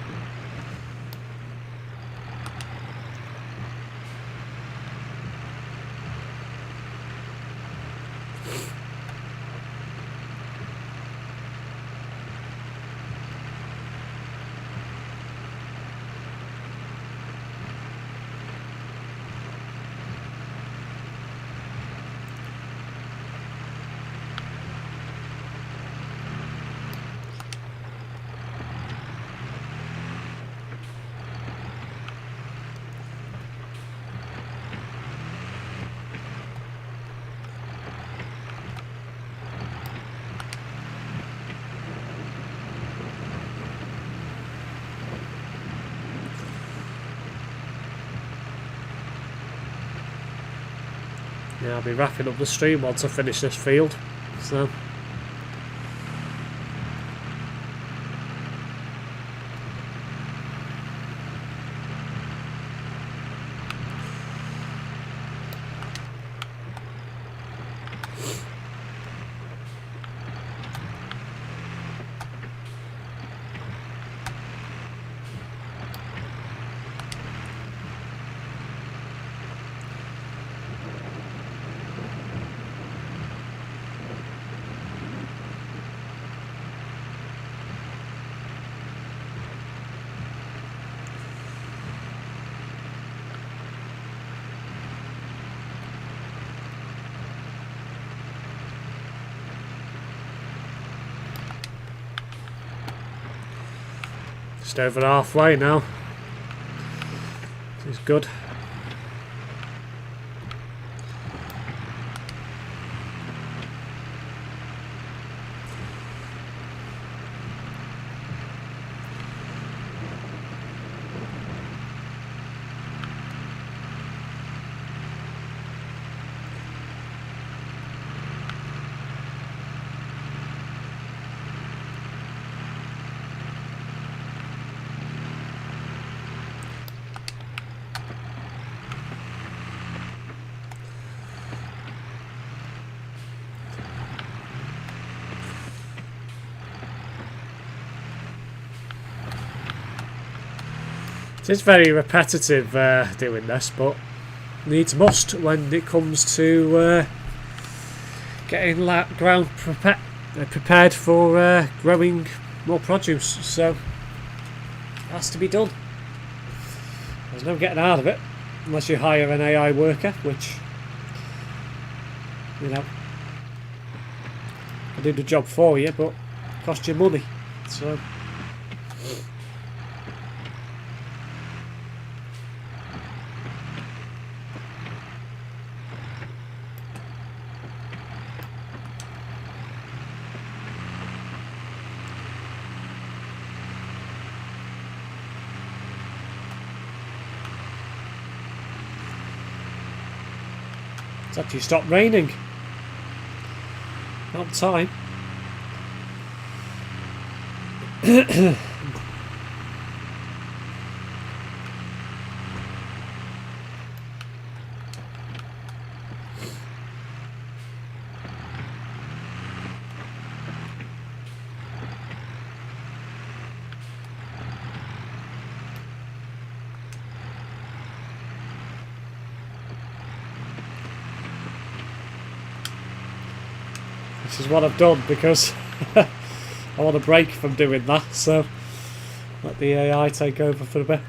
Yeah, I'll be wrapping up the stream once I finish this field. So. Just over halfway now. This is good. It's very repetitive doing this, but needs must when it comes to getting ground prepared for growing more produce. So it has to be done. There's no getting out of it unless you hire an AI worker, which, you know, will do the job for you, but cost you money. So it's actually stopped raining. Not time. This is what I've done because I want a break from doing that, so let the AI take over for a bit.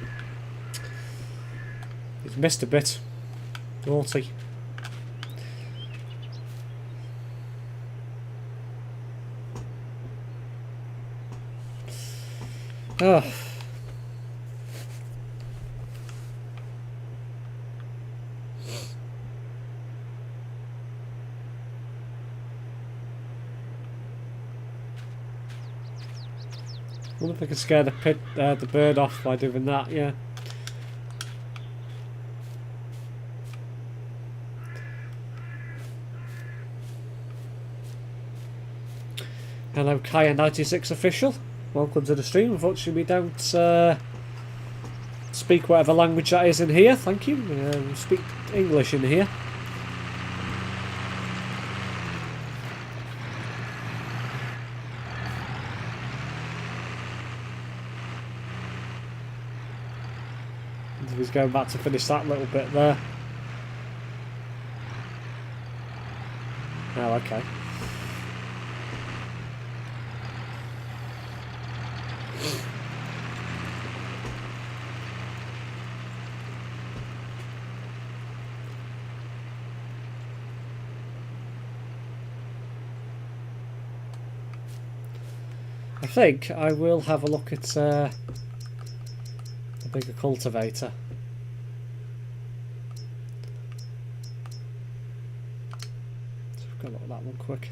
He's missed a bit. Naughty. Oh. I wonder if I can scare the bird off by doing that, yeah. Hello Kaya96 official, welcome to the stream. Unfortunately we don't speak whatever language that is in here, thank you. We speak English in here. He's going back to finish that little bit there. Oh, okay. I think I will have a look at a bigger cultivator. Look at that one quick.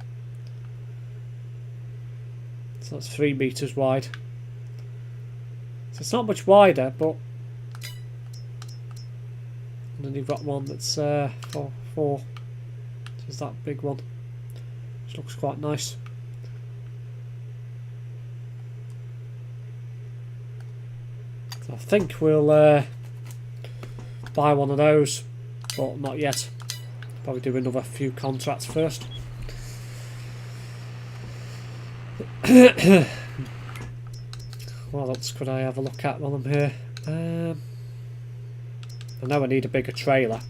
So that's 3 meters wide. So it's not much wider, but and then you've got one that's 4. So there's that big one, which looks quite nice. So I think we'll buy one of those, but not yet. Probably do another few contracts first. What else could I have a look at while I'm here? I know I need a bigger trailer.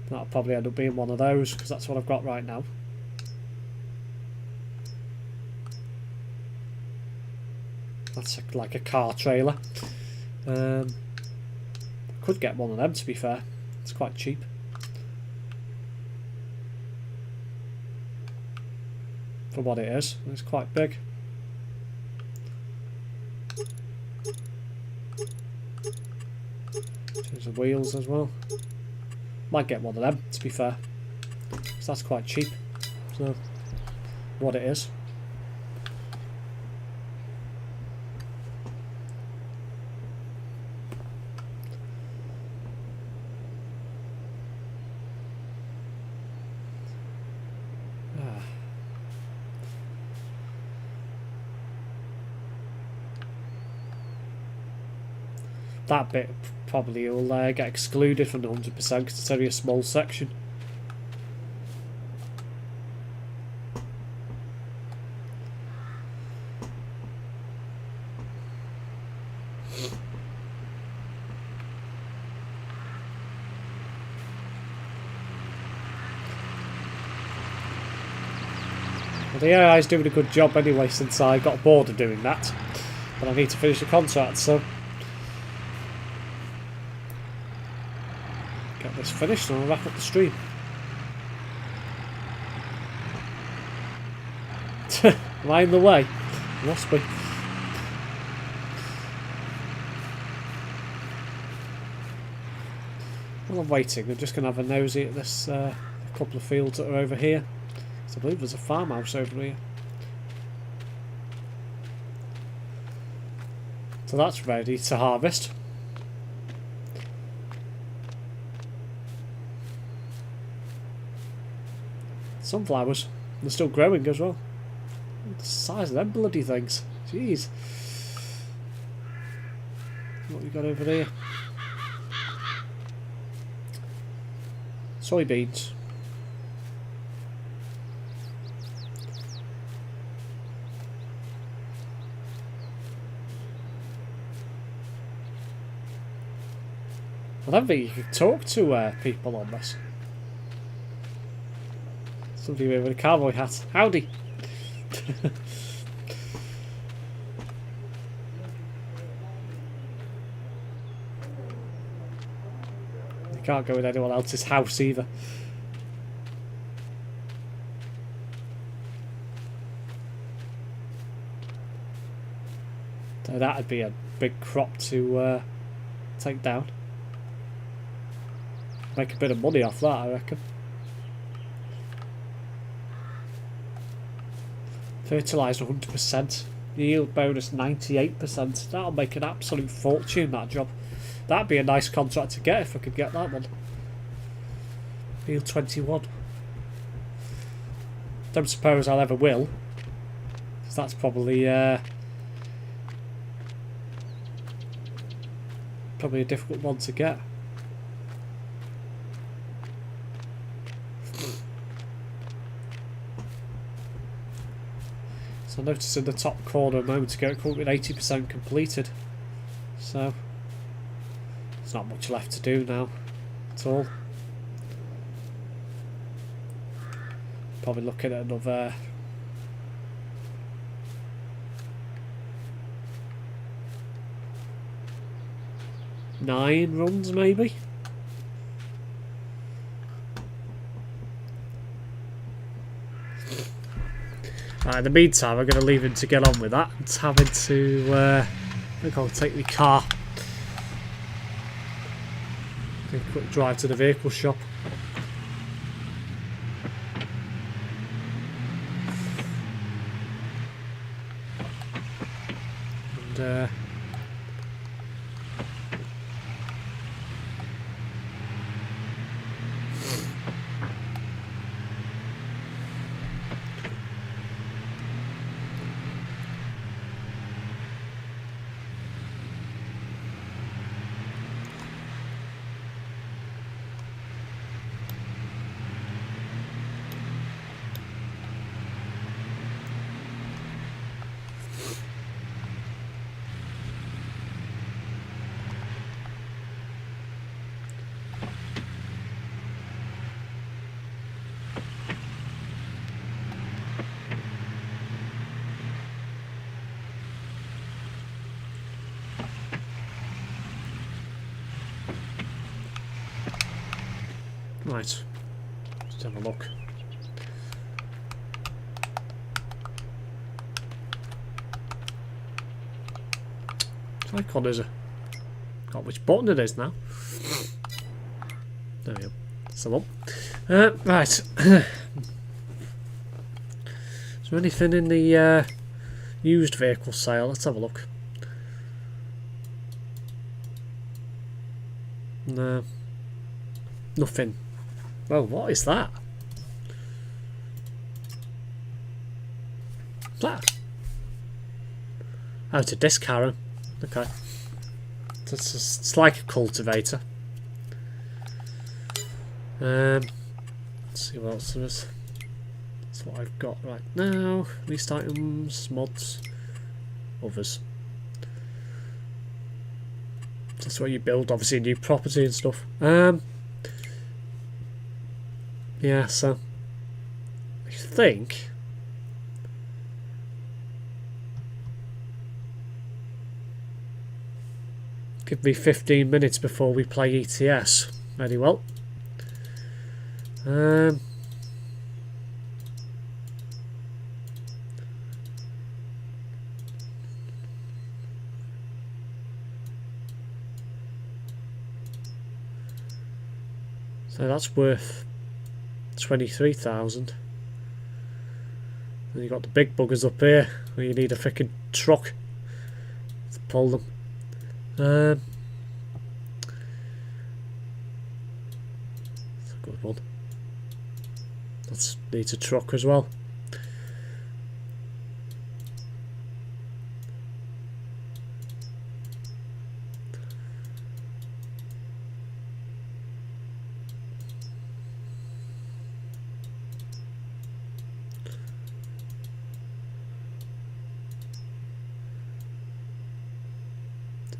That'll probably end up being one of those because that's what I've got right now. That's like a car trailer. I could get one of them, to be fair. It's quite cheap. For what it is, it's quite big. There's the wheels as well. Might get one of them, to be fair, because that's quite cheap. So, what it is. That bit probably will get excluded from the 100% because it's only a small section. Well, the AI is doing a good job anyway since I got bored of doing that. But I need to finish the contract, so... get this finished and I'll wrap up the stream. Am I in the way? Must be. While I'm waiting, I'm just going to have a nosy at this couple of fields that are over here. So I believe there's a farmhouse over here. So that's ready to harvest. Sunflowers. They're still growing as well. The size of them bloody things. Jeez. What we got over there? Soybeans. I don't think you could talk to people on this. Somebody with a cowboy hat. Howdy. You can't go in anyone else's house either. So that'd be a big crop to take down. Make a bit of money off that, I reckon. Fertiliser 100%. Yield bonus 98%. That'll make an absolute fortune, that job. That'd be a nice contract to get if I could get that one. Yield 21. Don't suppose I'll ever will. Because that's probably probably a difficult one to get. So I noticed in the top corner a moment ago it came with 80% completed. So there's not much left to do now at all. Probably looking at another nine runs maybe. In the meantime, I'm going to leave him to get on with that. It's having to, I think I'll take my car. Take a quick drive to the vehicle shop. And, right, let's have a look. Which icon is it? Got which button it is now. There we go. That's the one. Right. Is there anything in the used vehicle sale? Let's have a look. No. Nothing. Oh, what is that? What's that? Oh, it's a disc harrow. Okay. It's like a cultivator. Let's see what else there is. That's what I've got right now. Least items, mods, others. That's where you build, obviously, new property and stuff. Yeah, so I think give me 15 minutes before we play ETS. Very well. So that's worth 23,000. Then you've got the big buggers up here where you need a freaking truck to pull them. That's a good one. That needs a truck as well.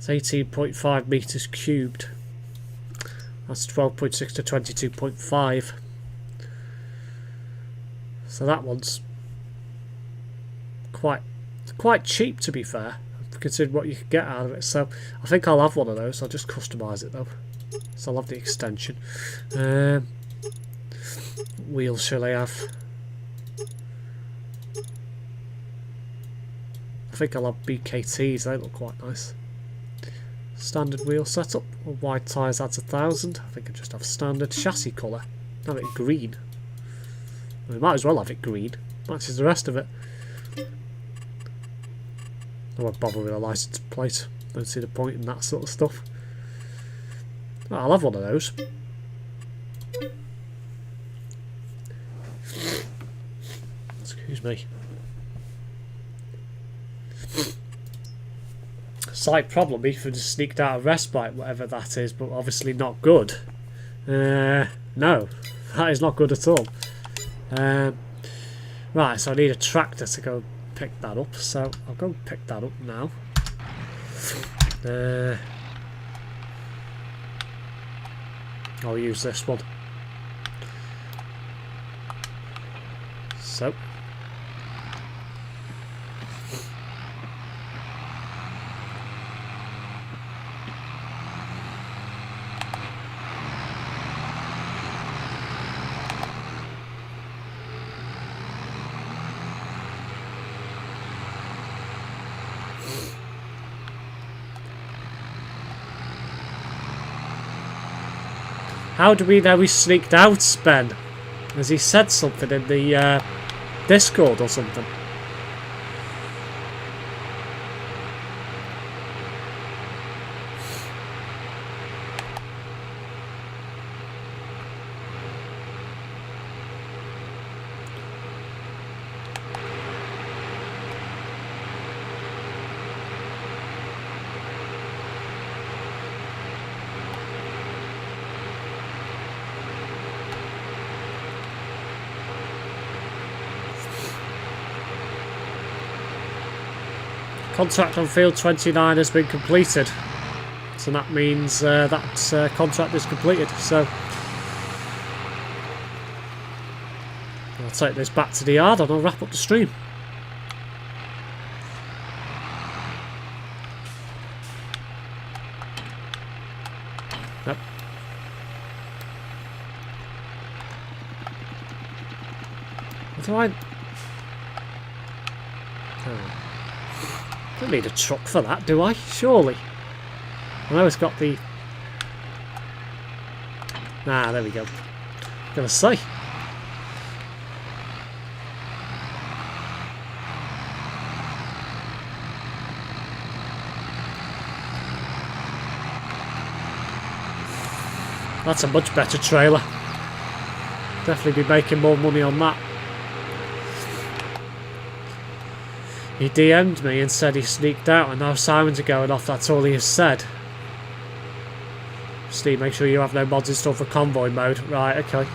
It's 18.5 meters cubed. That's 12.6 to 22.5. So that one's quite cheap, to be fair, considering what you can get out of it. So I think I'll have one of those. I'll just customise it though. So I'll have the extension. Wheels shall I have? I think I'll have BKTs. They look quite nice. Standard wheel setup. Wide tyres adds 1,000. I think I just have standard chassis colour. Have it green. We might as well have it green. Matches the rest of it. I won't bother with a license plate. Don't see the point in that sort of stuff. Oh, I'll have one of those. Excuse me. Slight problem if you just sneaked out of respite, whatever that is, but obviously not good. No, that is not good at all. Right, so I need a tractor to go pick that up, so I'll go pick that up now. I'll use this one. So. How do we know he sneaked out, Ben? Has he said something in the Discord or something? Contract on field 29 has been completed, so that means that contract is completed. So I'll take this back to the yard and I'll wrap up the stream. Yep. What do I... Oh. Don't need a truck for that, do I? Surely. I know it's got the... Ah, there we go. Gonna say. That's a much better trailer. Definitely be making more money on that. He DM'd me and said he sneaked out, and now sirens are going off. That's all he has said. Steve, make sure you have no mods installed for convoy mode. Right, okay.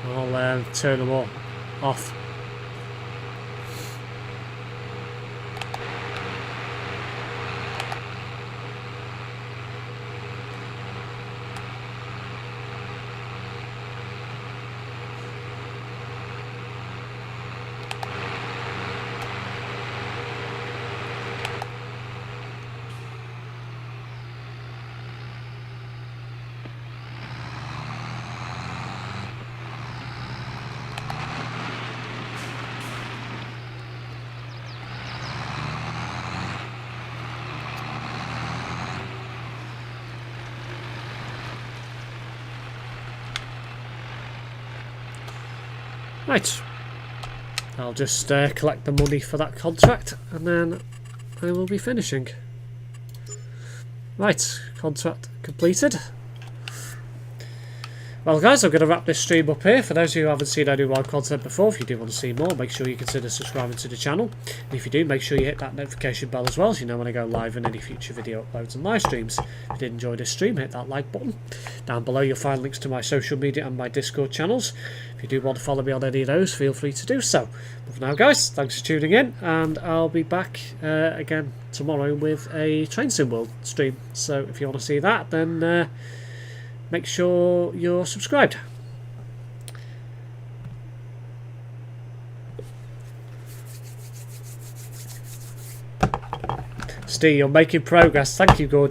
I'll turn them all off. Right. I'll just collect the money for that contract and then I will be finishing. Right, contract completed. Well guys, I'm going to wrap this stream up here. For those of you who haven't seen any wild content before, if you do want to see more, make sure you consider subscribing to the channel. And if you do, make sure you hit that notification bell as well, so you know when I go live in any future video uploads and live streams. If you did enjoy this stream, hit that like button. Down below you'll find links to my social media and my Discord channels. If you do want to follow me on any of those, feel free to do so. But for now guys, thanks for tuning in, and I'll be back again tomorrow with a Train Sim World stream. So if you want to see that, then make sure you're subscribed. Steve, you're making progress. Thank you, gorgeous.